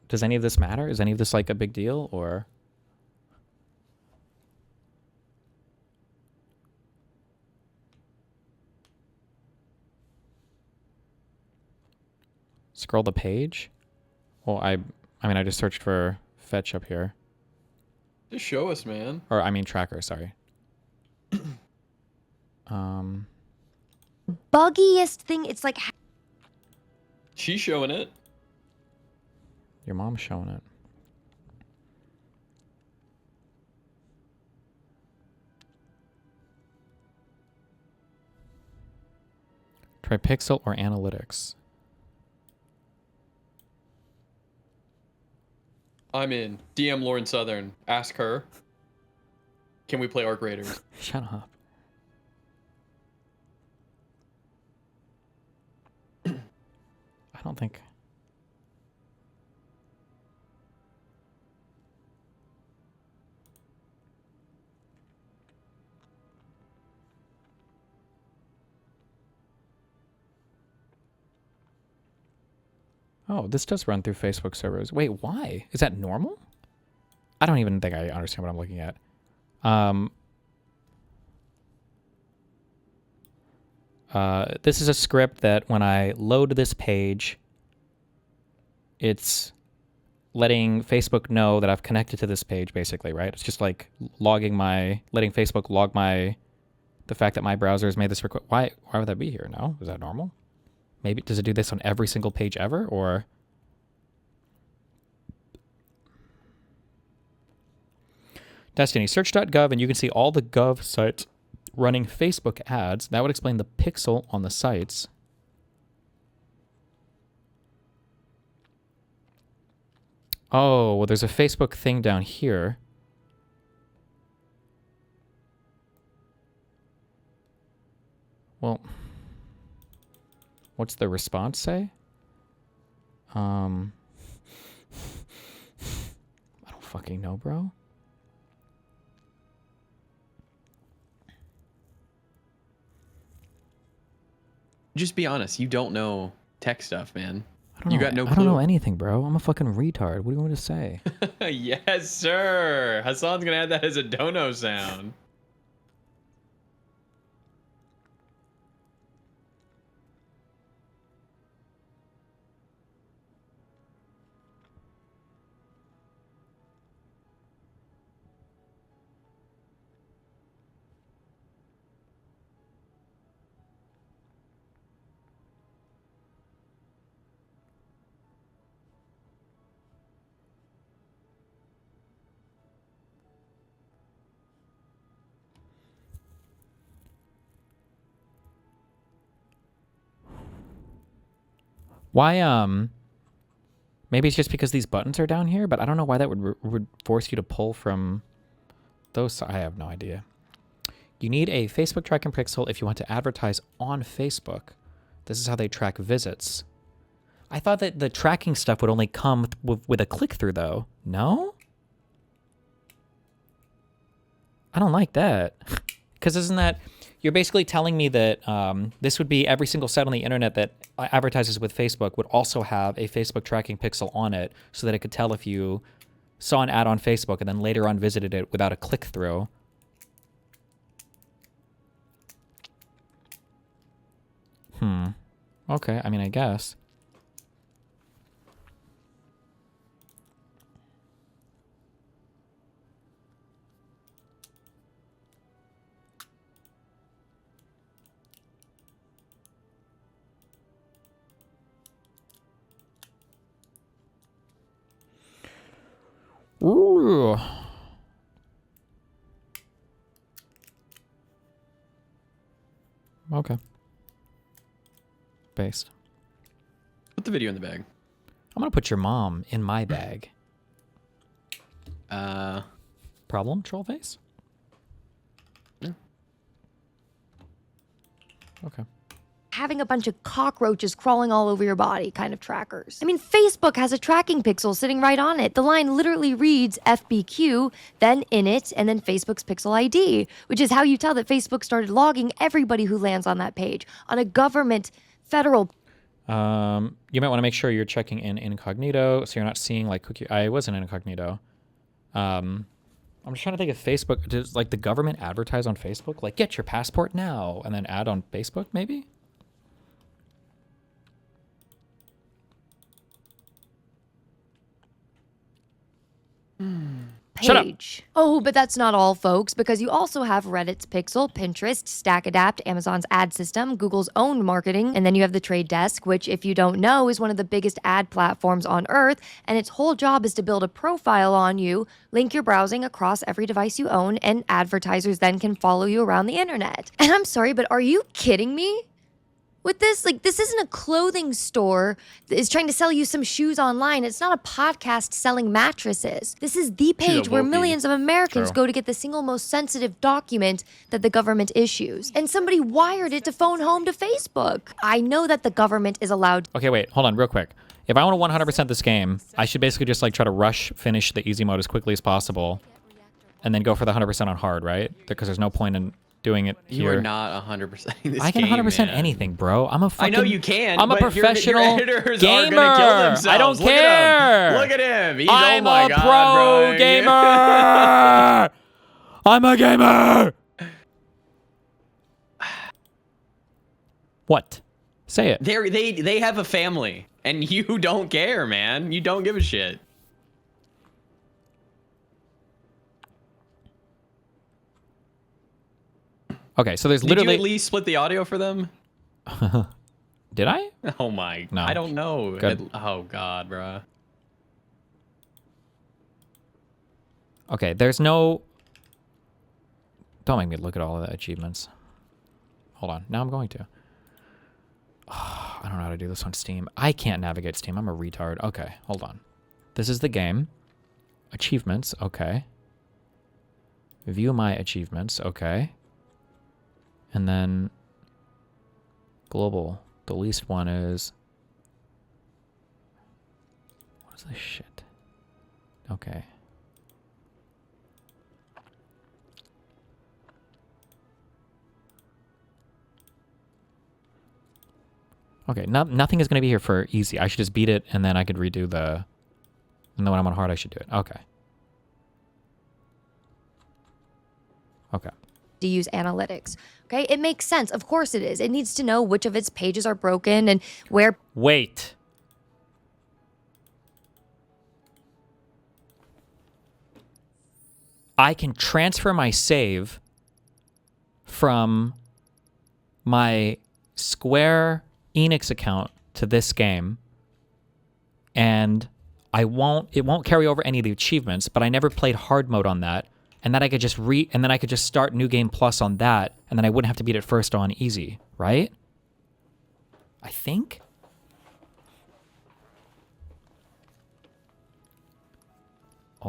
Does any of this matter? Is any of this like a big deal, or? Scroll the page? Well, I mean, I just searched for fetch up here. Just show us, man. Or, I mean, tracker, sorry. buggiest thing. It's like She's showing it. Your mom's showing it. Try Pixel or Analytics. I'm in. DM Lauren Southern. Ask her. Can we play Arc Raiders? Shut up. I don't think... Oh, this does run through Facebook servers. Wait, why? Is that normal? I don't even think I understand what I'm looking at. This is a script that when I load this page, it's letting Facebook know that I've connected to this page, basically, right? It's just like letting Facebook log the fact that my browser has made this request. Why would that be here? No? Is that normal? Maybe, does it do this on every single page ever, or? Destiny, search.gov, and you can see all the gov sites running Facebook ads. That would explain the pixel on the sites. Oh, well, there's a Facebook thing down here. Well, what's the response say? I don't fucking know, bro. Just be honest. You don't know tech stuff, man. I don't know anything, bro. I'm a fucking retard. What do you want me to say? Yes, sir. Hassan's gonna add that as a dono sound. Why, maybe it's just because these buttons are down here, but I don't know why that would force you to pull from those. I have no idea. You need a Facebook tracking pixel if you want to advertise on Facebook. This is how they track visits. I thought that the tracking stuff would only come with a click-through, though. No? I don't like that. Because isn't that... You're basically telling me that this would be every single site on the internet that advertises with Facebook would also have a Facebook tracking pixel on it so that it could tell if you saw an ad on Facebook and then later on visited it without a click-through. Okay, I mean, I guess. Ooh. Okay. Based. Put the video in the bag. I'm gonna put your mom in my bag. Problem, Trollface? Yeah. Okay. Having a bunch of cockroaches crawling all over your body kind of trackers. I mean, Facebook has a tracking pixel sitting right on it. The line literally reads FBQ, then init, and then Facebook's pixel ID, which is how you tell that Facebook started logging everybody who lands on that page on a government federal. You might want to make sure you're checking in incognito so you're not seeing like cookie. I wasn't in incognito. I'm just trying to think if Facebook does like the government advertise on Facebook, like get your passport now, and then ad on Facebook maybe. Page. Oh, but that's not all, folks, because you also have Reddit's Pixel, Pinterest, StackAdapt, Amazon's ad system, Google's own marketing, and then you have the Trade Desk, which, if you don't know, is one of the biggest ad platforms on Earth, and its whole job is to build a profile on you, link your browsing across every device you own, and advertisers then can follow you around the internet. And I'm sorry, but are you kidding me? With this, like, this isn't a clothing store that is trying to sell you some shoes online. It's not a podcast selling mattresses. This is the page where millions of Americans go to get the single most sensitive document that the government issues. And somebody wired it to phone home to Facebook. I know that the government is allowed. Okay, wait, hold on real quick. If I want to 100% this game, I should basically just like try to finish the easy mode as quickly as possible and then go for the 100% on hard, right? Because there's no point in doing it here. You are not 100% this I can 100% anything, bro. I'm a fucking... I know you can. I'm a professional your editors gamer. Are gonna kill themselves. I don't care. Look at him. He's, I'm oh my a God, pro Brian. gamer. I'm a gamer. What? Say it. They have a family, and you don't care, man. You don't give a shit. Okay, so there's literally... Did you at least split the audio for them? Did I? Oh my... No. I don't know. Good. Oh God, bruh. Okay, there's no... Don't make me look at all of the achievements. Hold on. Now I'm going to. Oh, I don't know how to do this on Steam. I can't navigate Steam. I'm a retard. Okay, hold on. This is the game. Achievements. Okay. View my achievements. Okay. And then global. The least one is... What is this shit? Okay. Okay, nothing is going to be here for easy. I should just beat it, and then I could redo the... And then when I'm on hard, I should do it. Okay. Okay. To use analytics. Okay, it makes sense. Of course it is. It needs to know which of its pages are broken and where... Wait. I can transfer my save from my Square Enix account to this game, and it won't carry over any of the achievements, but I never played hard mode on that. And then I could just start New Game Plus on that, and then I wouldn't have to beat it first on easy, right? I think.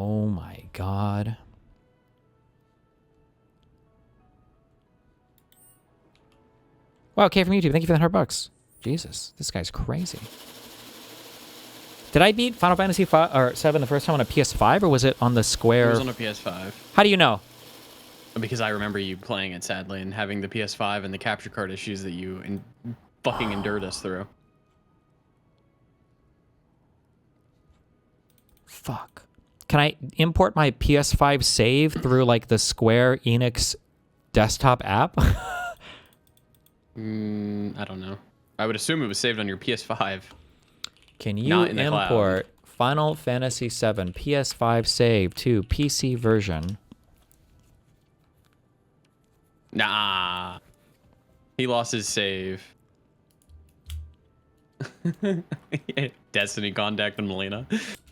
Oh my God. Wow, okay, from YouTube. Thank you for the $100. Jesus, this guy's crazy. Did I beat Final Fantasy 5 or 7 the first time on a PS5, or was it on the Square? It was on a PS5. How do you know? Because I remember you playing it, sadly, and having the PS5 and the capture card issues that you fucking endured us through. Fuck. Can I import my PS5 save through like the Square Enix desktop app? I don't know. I would assume it was saved on your PS5. Can you import Final Fantasy 7 PS5 save to PC version? Nah. He lost his save. Destiny contacted Melina.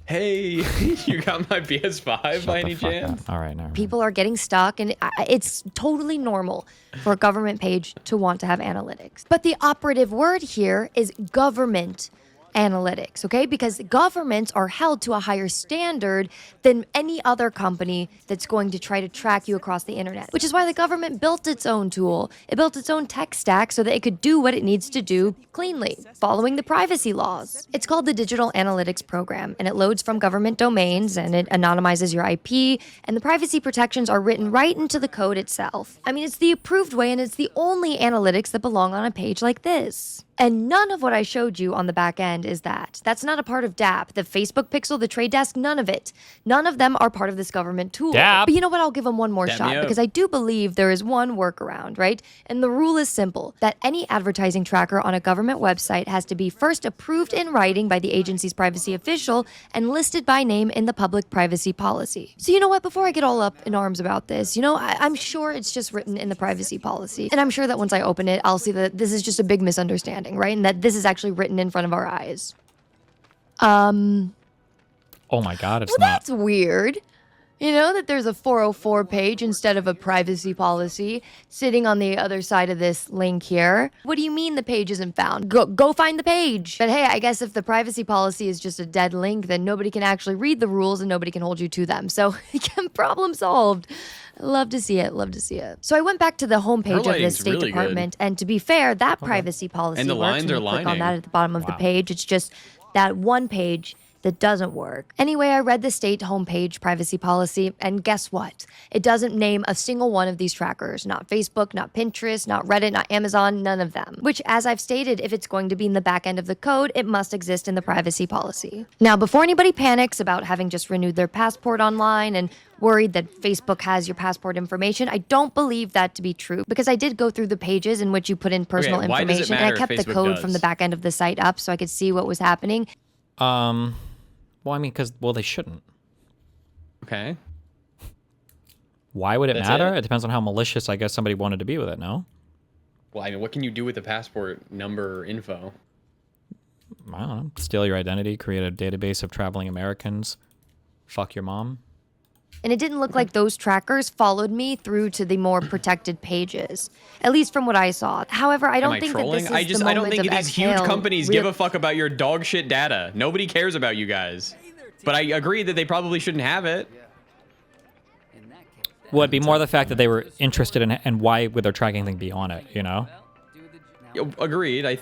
Hey, you got my PS5 by any chance? All right, now. People are getting stuck, and it's totally normal for a government page to want to have analytics. But the operative word here is government analytics, okay? Because governments are held to a higher standard than any other company that's going to try to track you across the internet, which is why the government built its own tool. It built its own tech stack so that it could do what it needs to do cleanly, following the privacy laws. It's called the Digital Analytics Program, and it loads from government domains, and it anonymizes your IP, and the privacy protections are written right into the code itself. I mean, it's the approved way, and it's the only analytics that belong on a page like this. And none of what I showed you on the back end is that. That's not a part of DAP. The Facebook Pixel, the Trade Desk, none of it. None of them are part of this government tool. DAP. But you know what? I'll give them one more shot because I do believe there is one workaround, right? And the rule is simple, that any advertising tracker on a government website has to be first approved in writing by the agency's privacy official and listed by name in the public privacy policy. So you know what? Before I get all up in arms about this, you know, I'm sure it's just written in the privacy policy. And I'm sure that once I open it, I'll see that this is just a big misunderstanding. Right? And that this is actually written in front of our eyes. Oh my God, it's not. That's weird. You know, that there's a 404 page instead of a privacy policy sitting on the other side of this link here. What do you mean the page isn't found? Go find the page. But hey, I guess if the privacy policy is just a dead link, then nobody can actually read the rules and nobody can hold you to them. So, problem solved. Love to see it. Love to see it. So I went back to the homepage of the State really Department, and to be fair, that privacy policy And the works. lines When are you click on lining. that at the bottom of the page. It's just that one page that doesn't work. Anyway, I read the state homepage privacy policy, and guess what? It doesn't name a single one of these trackers. Not Facebook, not Pinterest, not Reddit, not Amazon, none of them. Which, as I've stated, if it's going to be in the back end of the code, it must exist in the privacy policy. Now, before anybody panics about having just renewed their passport online and worried that Facebook has your passport information, I don't believe that to be true, because I did go through the pages in which you put in personal why does it information, and I matter if kept the Facebook code does? from the back end of the site up so I could see what was happening. Well, I mean, well, they shouldn't. Okay. Why would it That's matter? it? It depends on how malicious, I guess, somebody wanted to be with it, no? Well, I mean, what can you do with the passport number info? I don't know. Steal your identity, create a database of traveling Americans, fuck your mom. And it didn't look like those trackers followed me through to the more protected pages, at least from what I saw. However, I don't Am I think trolling? that this is the I don't moment think of these huge exhale. companies give a fuck about your dog shit data. Nobody cares about you guys. But I agree that they probably shouldn't have it. Well, it'd be more the fact that they were interested in, and why would their tracking thing be on it, you know? Agreed. I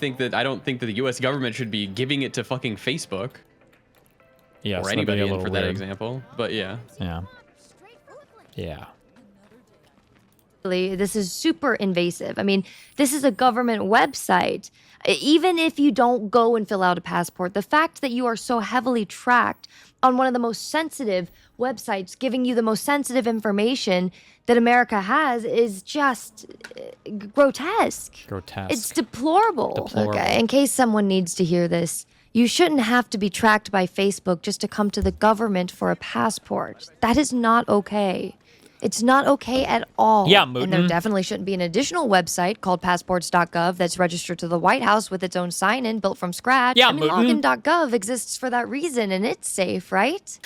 don't think that the U.S. government should be giving it to fucking Facebook. Yeah, or anybody in for that example. But yeah. Yeah. Yeah. This is super invasive. I mean, this is a government website. Even if you don't go and fill out a passport, the fact that you are so heavily tracked on one of the most sensitive websites, giving you the most sensitive information that America has, is just grotesque. Grotesque. It's deplorable. Okay, in case someone needs to hear this, you shouldn't have to be tracked by Facebook just to come to the government for a passport. That is not okay. It's not okay at all. Yeah, and there definitely shouldn't be an additional website called passports.gov that's registered to the White House with its own sign-in built from scratch. Yeah, I mean, login.gov exists for that reason, and it's safe, right?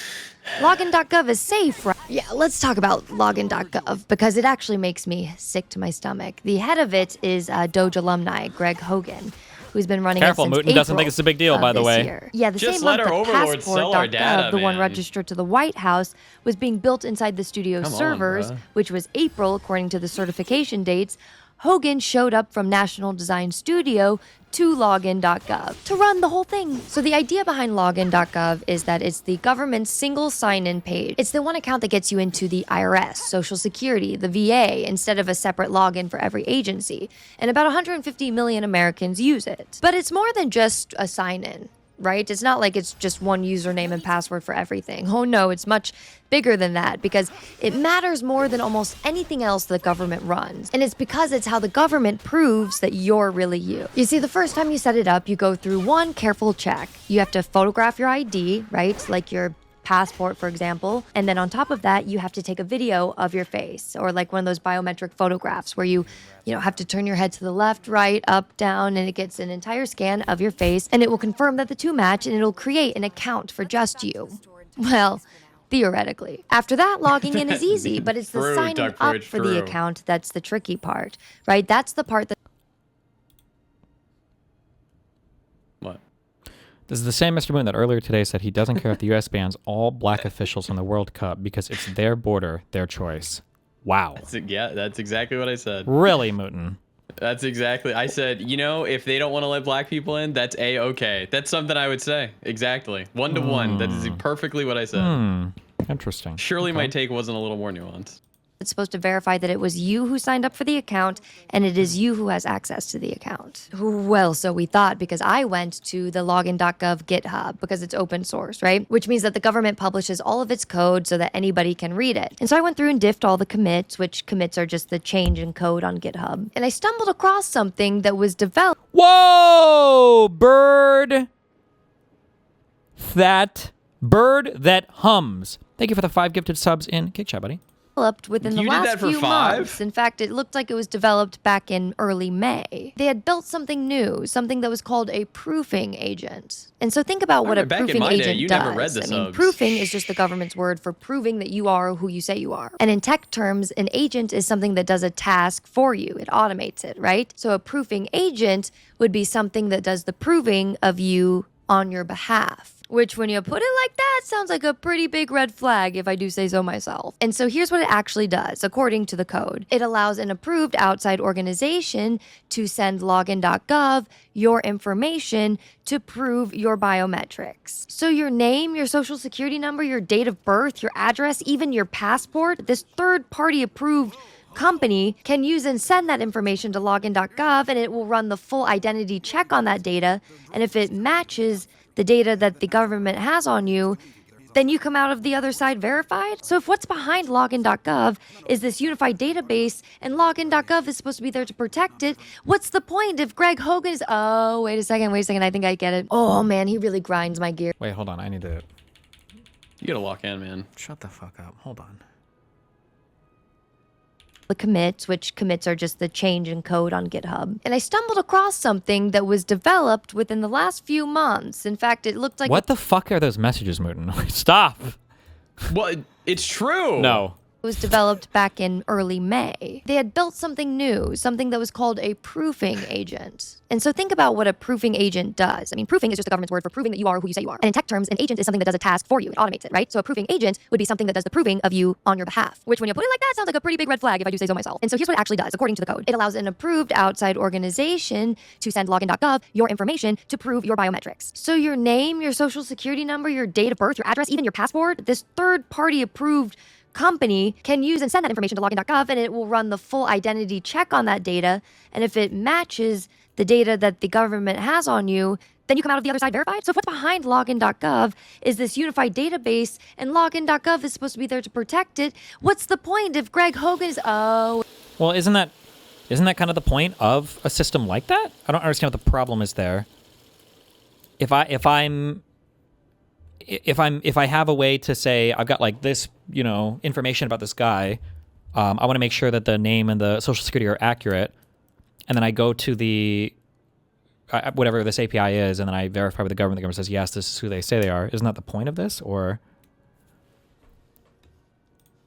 Login.gov is safe, right? Yeah, let's talk about login.gov, because it actually makes me sick to my stomach. The head of it is Doge alumni, Greg Hogan. who's been running Careful, it since Mooten doesn't April think it's a big deal, of by the this way. year. Yeah, the Just same let month our that overlords sell our Passport.gov, data, the one man. registered to the White House, was being built inside the studio's Come on, servers, bruh. which was April, according to the certification dates. Hogan showed up from National Design Studio to login.gov to run the whole thing. So the idea behind login.gov is that it's the government's single sign-in page. It's the one account that gets you into the IRS, Social Security, the VA, instead of a separate login for every agency. And about 150 million Americans use it. But it's more than just a sign-in, right? It's not like it's just one username and password for everything. Oh no, it's much bigger than that because it matters more than almost anything else the government runs. And it's because it's how the government proves that you're really you. You see, the first time you set it up, you go through one careful check. You have to photograph your ID, right? Like your passport, for example. And then on top of that, you have to take a video of your face, or like one of those biometric photographs where you have to turn your head to the left, right, up, down, and it gets an entire scan of your face, and it will confirm that the two match, and it'll create an account for just you. Well, theoretically. After that, logging in is easy, but it's the True, signing Duck up Bridge, for the true. account that's the tricky part, right? That's the part that What? This is the same Mr. Moon that earlier today said he doesn't care if the U.S. bans all black officials from the World Cup because it's their border, their choice. Wow. That's exactly what I said. Really, Mooten? That's exactly. I said, if they don't want to let black people in, that's A-okay. That's something I would say. Exactly. 1-to-1. That is perfectly what I said. Interesting. Surely my take wasn't a little more nuanced. it's supposed to verify that it was you who signed up for the account and it is you who has access to the account. Well, so we thought, because I went to the login.gov GitHub because it's open source, right? Which means that the government publishes all of its code so that anybody can read it. And so I went through and diffed all the commits, which commits are just the change in code on GitHub. And I stumbled across something that was developed. Whoa, bird that hums. Thank you for the 5 gifted subs in Kick Chat, buddy. Within the last few months. In fact, it looked like it was developed back in early May. They had built something new, something that was called a proofing agent. And so think about what a proofing agent does. Proofing is just the government's word for proving that you are who you say you are. And in tech terms, an agent is something that does a task for you. It automates it, right? So a proofing agent would be something that does the proving of you on your behalf. Which, when you put it like that, sounds like a pretty big red flag, if I do say so myself. And so here's what it actually does, according to the code. It allows an approved outside organization to send login.gov your information to prove your biometrics. So your name, your social security number, your date of birth, your address, even your passport, this third-party approved company can use and send that information to login.gov, and it will run the full identity check on that data. And if it matches the data that the government has on you, then you come out of the other side verified. So if what's behind login.gov is this unified database and login.gov is supposed to be there to protect it, what's the point if Greg Hogan is... Oh, wait a second, I think I get it. Oh man, he really grinds my gear. Wait, hold on, I need to... You gotta lock in, man. Shut the fuck up, hold on. The commits, which commits are just the change in code on GitHub. And I stumbled across something that was developed within the last few months. In fact, it looked like... What the fuck are those messages, Mooten? Stop! Well, it's true! No. It was developed back in early May. They had built something new, something that was called a proofing agent. And so think about what a proofing agent does. I mean, proofing is just the government's word for proving that you are who you say you are. And in tech terms, an agent is something that does a task for you. It automates it, right? So a proofing agent would be something that does the proving of you on your behalf, which when you put it like that, sounds like a pretty big red flag if I do say so myself. And so here's what it actually does, according to the code. It allows an approved outside organization to send login.gov your information to prove your biometrics. So your name, your social security number, your date of birth, your address, even your passport, this third-party approved company can use and send that information to login.gov, and it will run the full identity check on that data. And if it matches the data that the government has on you, then you come out of the other side verified. So if what's behind login.gov is this unified database and login.gov is supposed to be there to protect it, what's the point if Greg Hogan is... Oh... Well, isn't that kind of the point of a system like that? I don't understand what the problem is there. If I have a way to say I've got like this, information about this guy, I want to make sure that the name and the social security are accurate, and then I go to the whatever this API is, and then I verify with the government. The government says yes, this is who they say they are. Isn't that the point of this? Or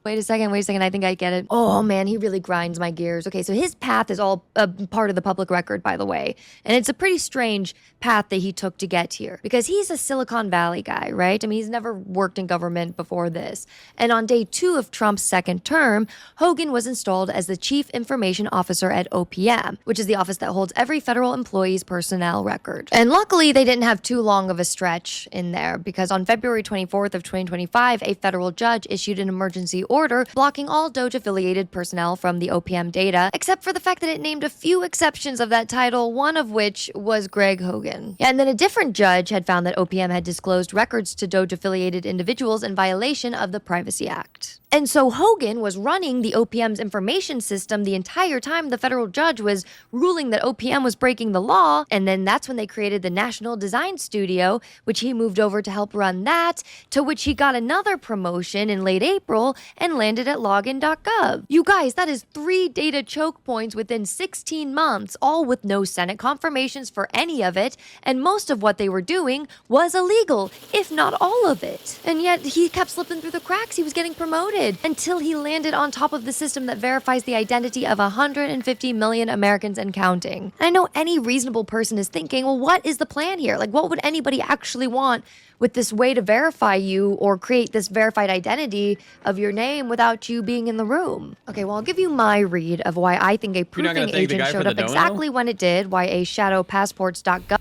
Wait a second. I think I get it. Oh man, he really grinds my gears. Okay, so his path is all a part of the public record, by the way. And it's a pretty strange path that he took to get here because he's a Silicon Valley guy, right? I mean, he's never worked in government before this. And on day 2 of Trump's second term, Hogan was installed as the Chief Information Officer at OPM, which is the office that holds every federal employee's personnel record. And luckily, they didn't have too long of a stretch in there because on February 24th of 2025, a federal judge issued an emergency order blocking all Doge-affiliated personnel from the OPM data, except for the fact that it named a few exceptions of that title, one of which was Greg Hogan. Yeah, and then a different judge had found that OPM had disclosed records to Doge-affiliated individuals in violation of the Privacy Act. And so Hogan was running the OPM's information system the entire time the federal judge was ruling that OPM was breaking the law. And then that's when they created the National Design Studio, which he moved over to help run that, to which he got another promotion in late April and landed at login.gov. You guys, that is 3 data choke points within 16 months, all with no Senate confirmations for any of it. And most of what they were doing was illegal, if not all of it. And yet he kept slipping through the cracks. He was getting promoted until he landed on top of the system that verifies the identity of 150 million Americans and counting. And I know any reasonable person is thinking, well, what is the plan here? Like, what would anybody actually want with this way to verify you or create this verified identity of your name without you being in the room? Okay, well, I'll give you my read of why I think a proofing agent showed up exactly when it did, why a shadow passports.gov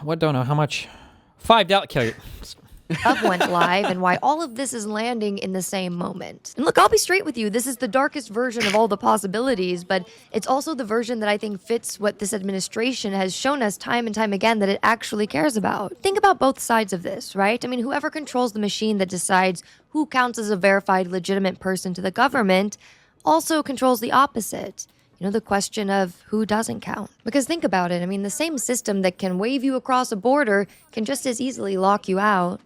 what dono? How much? $5. went live and why all of this is landing in the same moment. And look, I'll be straight with you. This is the darkest version of all the possibilities, but it's also the version that I think fits what this administration has shown us time and time again that it actually cares about. Think about both sides of this, right? I mean, whoever controls the machine that decides who counts as a verified legitimate person to the government also controls the opposite. You know, the question of who doesn't count. Because think about it. I mean, the same system that can wave you across a border can just as easily lock you out.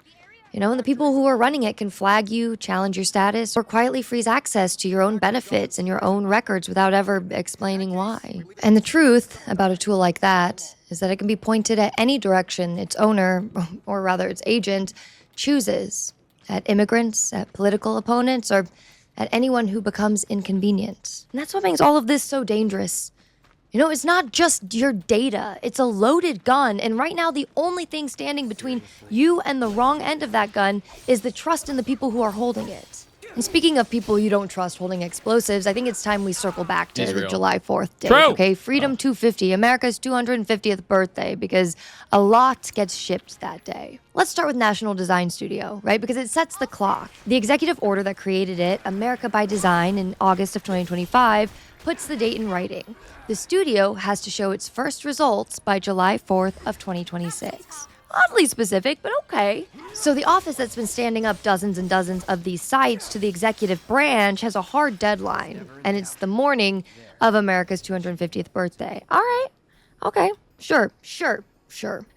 You know, and the people who are running it can flag you, challenge your status, or quietly freeze access to your own benefits and your own records without ever explaining why. And the truth about a tool like that is that it can be pointed at any direction its owner, or rather its agent, chooses. At immigrants, at political opponents, or at anyone who becomes inconvenient. And that's what makes all of this so dangerous. You know, it's not just your data. It's a loaded gun. And right now, the only thing standing between you and the wrong end of that gun is the trust in the people who are holding it. And speaking of people you don't trust holding explosives, I think it's time we circle back to the July 4th date. True. Okay, Freedom 250, America's 250th birthday, because a lot gets shipped that day. Let's start with National Design Studio, right? Because it sets the clock. The executive order that created it, America by Design, in August of 2025, puts the date in writing. The studio has to show its first results by July 4th of 2026. Oddly specific, but okay. So the office that's been standing up dozens and dozens of these sites to the executive branch has a hard deadline, and it's the morning of America's 250th birthday. All right. Okay. Sure.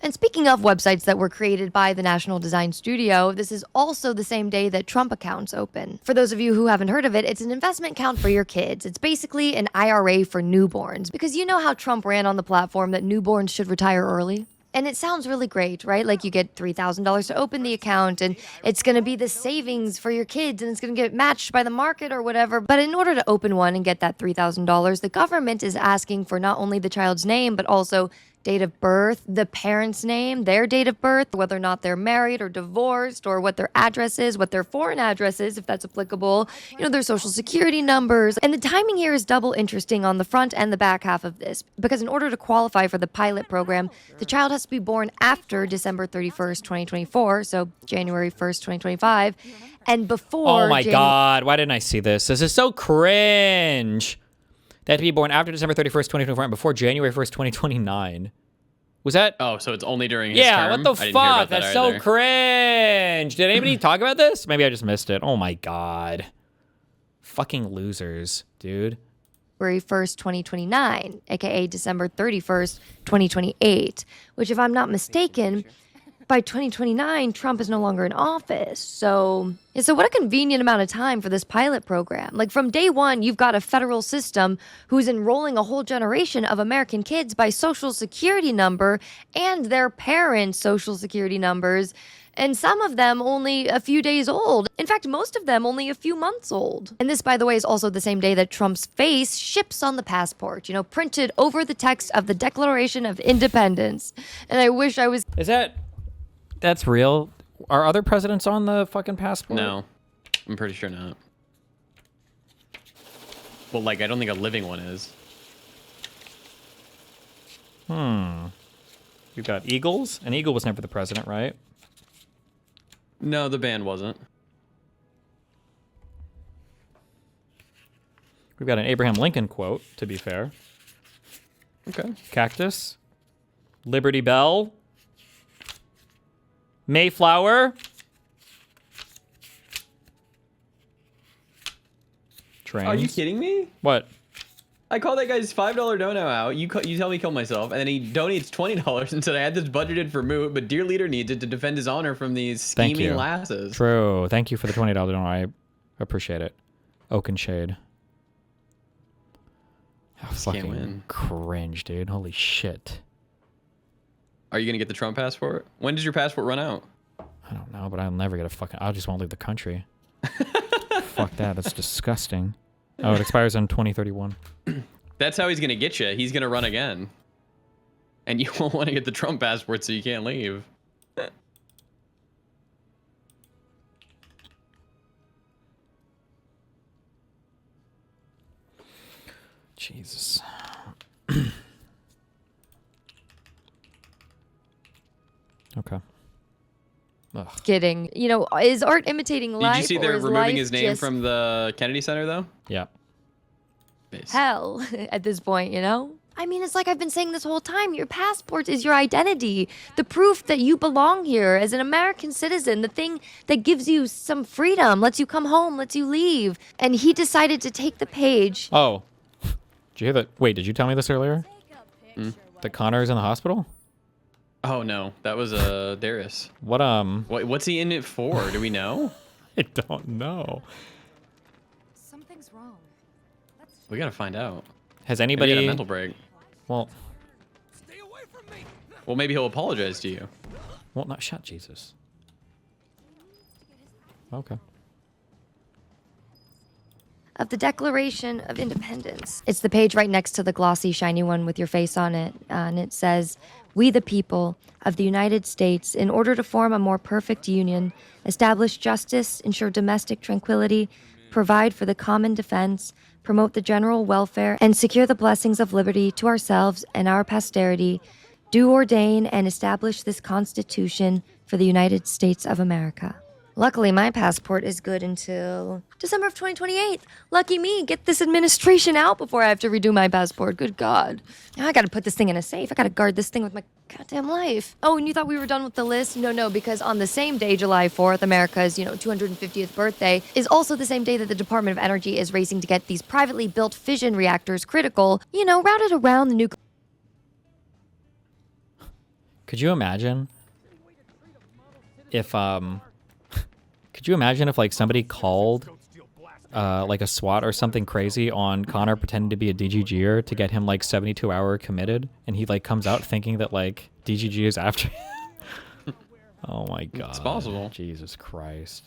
And speaking of websites that were created by the National Design Studio, this is also the same day that Trump accounts open. For those of you who haven't heard of it, it's an investment account for your kids. It's basically an IRA for newborns, because you know how Trump ran on the platform that newborns should retire early? And it sounds really great, right? Like you get $3,000 to open the account and it's going to be the savings for your kids and it's going to get matched by the market or whatever. But in order to open one and get that $3,000, the government is asking for not only the child's name, but also date of birth, the parent's name, their date of birth, whether or not they're married or divorced, or what their address is, what their foreign address is, if that's applicable, you know, their social security numbers. And the timing here is double interesting on the front and the back half of this, because in order to qualify for the pilot program, the child has to be born after December 31st, 2024, so January 1st, 2025, and before... Oh my God, why didn't I see this? This is so cringe. They had to be born after December 31st, 2024 and before January 1st, 2029. Was that? Oh, so it's only during his term? Yeah, what the fuck? That's so cringe. Did anybody talk about this? Maybe I just missed it. Oh my God. Fucking losers, dude. January 1st, 2029, aka December 31st, 2028, which, if I'm not mistaken, by 2029, Trump is no longer in office. So what a convenient amount of time for this pilot program. Like from day one, you've got a federal system who's enrolling a whole generation of American kids by social security number and their parents' social security numbers. And some of them only a few days old. In fact, most of them only a few months old. And this, by the way, is also the same day that Trump's face ships on the passport, printed over the text of the Declaration of Independence. And I wish I was... That's real? Are other presidents on the fucking passport? No. I'm pretty sure not. Well, I don't think a living one is. We've got Eagles. An eagle was never the president, right? No, the band wasn't. We've got an Abraham Lincoln quote, to be fair. Okay. Cactus. Liberty Bell. Mayflower. Trains. Are you kidding me? What? I called that guy's $5 dono out. You tell me kill myself, and then he donates $20 and said I had this budgeted for Moot, but dear leader needs it to defend his honor from these scheming lasses. True. Thank you for the $20 dono. I appreciate it. Oaken Shade. Oh, fucking cringe, dude. Holy shit. Are you gonna get the Trump passport? When does your passport run out? I don't know, but I'll never get a fucking... I just won't leave the country. Fuck that. That's disgusting. Oh, it expires in 2031. That's how he's gonna get you. He's gonna run again. And you won't want to get the Trump passport, so you can't leave. Jesus. Okay. Ugh. Kidding. Is art imitating life? Did you see they're removing his name from the Kennedy Center, though? Yeah. Hell at this point, I mean, it's like I've been saying this whole time. Your passport is your identity. The proof that you belong here as an American citizen. The thing that gives you some freedom, lets you come home, lets you leave. And he decided to take the page. Oh. Did you hear that? Wait, did you tell me this earlier? That Connor is in the hospital? Oh, no. That was Darius. What's he in it for? Do we know? I don't know. Something's wrong. We gotta find out. Has anybody... Maybe he had a mental break. Well... Well, maybe he'll apologize to you. Well, not shut, Jesus. Okay. Of the Declaration of Independence. It's the page right next to the glossy, shiny one with your face on it. And it says, "We the people of the United States, in order to form a more perfect union, establish justice, ensure domestic tranquility, provide for the common defense, promote the general welfare, and secure the blessings of liberty to ourselves and our posterity, do ordain and establish this Constitution for the United States of America." Luckily, my passport is good until December of 2028. Lucky me, get this administration out before I have to redo my passport. Good God. Now I gotta put this thing in a safe. I gotta guard this thing with my goddamn life. Oh, and you thought we were done with the list? No, because on the same day, July 4th, America's, 250th birthday, is also the same day that the Department of Energy is racing to get these privately built fission reactors critical, routed around the nuclear... Could you imagine if, Could you imagine if, somebody called, a SWAT or something crazy on Connor pretending to be a DGGer to get him, 72-hour committed, and he, comes out thinking that, DGG is after him? Oh, my God. It's possible. Jesus Christ.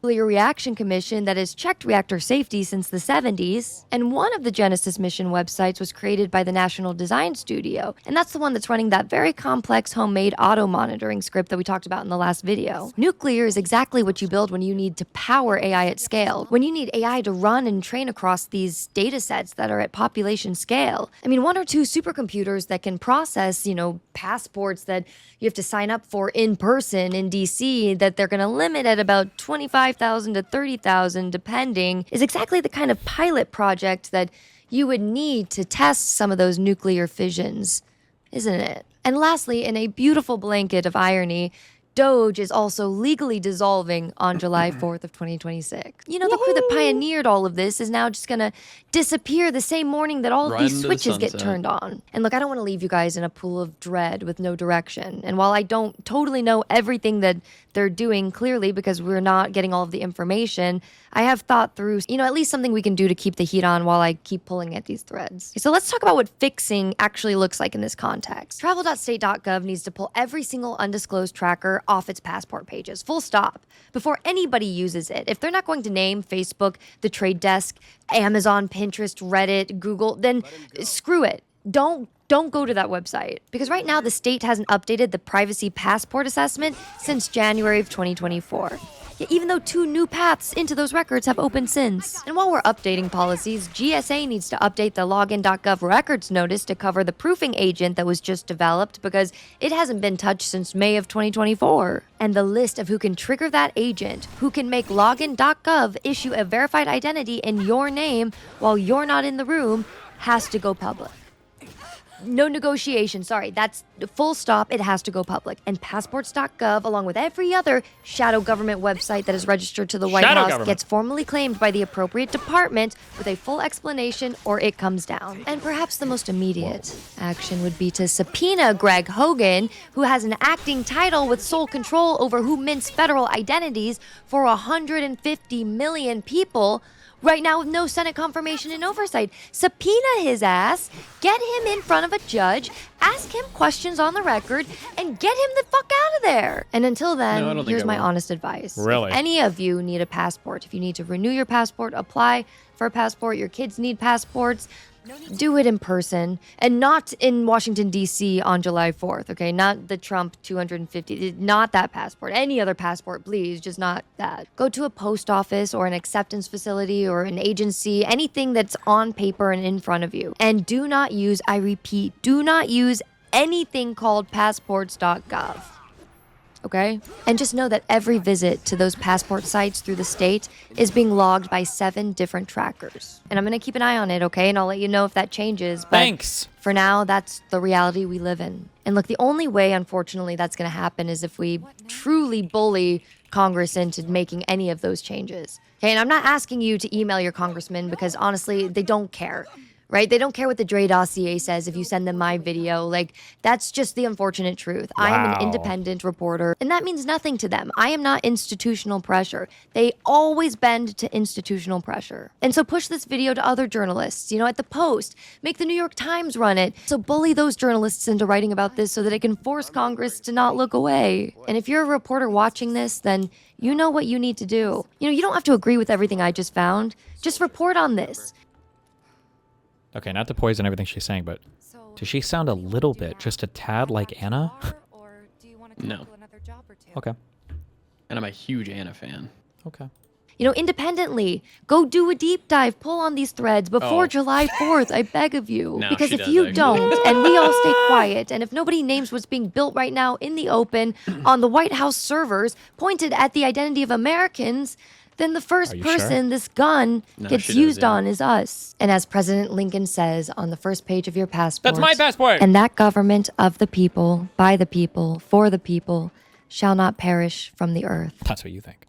Nuclear Reaction Commission that has checked reactor safety since the 70s, and one of the Genesis mission websites was created by the National Design Studio, and that's the one that's running that very complex homemade auto monitoring script that we talked about in the last video. Nuclear is exactly what you build when you need to power AI at scale, when you need AI to run and train across these data sets that are at population scale. I mean, 1 or 2 supercomputers that can process, passports that you have to sign up for in person in DC that they're going to limit at about 25,000 to 30,000 depending, is exactly the kind of pilot project that you would need to test some of those nuclear fissions, isn't it? And lastly, in a beautiful blanket of irony, Doge is also legally dissolving on July 4th of 2026. You know, the crew that pioneered all of this is now just gonna disappear the same morning that all of Right these into the switches get sunset. turned on. And look, I don't want to leave you guys in a pool of dread with no direction. And while I don't totally know everything that they're doing clearly because we're not getting all of the information, I have thought through, you know, at least something we can do to keep the heat on while I keep pulling at these threads. So let's talk about what fixing actually looks like in this context. Travel.state.gov needs to pull every single undisclosed tracker off its passport pages, full stop, before anybody uses it. If they're not going to name Facebook, the Trade Desk, Amazon, Pinterest, Reddit, Google, then screw it. Don't go to that website, because right now the state hasn't updated the privacy passport assessment since January of 2024. Yet even though 2 new paths into those records have opened since. And while we're updating policies, GSA needs to update the Login.gov records notice to cover the proofing agent that was just developed, because it hasn't been touched since May of 2024. And the list of who can trigger that agent, who can make Login.gov issue a verified identity in your name while you're not in the room, has to go public. No negotiation, sorry, that's full stop, it has to go public. And passports.gov, along with every other shadow government website that is registered to the White House, gets formally claimed by the appropriate department with a full explanation, or it comes down. And perhaps the most immediate action would be to subpoena Greg Hogan, who has an acting title with sole control over who mints federal identities for 150 million people, right now with no Senate confirmation and oversight. Subpoena his ass, get him in front of a judge, ask him questions on the record, and get him the fuck out of there. And until then, here's my honest advice. Really? If any of you need a passport, if you need to renew your passport, apply for a passport, your kids need passports, do it in person, and not in Washington, D.C. on July 4th, okay? Not the Trump 250, not that passport. Any other passport, please, just not that. Go to a post office or an acceptance facility or an agency, anything that's on paper and in front of you. And do not use, I repeat, do not use anything called passports.gov. Okay? And just know that every visit to those passport sites through the state is being logged by 7 different trackers. And I'm going to keep an eye on it, okay? And I'll let you know if that changes. But Thanks. for now, that's the reality we live in. And look, the only way, unfortunately, that's going to happen is if we truly bully Congress into making any of those changes. Okay? And I'm not asking you to email your congressman, because honestly, they don't care. Right? They don't care what the Dre dossier says if you send them my video. Like, that's just the unfortunate truth. I am an independent reporter, and that means nothing to them. I am not institutional pressure. They always bend to institutional pressure. And so push this video to other journalists, you know, at the Post. Make the New York Times run it. So bully those journalists into writing about this so that it can force Congress to not look away. And if you're a reporter watching this, then you know what you need to do. You know, you don't have to agree with everything I just found. Just report on this. Okay, not to poison everything she's saying, but does she sound a little bit, just a tad like Anna? No. Okay. And I'm a huge Anna fan. Okay. You know, independently, go do a deep dive, pull on these threads before July 4th, I beg of you. No, because she if does, you actually. don't, and we all stay quiet, and if nobody names what's being built right now in the open on the White House servers pointed at the identity of Americans, then the first person this gun gets used on is us. And as President Lincoln says on the first page of your passport, That's my passport! And that government of the people, by the people, for the people, shall not perish from the earth. That's what you think.